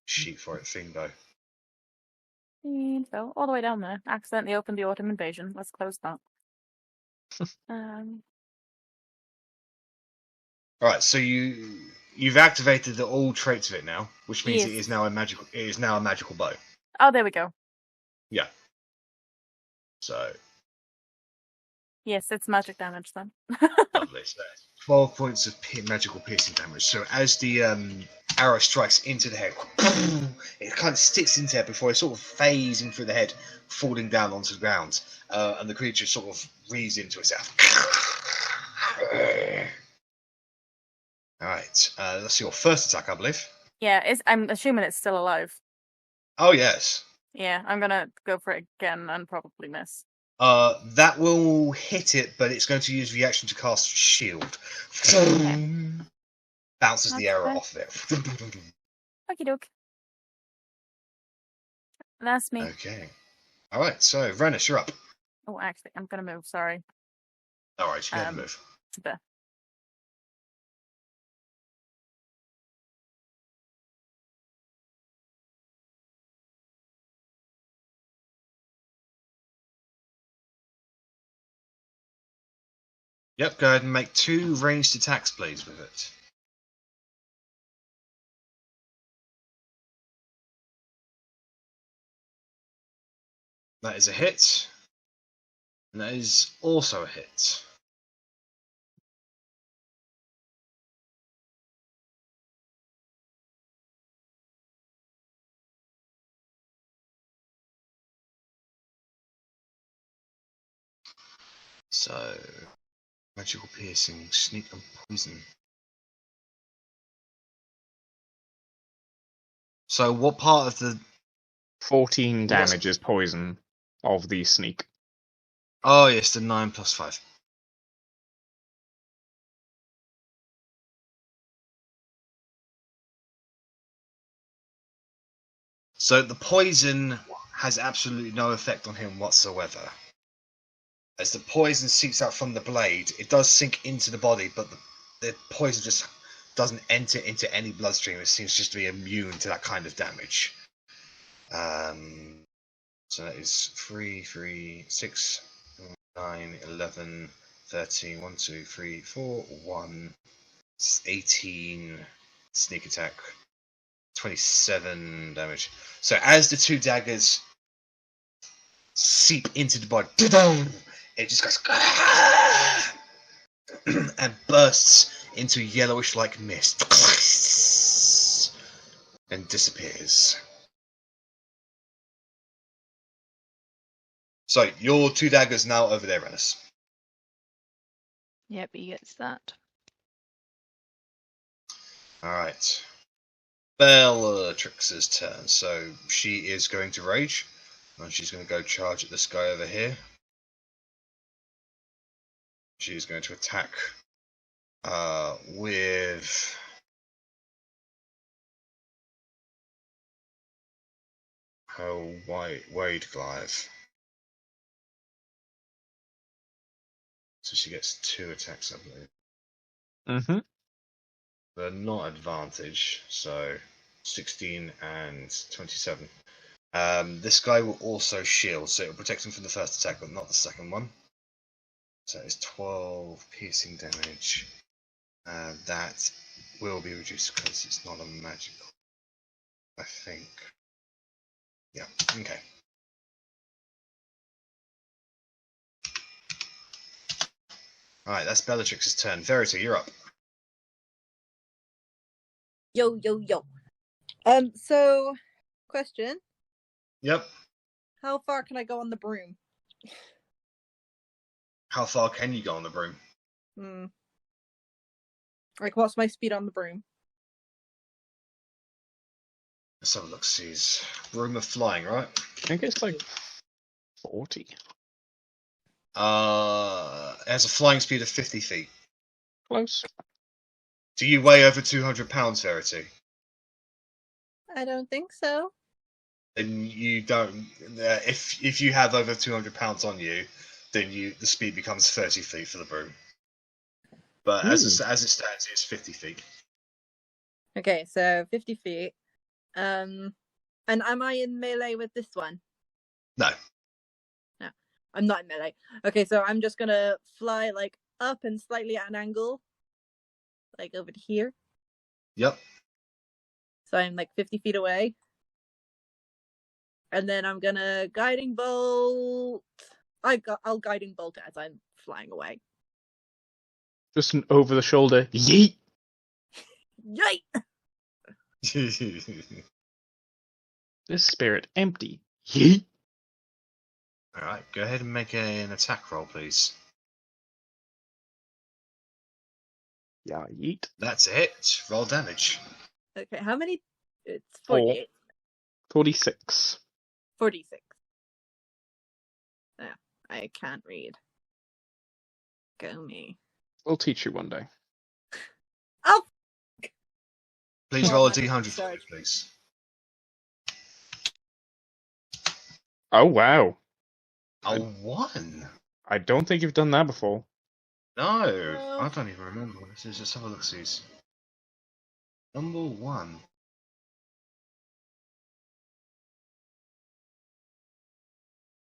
sheet for it, Findo? So, all the way down there. Accidentally opened the autumn invasion. Let's close that. Alright, so you've activated all traits of it now, which means Yes. it is now a magical bow. Oh, there we go. Yeah. So Yes, it's magic damage then. lovely. So 12 points of magical piercing damage. So as the arrow strikes into the head, it kind of sticks into there before it sort of phasing through the head, falling down onto the ground, and the creature sort of breathes into itself. Alright, that's your first attack, I believe. Yeah, I'm assuming it's still alive. Oh, yes. Yeah, I'm gonna go for it again and probably miss. That will hit it, but it's going to use reaction to cast shield. Bounces the arrow off of it. Okie doke. That's me. Okay. Alright, so Rennas, you're up. Oh, actually, I'm gonna move, sorry. Alright, you can move. To there. Yep, go ahead and make 2 ranged attacks, please, with it. That is a hit. And that is also a hit. So, magical piercing, sneak and poison. So what part of the... 14 damage is poison of the sneak. Oh yes, the 9 plus 5. So the poison has absolutely no effect on him whatsoever. As the poison seeps out from the blade, it does sink into the body, but the poison just doesn't enter into any bloodstream. It seems just to be immune to that kind of damage. So that is 3, 3, 6, 9, 11, 13, 1, 2, 3, 4, 1, 18 sneak attack, 27 damage. So as the 2 daggers seep into the body, it just goes and bursts into yellowish-like mist and disappears. So your 2 daggers now over there, Rennas. Yep, he gets that. All right. Bellatrix's turn. So she is going to rage, and she's going to go charge at this guy over here. She's going to attack with her Wade Glaive. So she gets 2 attacks, I believe. Mm-hmm. But not advantage, so 16 and 27. This guy will also shield, so it will protect him from the first attack, but not the second one. So it's 12 piercing damage. That will be reduced because it's not a magical, I think. Yeah, okay. Alright, that's Bellatrix's turn. Verity, you're up. Yo. So, question: Yep. how far can I go on the broom? How far can you go on the broom? Like, what's my speed on the broom? Let's have a look, sees. Broom of flying, right? I think it's like 40. It has a flying speed of 50 feet. Close. Do you weigh over 200 pounds, Verity? I don't think so. Then you don't. If you have over 200 pounds on you, then the speed becomes 30 feet for the broom. But as it stands, it's 50 feet. Okay, so 50 feet. And am I in melee with this one? No. No, I'm not in melee. Okay, so I'm just gonna fly like up and slightly at an angle, like over to here. Yep. So I'm like 50 feet away. And then I'm gonna guiding bolt. I'll guiding bolt as I'm flying away. Just an over-the-shoulder yeet. Yay! This spirit empty. Yeet. Alright, go ahead and make an attack roll, please. Yeah, yeet. That's it. Roll damage. Okay, how many? It's 4. 48. 46. 46. Yeah, I can't read. Go me. We'll teach you one day. Oh! Please Well, roll a my d100 for me, charge. please. Oh, wow. A 1? I don't think you've done that before. No, No. I don't even remember what this is. Let's have a look, see. Number 1.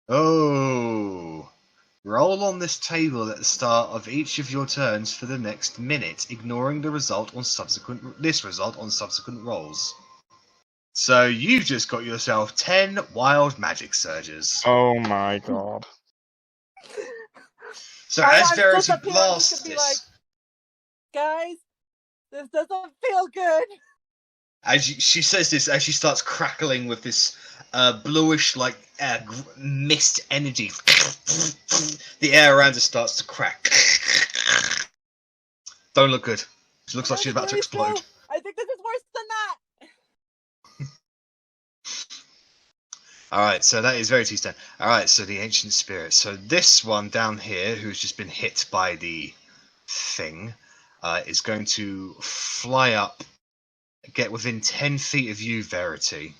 Oh! Roll on this table at the start of each of your turns for the next minute, ignoring the result on subsequent rolls. So you've just got yourself 10 wild magic surges. Oh my god. So I as am Verity disappearing blasts to be this, Guys, this doesn't feel good. she says this as she starts crackling with this bluish like mist energy. The air around her starts to crack. Don't look good. She looks like she's about to explode. I think this is worse than that. Alright, so that is Verity's turn. Alright, so the Ancient Spirit. So this one down here, who's just been hit by the thing, is going to fly up, get within 10 feet of you, Verity.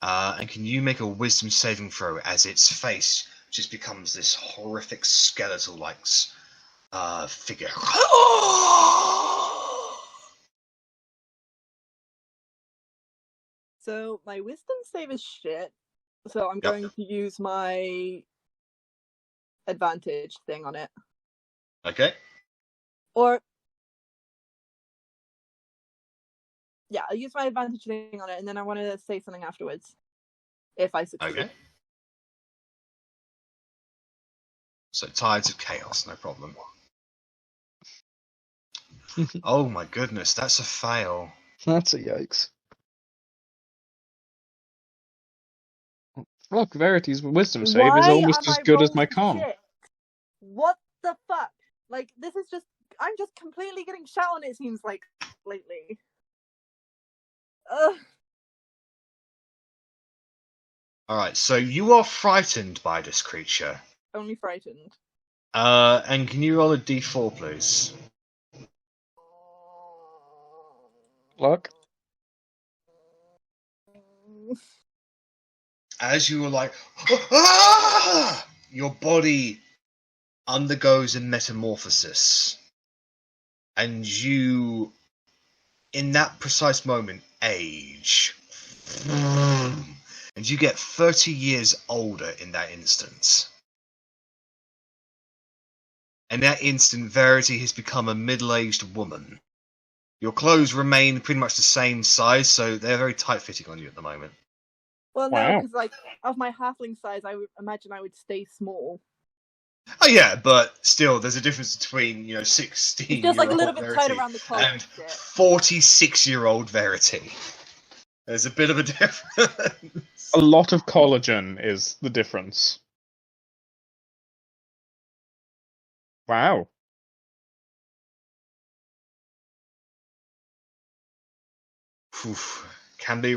And can you make a wisdom saving throw as its face just becomes this horrific skeletal-like figure? So my wisdom save is shit. So I'm going to use my advantage thing on it. Okay. Or yeah, I'll use my advantage thing on it, and then I want to say something afterwards. If I succeed. Okay. So Tides of Chaos, no problem. Oh my goodness, that's a fail. That's a yikes. Look, Verity's wisdom save is Why almost am as I good as my rolling con. shit? What the fuck? Like, this is just... I'm just completely getting shot on, it seems like, lately. Ugh. Alright, so you are frightened by this creature. Only frightened. And can you roll a d4, please? Look. As you were like, ah! Your body undergoes a metamorphosis. And you, in that precise moment, age. And you get 30 years older in that instant. In that instant, Verity has become a middle-aged woman. Your clothes remain pretty much the same size, so they're very tight-fitting on you at the moment. Well, no, Wow. because, like, of my halfling size, I would imagine I would stay small. Oh yeah, but still, there's a difference between 16-year-old It's just, like, a little bit tight Verity around the collar and and shit. 46-year-old Verity. There's a bit of a difference. A lot of collagen is the difference. Wow. It can be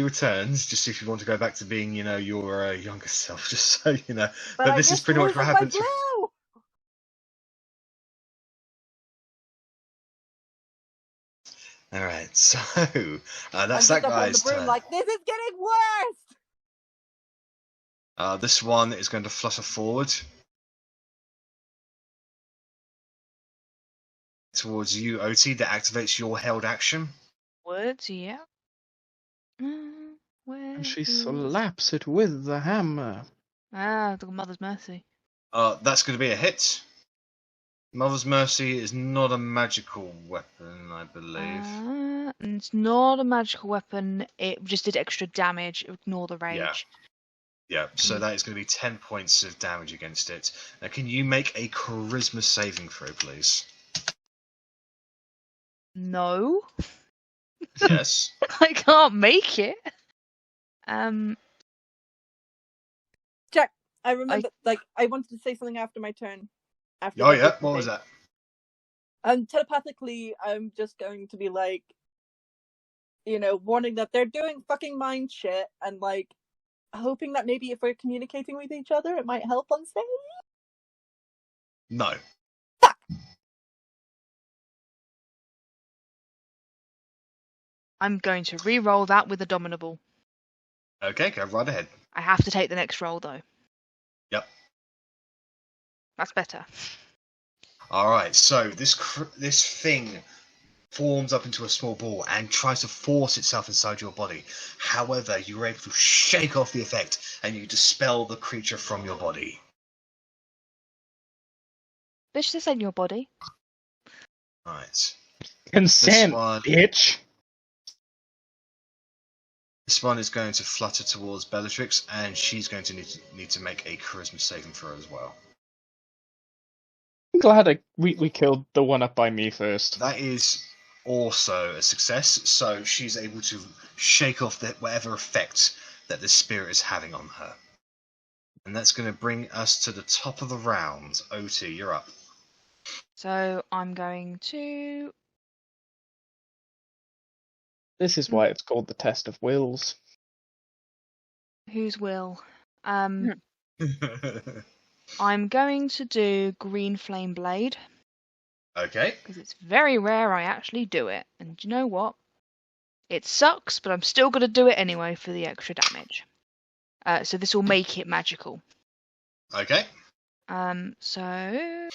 returned, just if you want to go back to being, your younger self, just so you know. But this is pretty much what happened. Alright, so that's that guy's turn. Like, this is getting worse! This one is going to flutter forward towards you, Otti, that activates your held action. Words, yeah. And she slaps it with the hammer. The Mother's Mercy. That's going to be a hit. Mother's Mercy is not a magical weapon, I believe. It's not a magical weapon. It just did extra damage. Ignore the rage. Yeah, so that is going to be 10 points of damage against it. Now, can you make a charisma saving throw, please? No. Yes. I can't make it. Jack, I remember, I wanted to say something after my turn. Oh, yeah? What was that? Telepathically, I'm just going to be like, warning that they're doing fucking mind shit, and like, hoping that maybe if we're communicating with each other, it might help on stage. No. Fuck! I'm going to re-roll that with a Dominable. Okay, go right ahead. I have to take the next roll, though. Yep. That's better. Alright, so this thing forms up into a small ball and tries to force itself inside your body. However, you were able to shake off the effect and you dispel the creature from your body. Bitch, this ain't your body. Right. Consent, bitch! This one is going to flutter towards Bellatrix, and she's going to need to make a charisma saving throw as well. I'm glad we killed the one up by me first. That is also a success, so she's able to shake off whatever effect that the spirit is having on her. And that's going to bring us to the top of the round. Otti, you're up. So I'm going to... This is why it's called the test of wills. Whose will? I'm going to do Green Flame Blade. Okay. Because it's very rare I actually do it. And you know what? It sucks, but I'm still going to do it anyway for the extra damage. So this will make it magical. Okay. So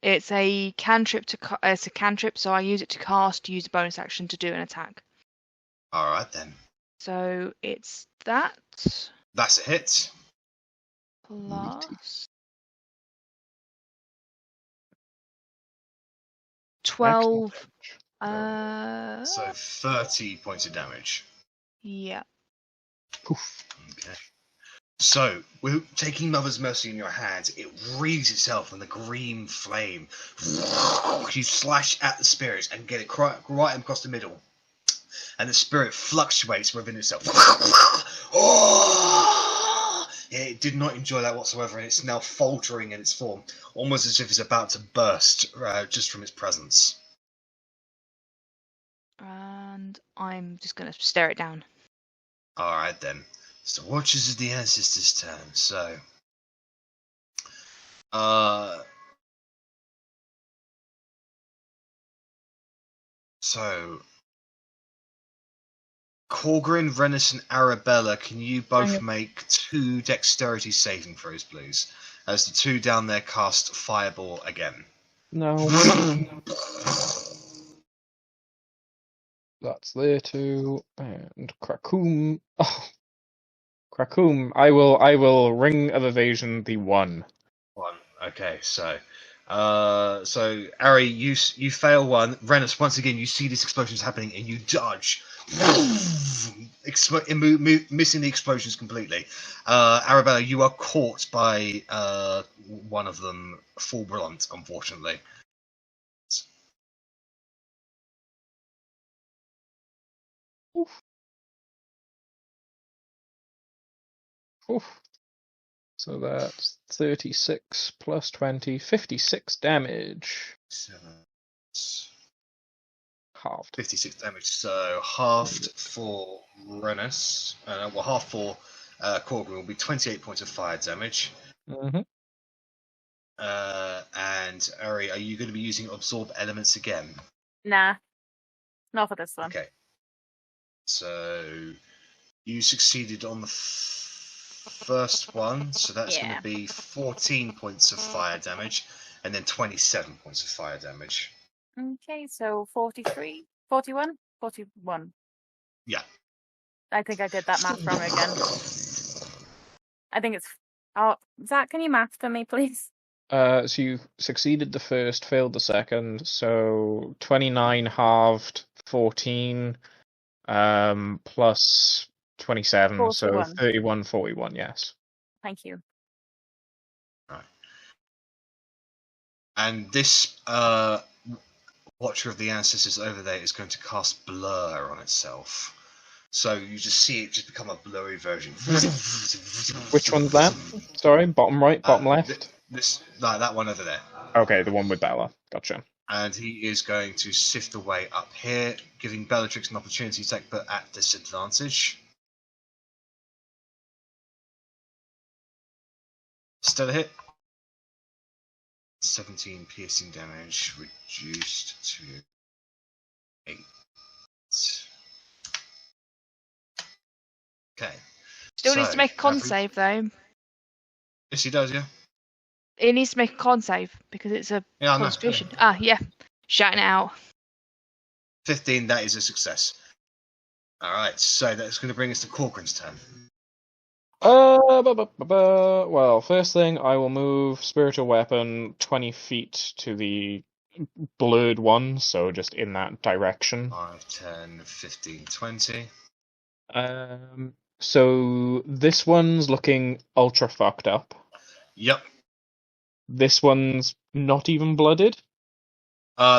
it's a cantrip it's a cantrip, so I use it to cast, use a bonus action to do an attack. Alright then. So it's that. That's a hit. Plus 12. So 30 points of damage. Yeah. Oof. Okay. So, with taking Mother's Mercy in your hands, it wreathes itself in the green flame. You slash at the spirit and get it right across the middle. And the spirit fluctuates within itself. It did not enjoy that whatsoever, and it's now faltering in its form, almost as if it's about to burst just from its presence. And I'm just going to stare it down. Alright then. So Watchers of the Ancestors' turn. So Korgrin, Rennas, and Arrabella, can you both make 2 dexterity saving throws, please? As the 2 down there cast Fireball again. No. That's there too. And Krakoom. Oh, Krakoom. I will Ring of Evasion the 1. 1. Okay, so Arri, you fail 1. Rennas, once again, you see these explosions happening and you dodge. Missing the explosions completely. Arrabella, you are caught by one of them full blunt, unfortunately. Oof. Oof. So that's 36 plus 20, 56 damage. 7, Halved. 56 damage. So halved for Rennas, half for Korgrin will be 28 points of fire damage. Mm-hmm. And Arri, are you going to be using Absorb Elements again? Nah, not for this one. Okay. So you succeeded on the first one, so that's going to be 14 points of fire damage, and then 27 points of fire damage. Okay, so 43, 41, 41. Yeah. I think I did that math wrong again. I think it's... Oh, Zach, can you math for me, please? So you succeeded the first, failed the second, so 29 halved, 14, plus 27, 41. so 31, 41, yes. Thank you. Right. And this Watcher of the Ancestors over there is going to cast Blur on itself. So you just see it just become a blurry version. Which one's that? Sorry, bottom right, bottom left? That one over there. Okay, the one with Bella. Gotcha. And he is going to sift away up here, giving Bellatrix an opportunity attack, but at disadvantage. Still a hit. 17 piercing damage, reduced to 8. Okay. Still needs to make a con save, though. Yes, he does, yeah. It needs to make a con save, because it's a concentration. Ah, yeah. Shouting it out. 15, that is a success. Alright, so that's going to bring us to Korgrin's turn. Well, first thing, I will move Spiritual Weapon 20 feet to the blurred one, so just in that direction. 5, 10, 15, 20. So this one's looking ultra fucked up. Yep. This one's not even blooded.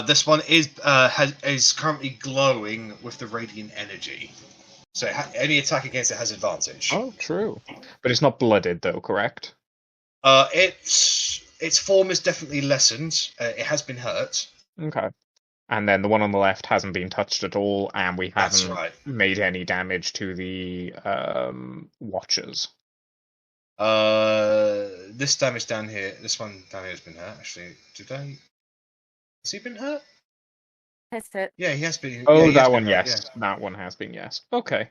This one is currently glowing with the radiant energy. So any attack against it has advantage. Oh, true. But it's not blooded, though, correct? Its form is definitely lessened. It has been hurt. Okay. And then the one on the left hasn't been touched at all, and we haven't made any damage to the Watchers. This damage down here, this one down here has been hurt. Actually, has he been hurt? That's it. Yeah, he has been. Oh, yeah, that one, hurt, yes. Yeah. That one has been, yes. Okay.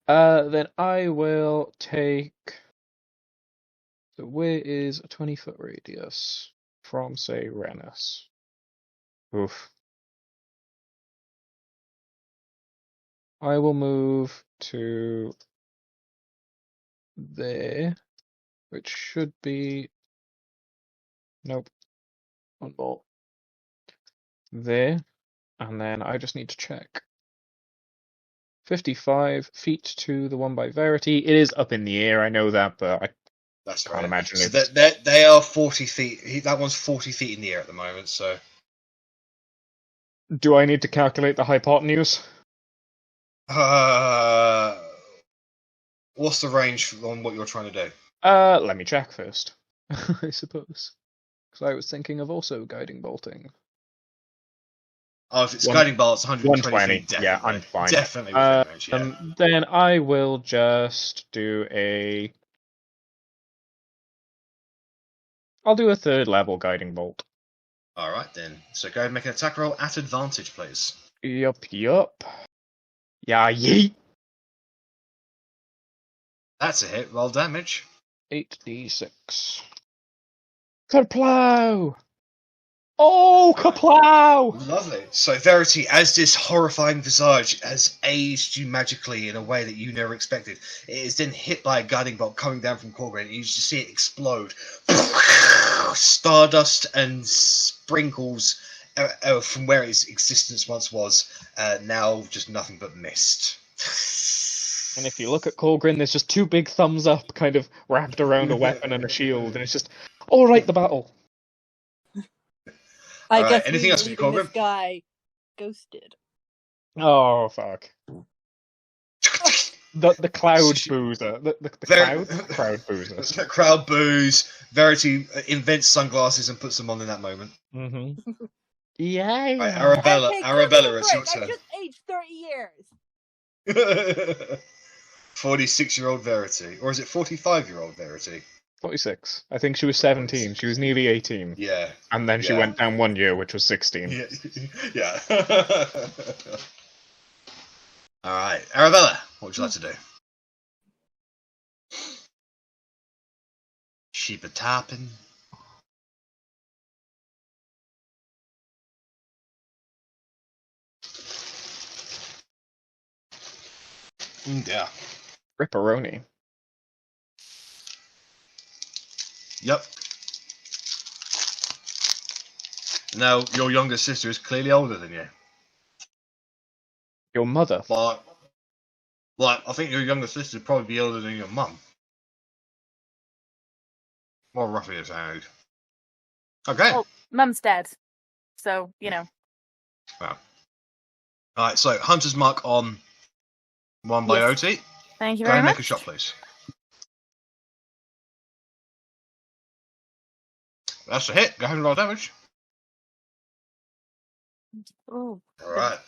Then I will take... So where is a 20-foot radius from, say, Rennas? Oof. I will move to there, which should be... Nope. One more. There. And then I just need to check. 55 feet to the one by Verity. It is up in the air, I know that, but I That's can't right. imagine So it's... they are 40 feet. That one's 40 feet in the air at the moment, so... Do I need to calculate the hypotenuse? What's the range on what you're trying to do? Let me check first, I suppose. Because I was thinking of also guiding bolting. Oh, if it's guiding bolt, it's 120 120. feet, definitely. Yeah, I'm fine. Definitely within range, yeah. Then I will just do a... I'll do a 3rd level guiding bolt. Alright then. So go ahead and make an attack roll at advantage, please. Yup. Yeah, yeet! That's a hit. Roll damage. 8d6. Kerplow! Oh, kaplow! Lovely. So Verity, as this horrifying visage has aged you magically in a way that you never expected, it is then hit by a guiding bolt coming down from Korgrin, and you just see it explode. Stardust and sprinkles from where its existence once was, now just nothing but mist. And if you look at Korgrin, there's just 2 big thumbs up kind of wrapped around a weapon and a shield, and it's just, alright, the battle. I guess anything else, leaving this Korgrin? guy ghosted. Oh, fuck. The cloud boozer. The crowd boozer. The crowd boos. Verity invents sunglasses and puts them on in that moment. Mm-hmm. Yay! Right, Arrabella, Okay, Arrabella, it's your I turn. just aged 30 years. 46-year-old Verity. Or is it 45-year-old Verity? 46. I think she was 17. She was nearly 18. Yeah. And then she went down 1 year, which was 16. Yeah. Alright. Arrabella, what would you like to do? Sheep a tapping. Yeah. Ripperoni. Yep. Now, your younger sister is clearly older than you. Your mother. But, I think your younger sister would probably be older than your mum. More roughly the same age. Okay. Well, Mum's dead, so you know. Wow. Alright, so Hunter's Mark on one by Yes. Otti. Thank you Go very and much. make a shot, please. That's a hit. Go ahead and roll damage. Ooh. Alright.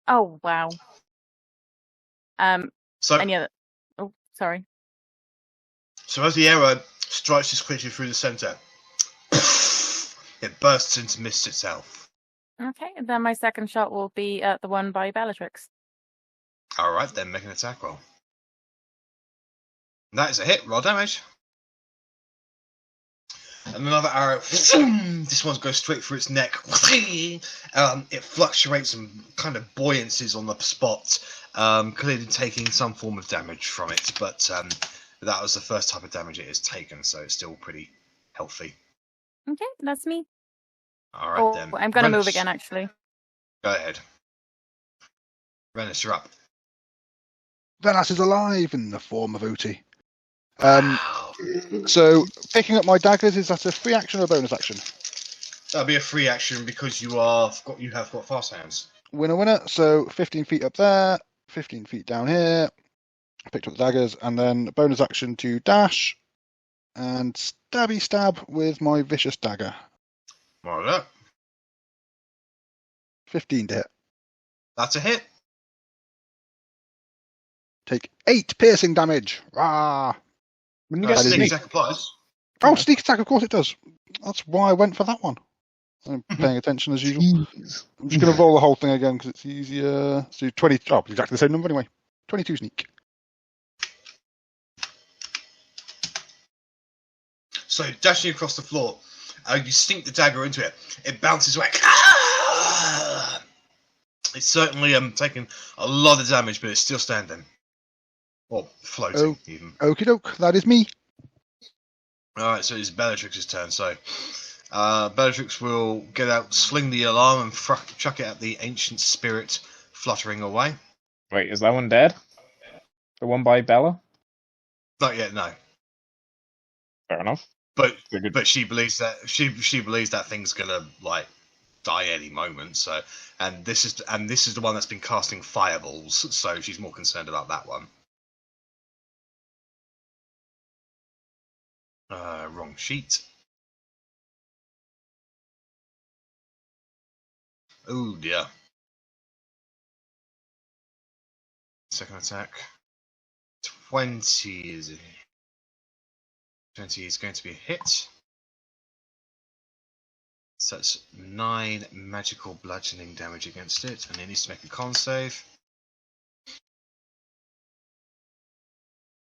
Oh wow. So, Any other? Oh, sorry. so as the arrow strikes this creature through the centre, it bursts into mist itself. Okay, and then my second shot will be at the one by Bellatrix. Alright, then make an attack roll. That is a hit. Roll damage. And another arrow. This one goes straight through its neck. It fluctuates and kind of buoyancies on the spot, clearly taking some form of damage from it. But that was the first type of damage it has taken, so it's still pretty healthy. Okay, that's me. All right, then. I'm going to move Rennas, again, actually. Go ahead. Rennas, you're up. Rennas is alive in the form of Otti. Wow. So, picking up my daggers, is that a free action or a bonus action? That'll be a free action because you have got fast hands. Winner, winner. So, 15 feet up there, 15 feet down here. Picked up the daggers, and then bonus action to dash and stabby stab with my vicious dagger. Well done. 15 to hit. That's a hit. Take 8 piercing damage. Rah! When you No, get is sneak neat. attack applies. Oh, sneak attack, of course it does. That's why I went for that one. I'm paying attention as usual. I'm just going to roll the whole thing again because it's easier. So 20. Oh, exactly the same number anyway. 22 sneak. So dashing across the floor, you sink the dagger into it. It bounces away. Ah! It's certainly taken a lot of damage, but it's still standing. Or floating, even. Okie doke, that is me. Alright, so it's Bellatrix's turn. So Bellatrix will get out, sling the alarm, and chuck it at the ancient spirit fluttering away. Wait, is that one dead? The one by Bella? Not yet, no. Fair enough. But Figured. but she believes that she believes that thing's gonna like die any moment. So and this is the one that's been casting fireballs. So she's more concerned about that one. Wrong sheet. Oh dear. Second attack. 20 is 20 is going to be a hit. So that's 9 magical bludgeoning damage against it, and it needs to make a con save.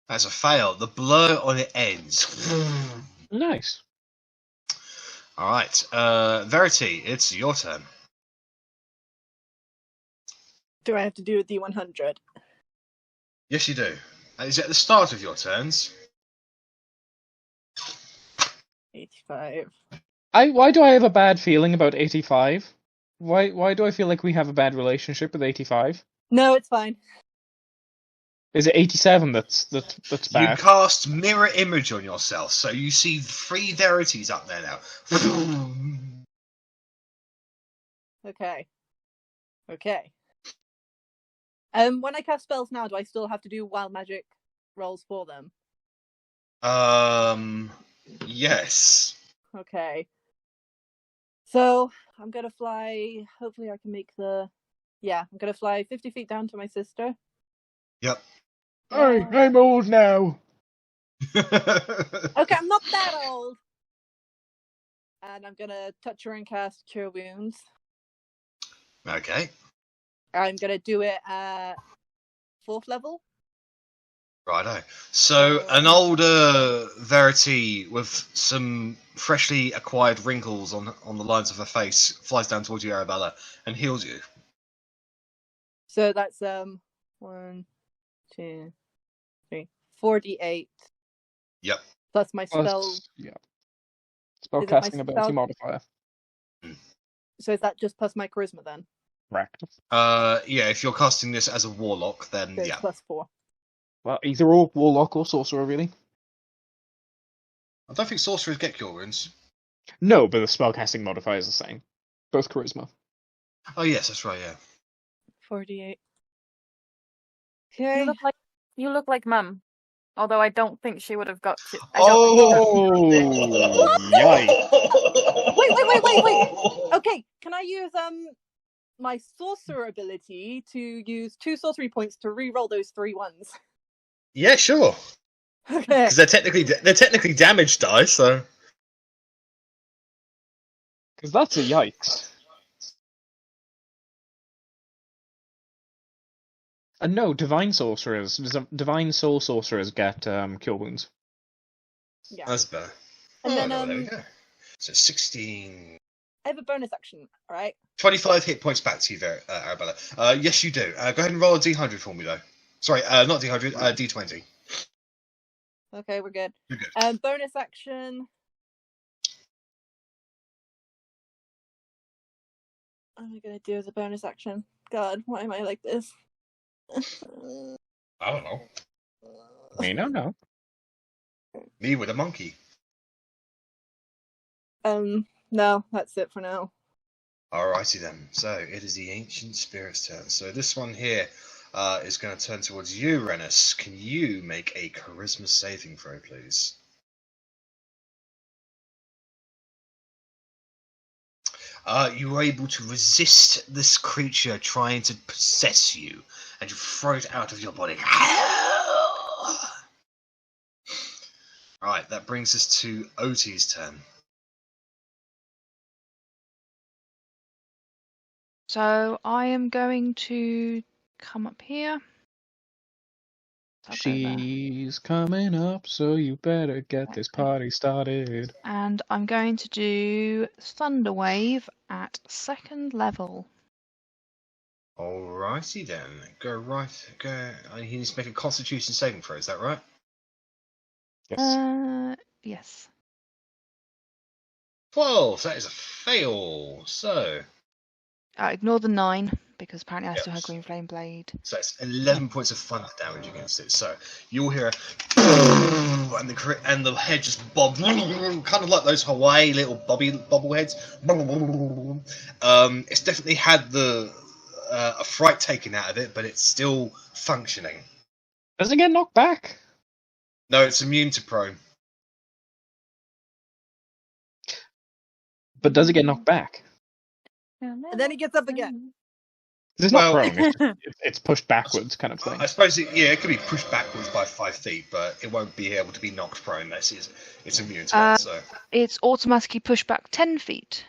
That's a fail. The blow on it ends. Nice. Alright, Verity, it's your turn. Do I have to do a D100? Yes, you do. Is it at the start of your turns? 85. Why do I have a bad feeling about 85? Why do I feel like we have a bad relationship with 85? No, it's fine. Is it 87 that's You bad? cast mirror image on yourself, so you see 3 Verities up there now. Okay. When I cast spells now, do I still have to do wild magic rolls for them? Yes. Okay. So I'm gonna fly. Hopefully, I can make the. Yeah, I'm gonna fly 50 feet down to my sister. Yep. Hey, I'm old now. Okay, I'm not that old. And I'm gonna touch her and cast Cure Wounds. Okay. I'm gonna do it at 4th level. Righto. So an older Verity with some freshly acquired wrinkles on the lines of her face flies down towards you, Arrabella, and heals you. So that's 1, 2, 3, 48. Yep. Plus my spell. Yeah. Is it my Spellcasting ability spell- modifier. So is that just plus my charisma then? Correct. Yeah, if you're casting this as a warlock, then So it's yeah. plus 4. Well, either or warlock or sorcerer, really. I don't think sorcerers get cure wounds. No, but the spellcasting modifier is the same. Both charisma. Oh yes, that's right. Yeah. 48. Okay. You look like Mum. Although I don't think she would have got to. Yikes. Wait. Okay, can I use my sorcerer ability to use 2 sorcery points to re-roll those 3 ones? Yeah, sure. Okay. Because they're technically damage die, so. Because that's a yikes. And no, divine soul sorcerers get cure wounds. Yeah. That's better. And then there we go. So 16. I have a bonus action, alright? 25 hit points back to you, Arrabella. Yes, you do. Go ahead and roll a D100 for me, though. Sorry, not D100, D20. Okay, we're good. You're good. Bonus action. What am I gonna do as a bonus action? God, why am I like this? I don't know. Me no. Me with a monkey. No, that's it for now. Alrighty then. So it is the Ancient Spirit's turn. So this one here is going to turn towards you, Rennas. Can you make a Charisma saving throw, please? You were able to resist this creature trying to possess you, and you throw it out of your body. Right, that brings us to Otti's turn. So I am going to come up here. I'll go there. She's coming up, so you better get this party started. And I'm going to do Thunder Wave at 2nd level. Alrighty then. Go. He needs to make a Constitution saving throw, is that right? Yes. Yes. 12! That is a fail. So. Ignore the 9 because apparently I still had Green Flame Blade. So it's 11 points of thunder damage against it. So you'll hear a and the head just bob, kind of like those Hawaii little bobbleheads. It's definitely had a fright taken out of it, but it's still functioning. Does it get knocked back? No, it's immune to prone. But does it get knocked back? And then he gets up again. It's not prone. It's pushed backwards, kind of thing. I suppose it could be pushed backwards by 5 feet, but it won't be able to be knocked prone. It's immune to that. So it's automatically pushed back 10 feet.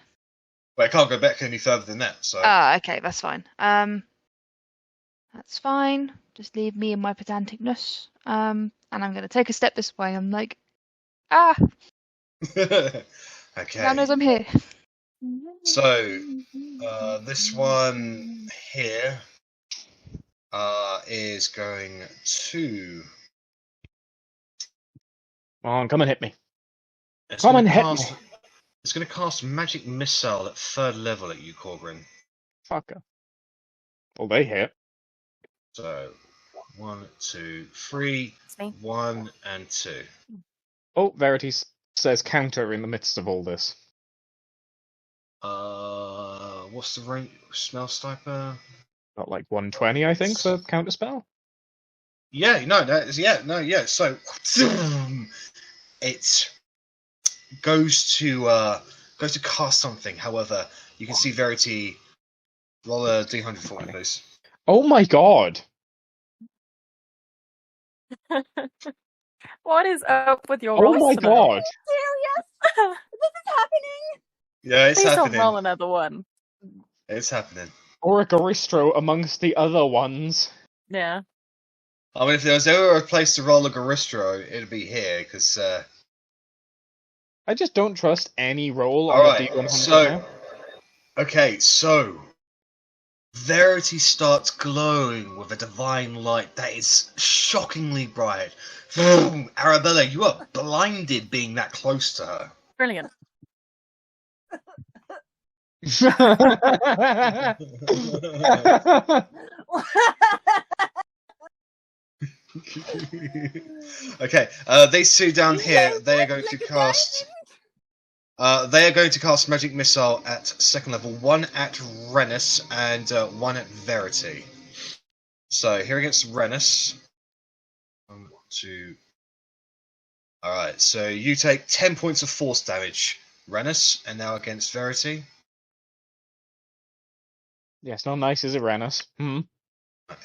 Well, it can't go back any further than that. So okay, that's fine. That's fine. Just leave me and my pedanticness. And I'm going to take a step this way. I'm like, okay. God knows I'm here. So this one here is going to. Come on, come and hit me. Come and hit me. It's going to cast Magic Missile at 3rd level at you, Korgrin. Fucker. Well, they hit. So 1, 2, 3, 1 and 2. Oh, Verity says counter in the midst of all this. What's the rank? Spell sniper? Got like 120, I think, for counter spell. Yeah, So it goes to cast something. However, you can see Verity roll a d100 for me, please. Oh my god! What is up with your Oh rolls my tonight? god! Serious? This is happening? Yeah, it's Please happening. don't roll another one. It's happening. Or a Garistro amongst the other ones. Yeah. I mean, if there was ever a place to roll a Garistro, it'd be here, because... I just don't trust any roll on Alright, a D100 so... now. Okay, so... Verity starts glowing with a divine light that is shockingly bright. Arrabella, you are blinded being that close to her. Brilliant. Okay, these two down here, they are going to cast... they are going to cast Magic Missile at 2nd level, 1 at Rennas and 1 at Verity. So here against Rennas. 1, 2. Alright, so you take 10 points of force damage, Rennas, and now against Verity. Yes, not nice as a Rennas.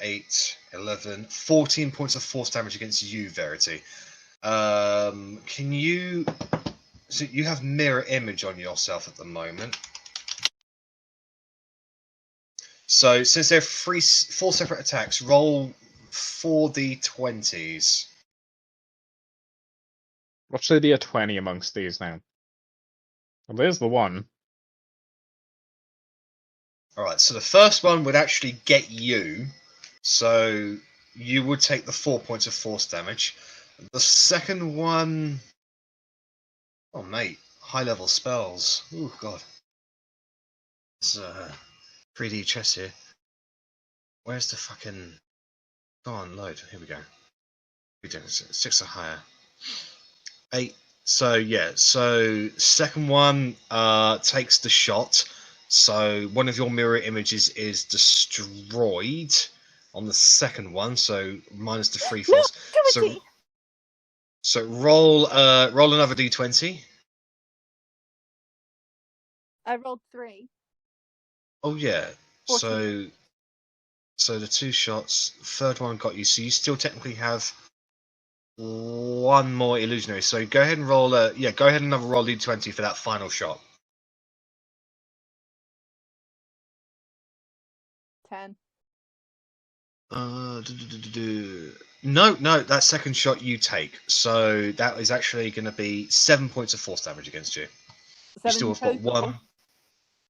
8, 11, 14 points of force damage against you, Verity. Can you... So you have mirror image on yourself at the moment. So since they're 4 separate attacks, roll 4d20s. What should be a 20 amongst these now? Well, there's the one. Alright, so the first one would actually get you. So you would take the 4 points of force damage. The second one... Oh, mate. High-level spells. Oh, God. It's 3D chess here. Where's the fucking... Go on, load. Here we go. We do 6 or higher. 8. So, yeah. So, second one takes the shot. So, one of your mirror images is destroyed on the second one. So, minus the 3 force. So roll another d20. I rolled 3. Oh yeah. 14. So the 2 shots, third one got you. So you still technically have 1 more illusionary. So go ahead and roll go ahead and another roll d20 for that final shot. 10. No, that second shot you take. So that is actually going to be 7 points of force damage against you. You still have got 1.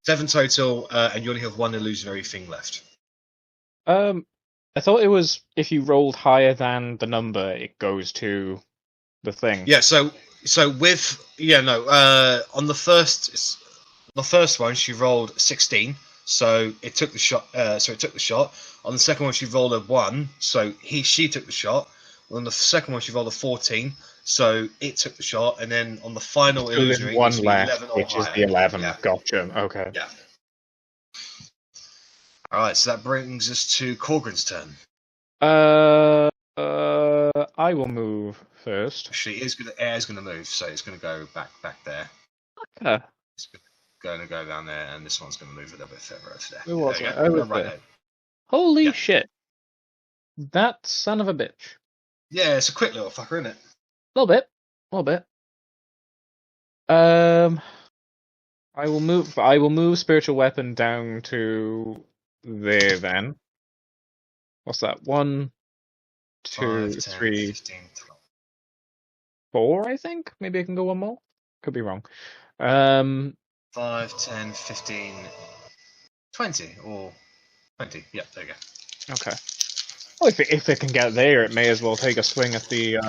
7 total, and you only have 1 illusionary thing left. I thought it was if you rolled higher than the number, it goes to the thing. Yeah. So with on the first one she rolled 16. so it took the shot. On the second one, she rolled a 1, so she took the shot. On the second one, she rolled a 14, so it took the shot. And then on the final So there's illusory, it one needs to be left, 11 or which is higher. the 11. Yeah. Gotcha. Okay. Yeah. All right, so that brings us to Korgrin's turn. I will move first. Actually, air's gonna move, so it's gonna go back there. Okay. It's gonna go down there, and this one's gonna move a little bit further over there. Where was There you I? go. I was Right there. there. Holy Yeah. shit! That son of a bitch. Yeah, it's a quick little fucker, isn't it? A little bit. I will move spiritual weapon down to there then. What's that? 1, 2, 5, 10, 3, 15, 12. 4, I think? Maybe I can go one more? Could be wrong. 5, 10, 15, 20, or 20. Yep, there you go. Okay. Well, if it can get there, it may as well take a swing at the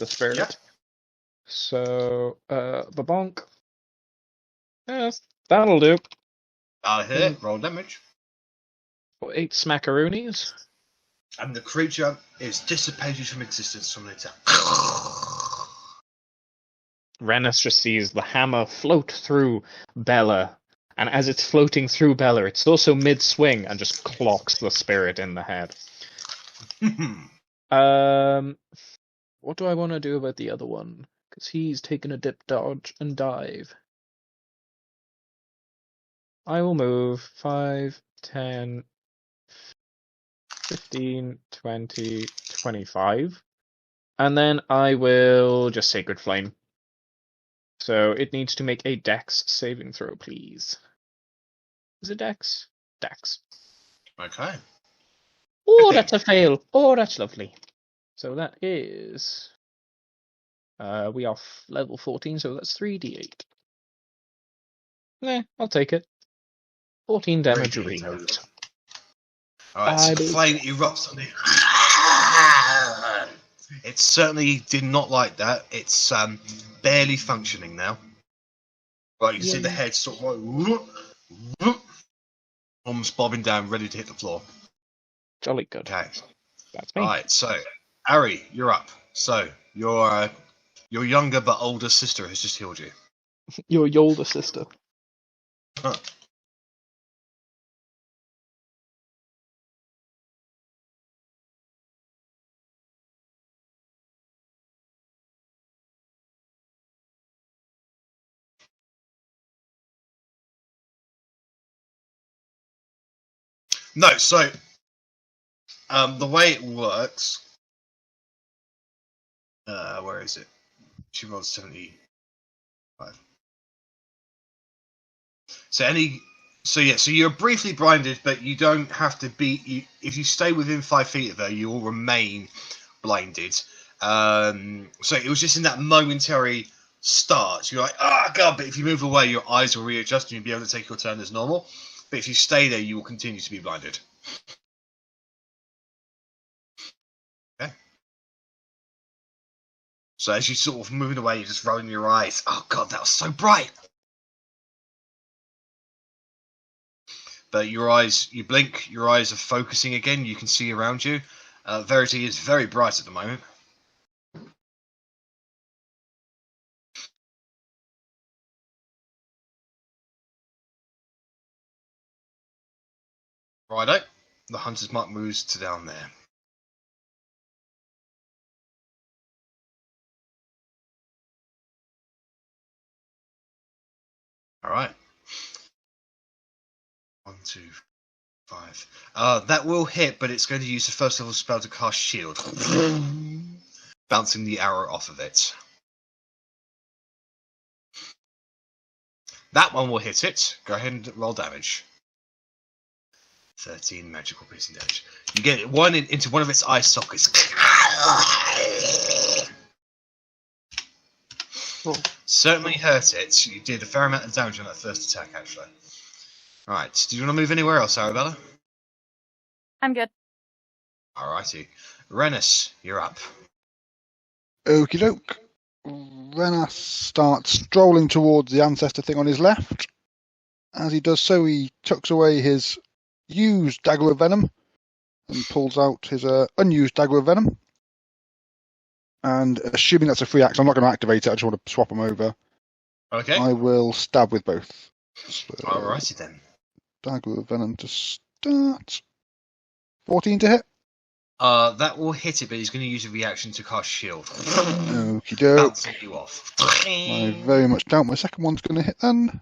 spirit. Yep. So, babonk. Yes, that'll do. I'll hit it. Roll damage. 8 smackaroonies. And the creature is dissipated from existence from the attack. Rennas just sees the hammer float through Bella, and as it's floating through Bella, it's also mid-swing and just clocks the spirit in the head. What do I want to do about the other one? Because he's taken a dip, dodge, and dive. I will move 5, 10, 15, 20, 25. And then I will just Sacred Flame. So it needs to make a Dex saving throw, please. Is it Dex? Dex. Okay. Oh, that's a fail. Oh, that's lovely. So that is... we are level 14, so that's 3d8. I'll take it. 14 damage reload. Alright, so the flame erupts on you. It certainly did not like that. It's barely functioning now. Right, you can see the head sort of like arms bobbing down, ready to hit the floor. Jolly good. Okay. That's me. Alright, so Arri, you're up. So your younger but older sister has just healed you. Your older sister. Huh. No, so the way it works, where is it? She rolled 75. So you're briefly blinded, but you don't have to be. If you stay within 5 feet of her, you will remain blinded. So it was just in that momentary start. You're like, oh god! But if you move away, your eyes will readjust, and you'll be able to take your turn as normal. But if you stay there, you will continue to be blinded. Okay. So as you sort of moving away, you're just rolling your eyes. Oh god, that was so bright. But your eyes, you blink, your eyes are focusing again. You can see around you. Verity is very bright at the moment. Righto. The hunter's mark moves to down there. Alright. 1, 2, 5. That will hit, but it's going to use the first level spell to cast shield. Bouncing the arrow off of it. That one will hit it. Go ahead and roll damage. 13 magical piercing damage. You get one into one of its eye sockets. Oh. Certainly hurt it. You did a fair amount of damage on that first attack, actually. Right. Do you want to move anywhere else, Arrabella? I'm good. Alrighty. Rennas, you're up. Okie doke. Rennas starts strolling towards the ancestor thing on his left. As he does so, he tucks away his used dagger of venom and pulls out his unused dagger of venom. And assuming that's a free action, I'm not going to activate it. I just want to swap them over. Okay. I will stab with both. So, Alrighty then. dagger of venom to start. 14 to hit. That will hit it, but he's going to use a reaction to cast shield. Okie doke. Bouncing you off. I very much doubt my second one's going to hit then.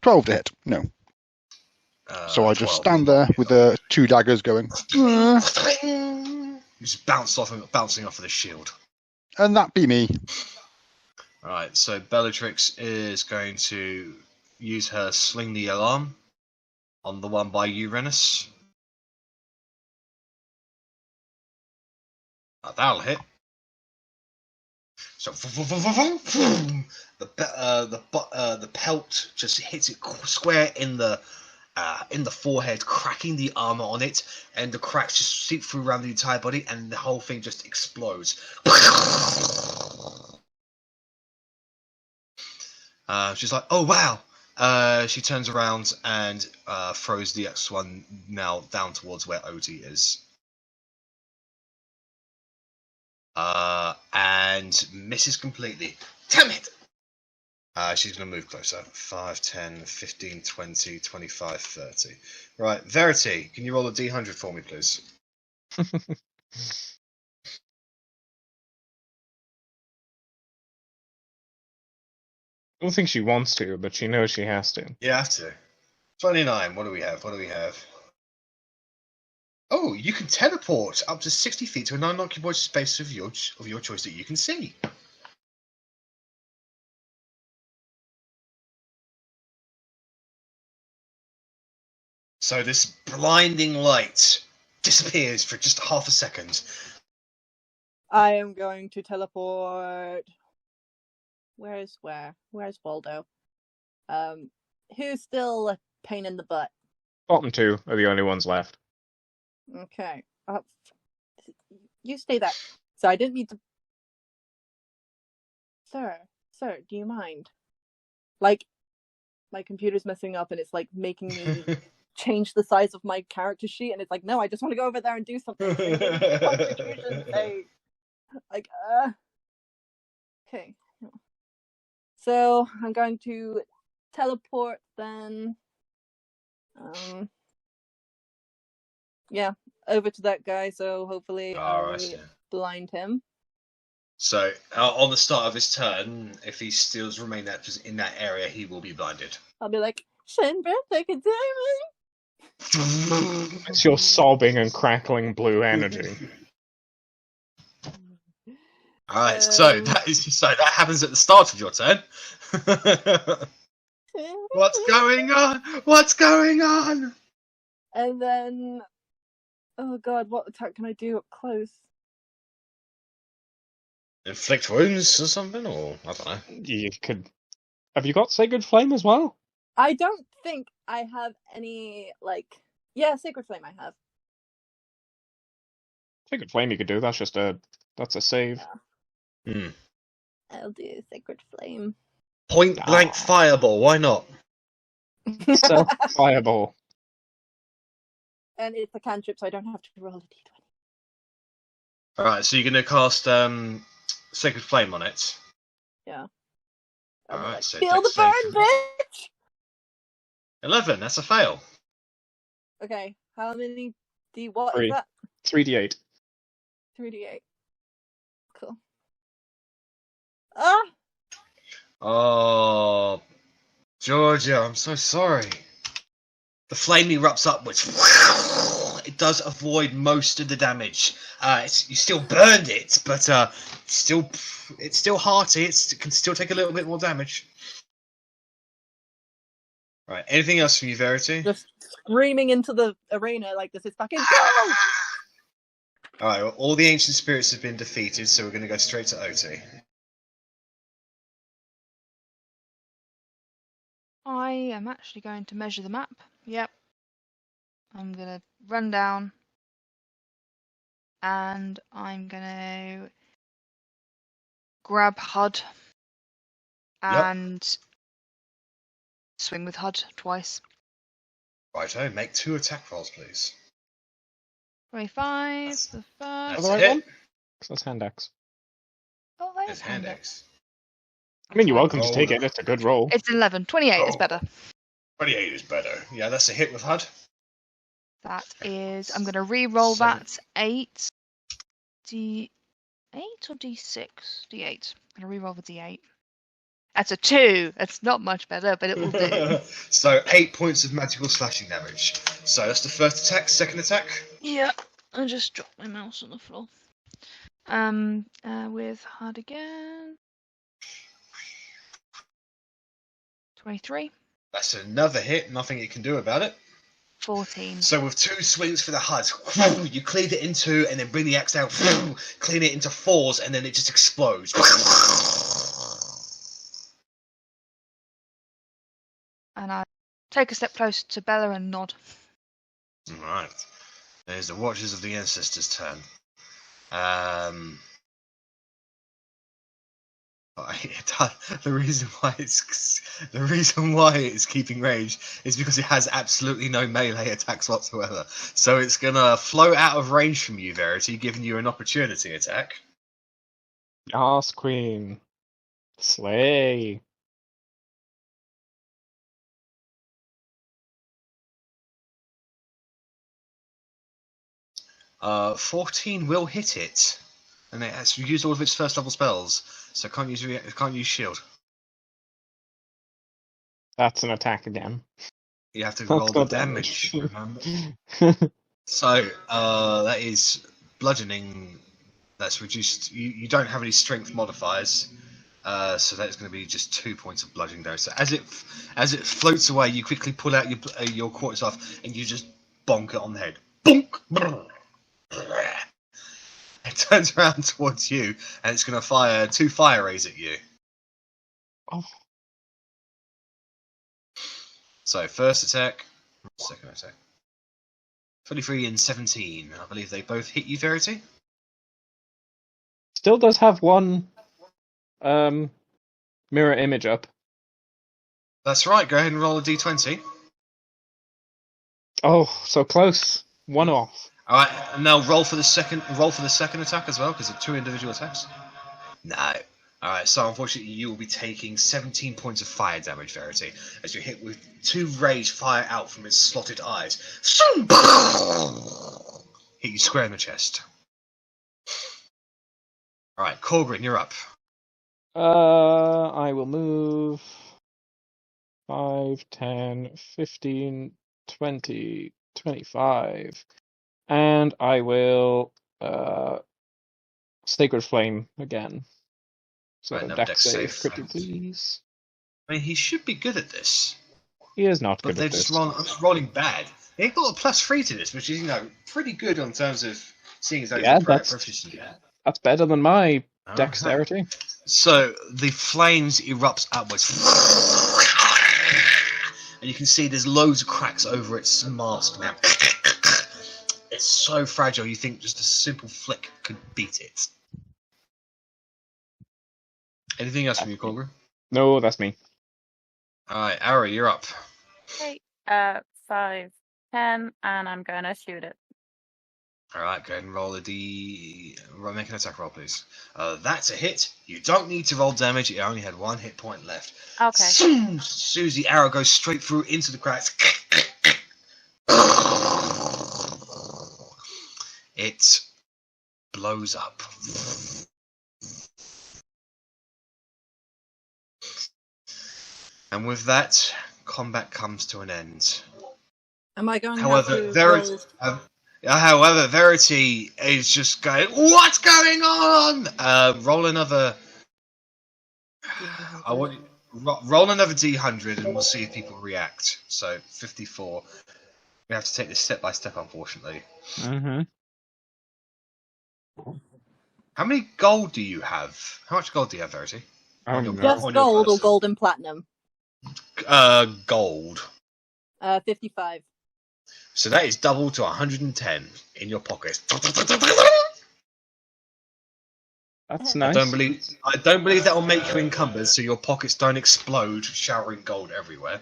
12 to hit. No. So I just 12. stand there with the 2 daggers going. Just bouncing off of the shield. And that be me. Alright, so Bellatrix is going to use her Sling the Alarm on the one by you, Rennas. That'll hit. So the pelt just hits it square in the forehead, cracking the armor on it, and the cracks just seep through around the entire body, and the whole thing just explodes. She's like, "Oh wow!" She turns around and throws the X1 now down towards where Otti is. And misses completely. Damn it! She's going to move closer. 5, 10, 15, 20, 25, 30. Right, Verity, can you roll a D100 for me, please? I don't think she wants to, but she knows she has to. You have to. 29, what do we have? Oh, you can teleport up to 60 feet to a non-occupied space of your choice that you can see. So this blinding light disappears for just half a second. I am going to teleport. Where's Waldo? Who's still a pain in the butt? Bottom 2 are the only ones left. Okay. You stay there. So I didn't mean to. Sir, do you mind? Like, my computer's messing up and it's like making me change the size of my character sheet, and it's like, no, I just want to go over there and do something. Like, okay. So I'm going to teleport then. Yeah, over to that guy. So hopefully I blind him. So on the start of his turn, if he still remain in that area, he will be blinded. I'll be like, Shinbeth, I can do it. It's your sobbing and crackling blue energy. Alright, so that happens at the start of your turn. What's going on? And then, oh god, what attack can I do up close? Inflict wounds or something, or I don't know. You could. Have you got Sacred Flame as well? I don't think I have any, yeah, Sacred Flame I have. Sacred Flame you could do, that's a save. Yeah. I'll do Sacred Flame. Point blank fireball, why not? Fireball. And it's a cantrip, so I don't have to roll a d20. Alright, so you're going to cast Sacred Flame on it? Yeah. Alright, so feel the burn, bitch! 11, that's a fail. Okay, how many what 3. is that? 3d8. 3d8. Cool. Oh, Georgia, I'm so sorry. The flame erupts upwards. It does avoid most of the damage. You still burned it, but it's still hearty. It can still take a little bit more damage. Right. Anything else from you, Verity? Just screaming into the arena like this is fucking go! Alright, well, all the ancient spirits have been defeated, so we're going to go straight to Otti. I am actually going to measure the map. Yep. I'm going to run down. And I'm going to grab HUD. And swing with HUD twice. Righto, make 2 attack rolls, please. 25, That's- the first. That's the a right hit. one? That's hand axe. Oh, that It's is hand hand axe. I mean, you're Okay. welcome to take it. It's a good roll. It's 11. 28 is Oh. better. 28 is better. Yeah, that's a hit with HUD. That is. I'm going to re-roll that. 8. D8 or D6? D8. I'm going to re-roll the D8. That's a 2. That's not much better, but it will do. So 8 points of magical slashing damage. So that's the first attack. Second attack. Yeah. I just dropped my mouse on the floor. With HUD again. 23. That's another hit. Nothing you can do about it. 14. So with 2 swings for the HUD, you cleave it in 2 and then bring the axe down, clean it into 4s, and then it just explodes. And I take a step closer to Bella and nod. Right. There's the Watchers of the Ancestors' turn. The reason why it's keeping range is because it has absolutely no melee attacks whatsoever. So it's gonna float out of range from you, Verity, giving you an opportunity attack. Yas, Queen. Slay. Uh, 14 will hit it, and it has used all of its first level spells, so it can't use shield. That's an attack again. You have to That's roll the got damage. damage. Remember? So that is bludgeoning. That's reduced. You don't have any strength modifiers, so that's going to be just 2 points of bludgeoning damage. So as it floats away, you quickly pull out your quarterstaff and you just bonk it on the head. Bonk. It turns around towards you and it's going to fire 2 fire rays at you. Oh. So first attack, second attack. 23 and 17. I believe they both hit you, Verity. Still does have one mirror image up. That's right. Go ahead and roll a d20. Oh, so close. One off. All right, and now roll for the second attack as well, because they're 2 individual attacks. No. All right, so unfortunately you will be taking 17 points of fire damage, Verity, as you're hit with 2 rays fire out from its slotted eyes. Hit you square in the chest. All right, Korgrin, you're up. I will move 5, 10, 15, 20, 25. And I will Sacred Flame again. So Right, no, dex dex save, save. pretty please. I mean, he should be good at this, He is not but good they're at this. just rolling bad. They've got a +3 to this, which is, pretty good in terms of seeing as though Yeah, it's that's- proficiency. That's better than my Alright. dexterity. So the flames erupts upwards, and you can see there's loads of cracks over its mask now. It's so fragile, you think just a simple flick could beat it. Anything else from you, Korgrin? No, that's me. Alright, Arri, you're up. Okay. 5, 10, and I'm gonna shoot it. Alright, go ahead and roll make an attack roll, please. That's a hit. You don't need to roll damage, it only had 1 hit point left. Okay. Susie, arrow goes straight through into the cracks. It blows up. And with that, combat comes to an end. Am I going to However, have to roll? Verity is just going, "What's going on?" Roll another. I want you, roll another D100, and we'll see if people react. So 54. We have to take this step by step, unfortunately. Mm-hmm. How many gold do you have? How much gold do you have, Verity? Just on your gold or person. gold and platinum? Gold. 55. So that is double to 110 in your pocket. That's I nice. don't believe that will make you encumbered, so your pockets don't explode, showering gold everywhere.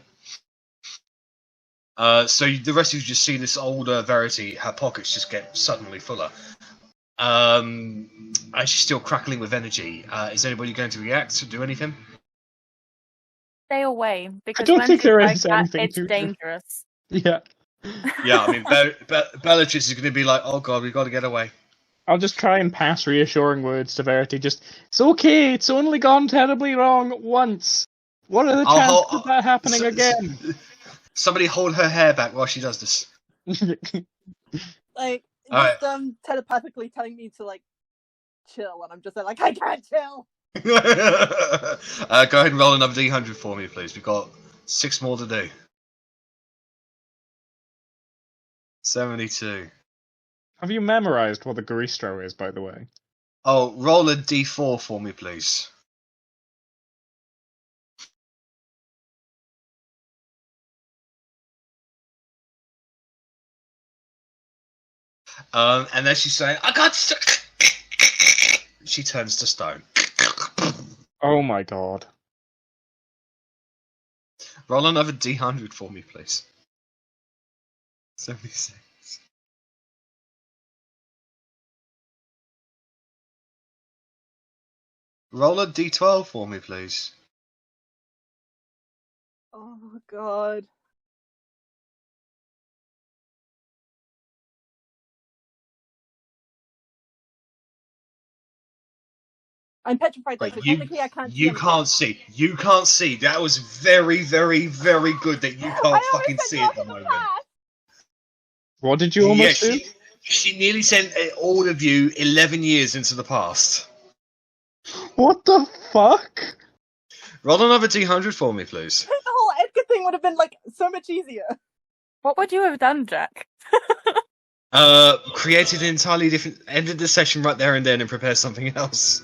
So the rest of you just see this older Verity, her pockets just get suddenly fuller. And she's still crackling with energy. Is anybody going to react or do anything? Stay away, because don't when think she's there like is that, anything it's to do. dangerous. Yeah. Yeah, I mean, Bellatrix is going to be like, oh god, we've got to get away. I'll just try and pass reassuring words to Verity. Just, it's okay, it's only gone terribly wrong once. What are the chances of that happening again? Somebody hold her hair back while she does this. Like, Alright. just telepathically telling me to, like, chill, and I'm just like, I can't chill! Go ahead and roll another D100 for me, please. We've got 6 more to do. 72. Have you memorized what the Garistro is, by the way? Oh, roll a D4 for me, please. And then she's saying, I got she turns to stone. Oh my god. Roll another D100 for me, please. 76. Roll a D12 for me, please. Oh, God. I'm petrified, Right, so technically I can't see you anything. can't see. You can't see. That was very, very, very good that you can't fucking see at the moment. What did you almost do? She nearly sent all of you 11 years into the past. What the fuck? Roll another D100 for me, please. The whole Edgar thing would have been, like, so much easier. What would you have done, Jack? Created an entirely different... Ended the session right there and then and prepared something else.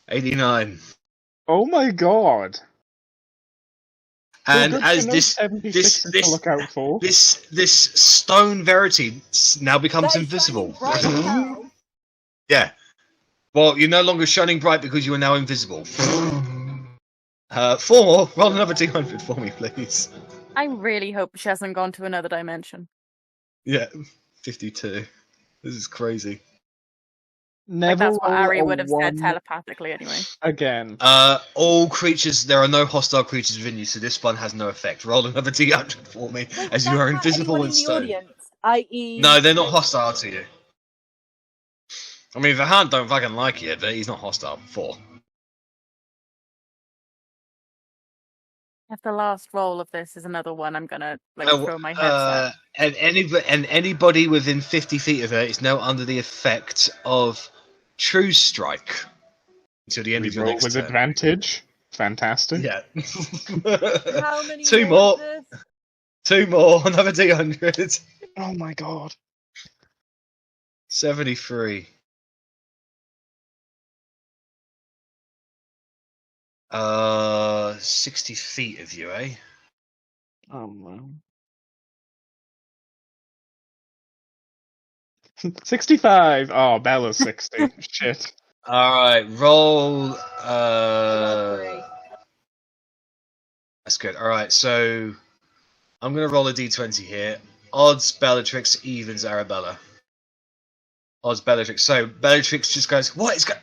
89. Oh my god. And Well, as good to know this 76 is to look out for. this stone Verity now becomes That is invisible. shining bright as hell. Yeah. Well, you're no longer shining bright because you are now invisible. 4. Roll another D100 for me, please. I really hope she hasn't gone to another dimension. Yeah, 52. This is crazy. Like, that's what roll Arri a would have said 1 telepathically anyway. again. All creatures, there are no hostile creatures within you, so this one has no effect. Roll another D100 for me, Wait, as you that's are not invisible anyone and in the stone. audience, i.e. No, they're not hostile to you. I mean, Vahan don't fucking like you, but he's not hostile. 4. If the last roll of this is another one, I'm gonna throw my headset. And anybody within 50 feet of her is now under the effect of True Strike until the end We of your roll next with turn. advantage. Fantastic. Yeah. How many 2 more more. is this? 2 more. Another D100. Oh my god. 73. 60 feet of you, eh? Oh wow. 65. Oh, Bella's 60. Shit. Alright, roll. That's good. Alright, so I'm going to roll a d20 here. Odds Bellatrix, evens Arrabella. Odds Bellatrix. So Bellatrix just goes, what is going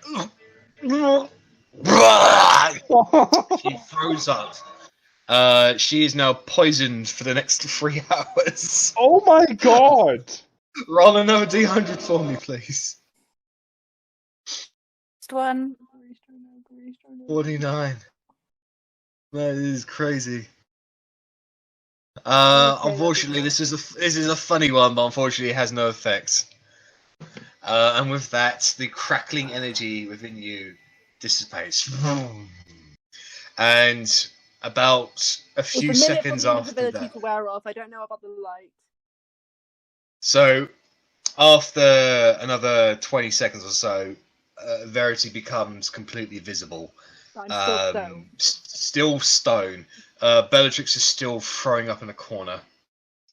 She throws up. She is now poisoned for the next 3 hours. Oh my god. Roll another d100 for me, please. Next one. 49. That is crazy. Unfortunately, this is a funny one, but unfortunately, it has no effect. And with that, the crackling energy within you dissipates. And about a few It's a minute seconds for the after invisibility that. to wear off. I don't know about the light. So, after another 20 seconds or so, Verity becomes completely visible. I'm still stone. Still stone. Bellatrix is still throwing up in a corner.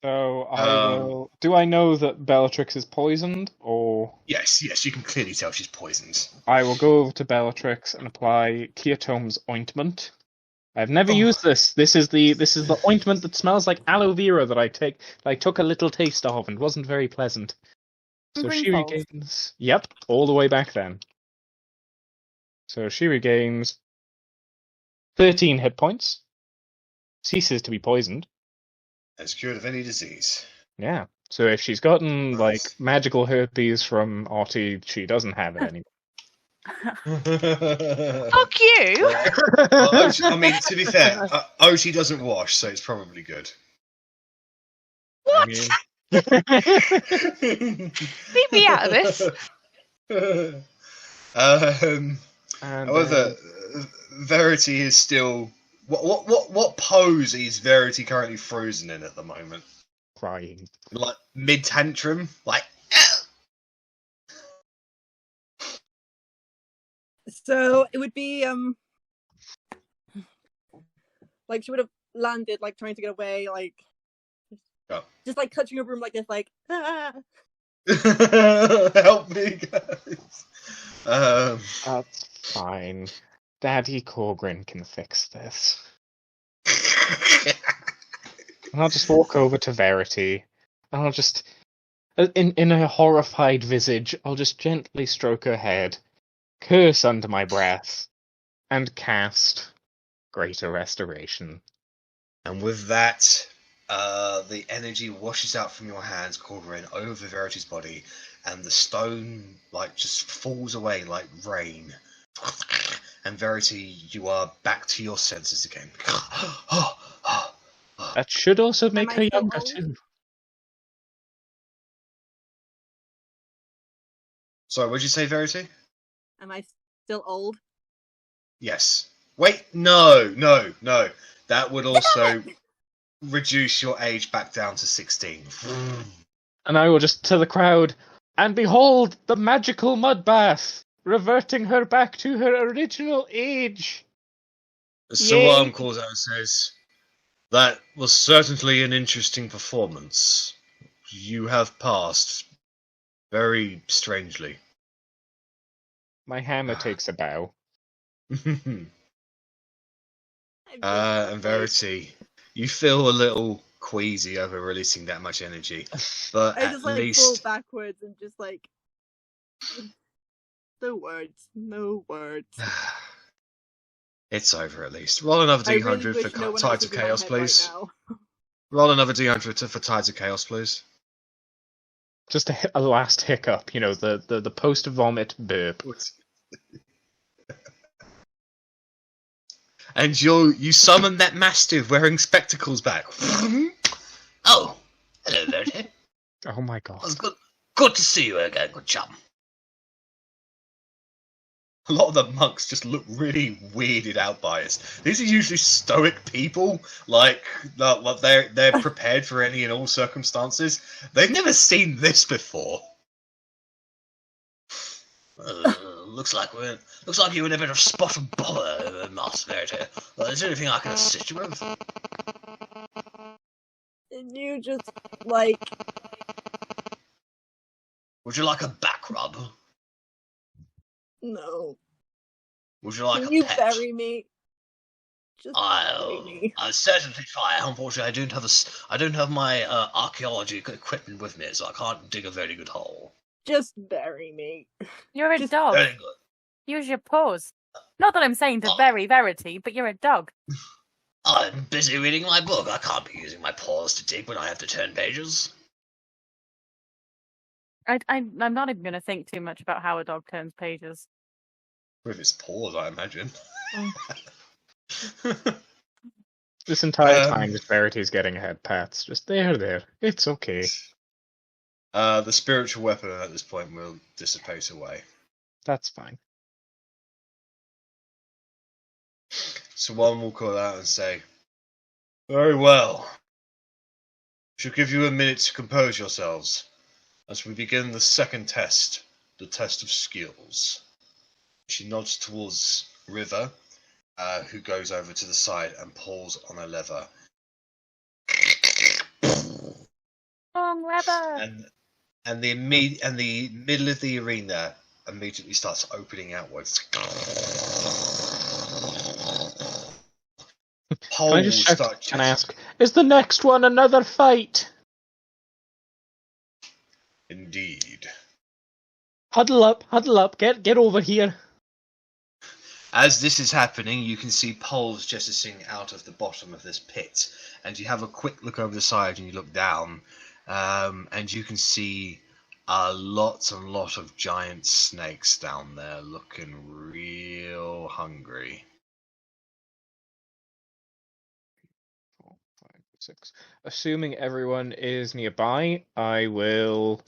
So I will. Do I know that Bellatrix is poisoned, or Yes, you can clearly tell she's poisoned. I will go over to Bellatrix and apply Keatome's ointment. I've never used this. This is the ointment that smells like aloe vera that I took a little taste of and wasn't very pleasant. So she Greenfold. regains. Yep, all the way back then. So she regains 13 hit points. Ceases to be poisoned. As cured of any disease. Yeah. So if she's gotten Nice. like magical herpes from Otti, she doesn't have it anymore. Fuck you! Well, I mean, to be fair, Otti doesn't wash, so it's probably good. What? I mean... Leave me out of this. However, Verity is still. What pose is Verity currently frozen in at the moment? Crying. Like mid tantrum, like. So it would be like she would have landed like trying to get away, like just like touching her room like this, like Help me, guys. That's fine. Daddy Korgrin can fix this. And I'll just walk over to Verity, and I'll just, in a horrified visage, I'll just gently stroke her head, curse under my breath, and cast Greater Restoration. And with that, the energy washes out from your hands, Korgrin, over Verity's body, and the stone just falls away like rain. And Verity, you are back to your senses again. That should also make I her still younger old? too. Sorry, what did you say, Verity? am I still old? Yes. Wait, no. That would also reduce your age back down to 16. And I will just to the crowd, and behold the magical mud bath, reverting her back to her original age. Sawam calls out and says, "That was certainly an interesting performance. You have passed very strangely." My hammer takes a bow. And Verity, you feel a little queasy over releasing that much energy, but I at just like least fall backwards and just like no words. it's over at least. Roll another I D100 really wish for no one Tides else of was in my Chaos, head please. right now. Roll another D100 for Tides of Chaos, please. Just a last hiccup, the post-vomit burp. And you summon that Mastiff wearing spectacles back. Oh, hello, Verity. Oh my god. It's good to see you again, good chum. A lot of the monks just look really weirded out by it. These are usually stoic people, they're prepared for any and all circumstances. They've never seen this before. Looks like you're in a bit of spot and bother, Master Verity. Is there anything I can assist you with? And you just like Would you like a back rub? no. Would you like Can a you pet? bury me? Just bury me. I'll certainly try. Unfortunately, I don't have my archaeology equipment with me, so I can't dig a very good hole. Just bury me. You're a Just dog. Very good. Use your paws. Not that I'm saying to bury Verity, but you're a dog. I'm busy reading my book. I can't be using my paws to dig when I have to turn pages. I'm not even going to think too much about how a dog turns pages. With its paws, I imagine. This entire time, just Verity's getting head pats. Just there. It's okay. The spiritual weapon at this point will dissipate away. That's fine. So one will call out and say, "Very well. Should give you a minute to compose yourselves as we begin the second test, the test of skills." She nods towards River, who goes over to the side and pulls on a lever. Wrong lever. And the middle of the arena immediately starts opening outwards. Can I just poles shout start and ask, is the next one another fight? Indeed. Huddle up, get over here. As this is happening, you can see poles jettisoning out of the bottom of this pit, and you have a quick look over the side and you look down, and you can see a lot of giant snakes down there looking real hungry. 4, 5, 6. Assuming everyone is nearby, I will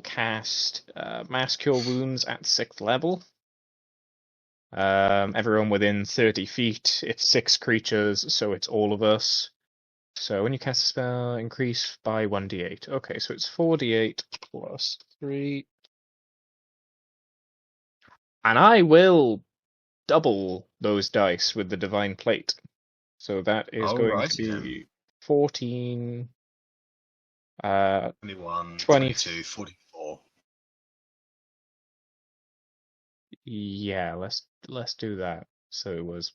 cast Mass Cure Wounds at 6th level. Everyone within 30 feet. It's 6 creatures, so it's all of us. So when you cast a spell, increase by 1d8. Okay, so it's 4d8 plus 3. And I will double those dice with the Divine Plate. So that is going to be 14... 21, 20, 22, 44. Yeah, let's do that. So it was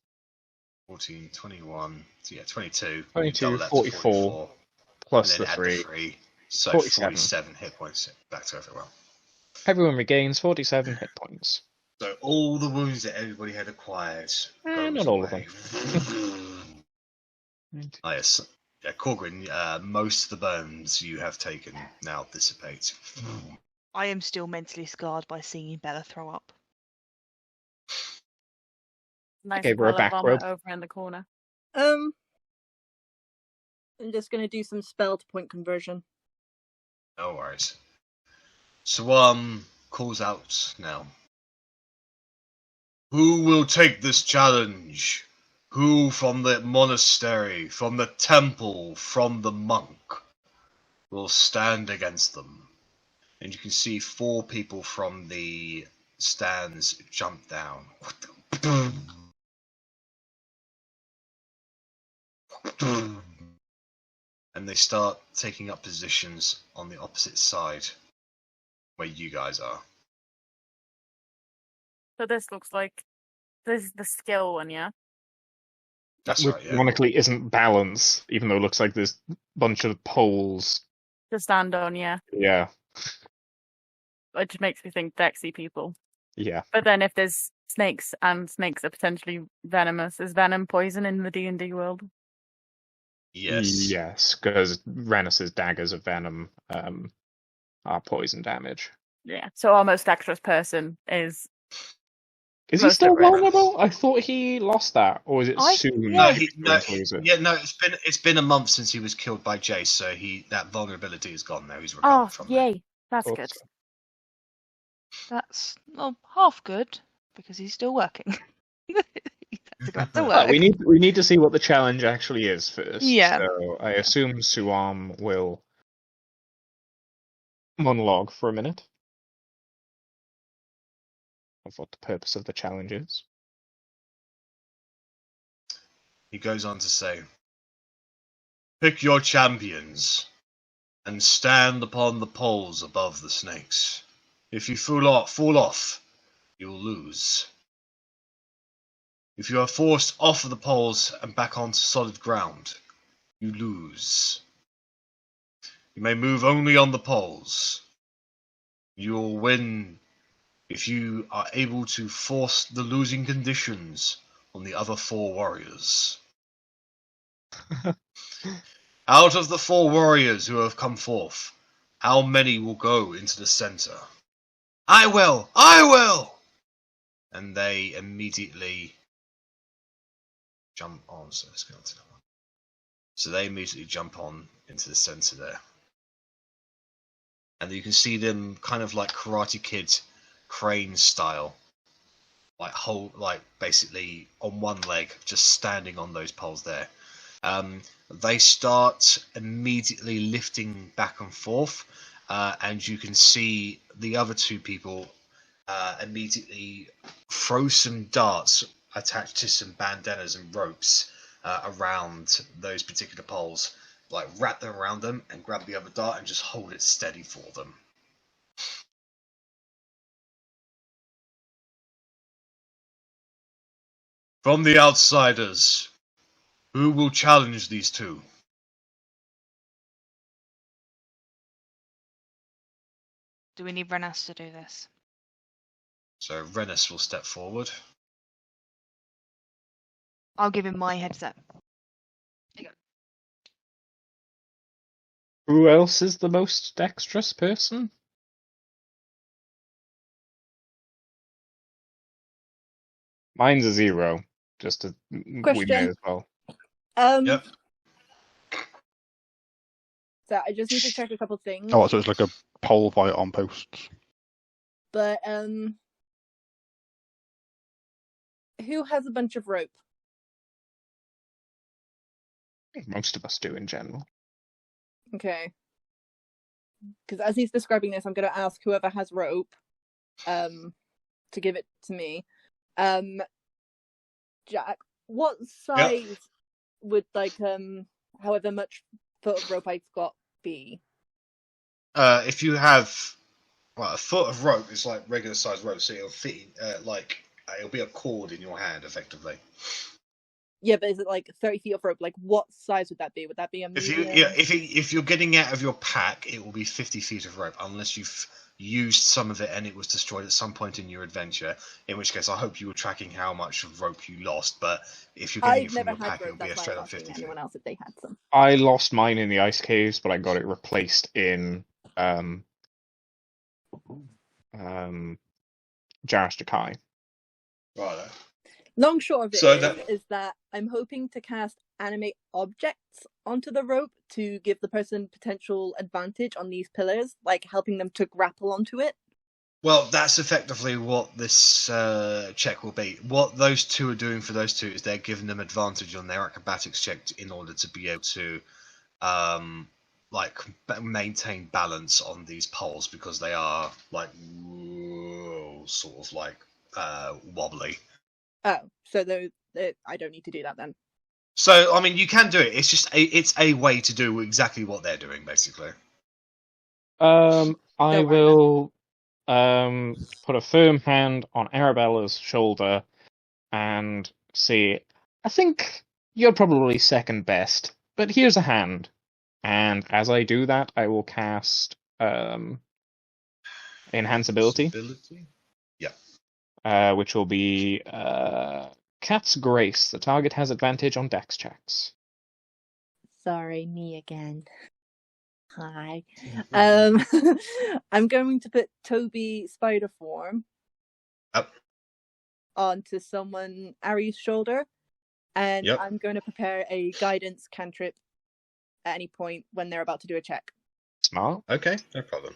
14, 21, so yeah, 22. 22, That 44, plus and then the add 3. 3. So 47 hit points back to everyone. Everyone regains 47 hit points. So all the wounds that everybody had acquired goes Not all away. of them. Oh, yes. Yeah, Korgrin, most of the burns you have taken now dissipate. I am still mentally scarred by seeing Bella throw up. Nice gave her a pile of back vomit rub. over in the corner. I'm just gonna do some spell to point conversion. No worries. So, calls out now. Who will take this challenge? Who from the monastery, from the temple, from the monk will stand against them? And you can see 4 people from the stands jump down. And they start taking up positions on the opposite side where you guys are. So this looks like this is the skill one, yeah? That's Which right, yeah. ironically isn't balance, even though it looks like there's a bunch of poles. To stand on, yeah. Yeah, Which makes me think Dexy people. yeah. But then if there's snakes and snakes are potentially venomous, is venom poison in the D&D world? Yes. Yes, because Rennas' daggers of venom are poison damage. Yeah. So our most dexterous person is Is he most still at risk. vulnerable? I thought he lost that, or is it I- soon? yeah. he's going to lose it? It's been a month since he was killed by Jace, so that vulnerability is gone now. He's recovered Oh, from that. yay. That's Thought good. so. That's half good because he's still working. He has to go back to Well, work. we need to see what the challenge actually is first. Yeah. So I assume Suam will monologue for a minute of what the purpose of the challenge is. He goes on to say, pick your champions and stand upon the poles above the snakes. If you fall off, you will lose. If you are forced off of the poles and back onto solid ground, you lose. You may move only on the poles. You will win if you are able to force the losing conditions on the other 4 warriors. Out of the 4 warriors who have come forth, how many will go into the center? I will! I will! And they immediately jump on. So let's go on to that one. So they immediately jump on into the center there. And you can see them kind of like Karate Kid crane style. Like basically on one leg, just standing on those poles there. They start immediately lifting back and forth, and you can see the other 2 people immediately throw some darts attached to some bandanas and ropes around those particular poles, like wrap them around them and grab the other dart and just hold it steady for them. From the outsiders, who will challenge these two? Do we need Rennas to do this? So Rennas will step forward. I'll give him my headset. Who else is the most dexterous person? Mine's a 0. Just to we may Question. as well. Yep. So I just need to check a couple things. Oh, so it's like a poll fight on posts. But who has a bunch of rope? Most of us do in general. Okay. Because as he's describing this, I'm going to ask whoever has rope to give it to me. Jack, what size would however much foot of rope I've got be? If you have a foot of rope, it's like regular size rope, so it'll fit it'll be a cord in your hand, effectively. Yeah, but is it like 30 feet of rope? Like, what size would that be? Would that be a medium? If you're getting out of your pack, it will be 50 feet of rope, unless you've used some of it and it was destroyed at some point in your adventure. In which case, I hope you were tracking how much of rope you lost. But if you're getting it from your pack, it'll be a straight up 50 feet. Anyone else if they had some? I lost mine in the ice caves, but I got it replaced in Jarashtakai. Right. Long short of it So is that I'm hoping to cast animate objects onto the rope to give the person potential advantage on these pillars, like helping them to grapple onto it. Well, that's effectively what this check will be. What those two are doing for those two is they're giving them advantage on their acrobatics check in order to be able to maintain balance on these poles, because they are wobbly. Oh, so I don't need to do that then. So, I mean, you can do it. It's just it's a way to do exactly what they're doing, basically. I will put a firm hand on Arabella's shoulder and say, I think you're probably second best, but here's a hand. And as I do that, I will cast Enhance Ability. Yeah. Which will be Cat's Grace. The target has advantage on dex checks. Sorry, me again. Hi. I'm going to put Toby Spider Form onto someone Arri's shoulder, and I'm going to prepare a guidance cantrip at any point when they're about to do a check. Smart. Okay, no problem.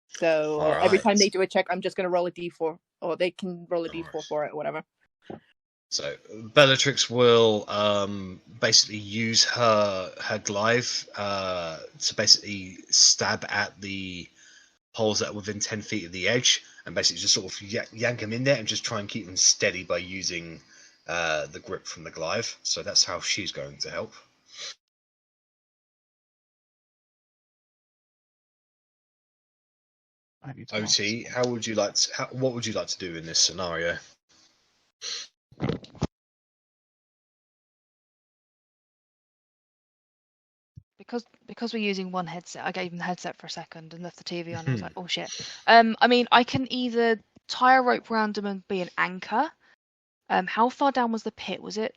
So every time they do a check, I'm just going to roll a d4, or they can roll a d4 for it, or whatever. So Bellatrix will basically use her glaive to basically stab at the poles that are within 10 feet of the edge, and basically just sort of yank them in there and just try and keep them steady by using the grip from the glaive. So that's how she's going to help. Otti, what would you like to do in this scenario? Because we're using one headset, I gave him the headset for a second and left the TV on. I was like, oh shit. I mean, I can either tie a rope around him and be an anchor. How far down was the pit? Was it?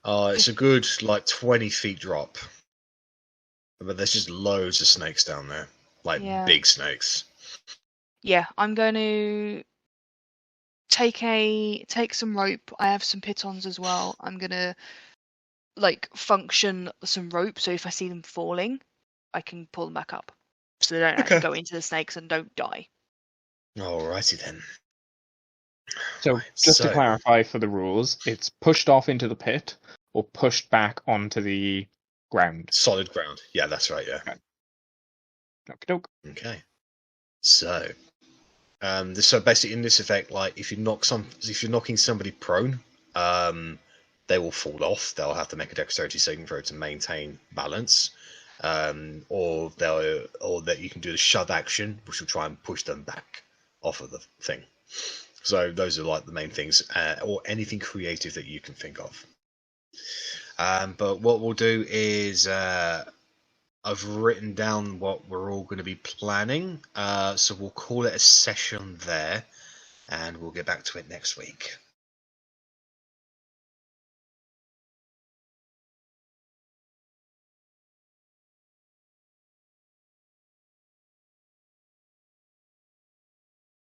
It's a good 20 feet drop, but there's just loads of snakes down there, big snakes. Yeah, I'm going to take some rope. I have some pitons as well. I'm gonna function some rope, so if I see them falling, I can pull them back up, so they don't actually go into the snakes and don't die. Alrighty then. So just to clarify for the rules, it's pushed off into the pit or pushed back onto the ground. Solid ground. Yeah, that's right. Yeah. Okay. Okay. So, so basically, in this effect, if you're knocking somebody prone, they will fall off. They'll have to make a dexterity saving throw to maintain balance, or that you can do the shove action, which will try and push them back off of the thing. So those are like the main things, or anything creative that you can think of. But what we'll do is I've written down what we're all going to be planning, so we'll call it a session there, and we'll get back to it next week.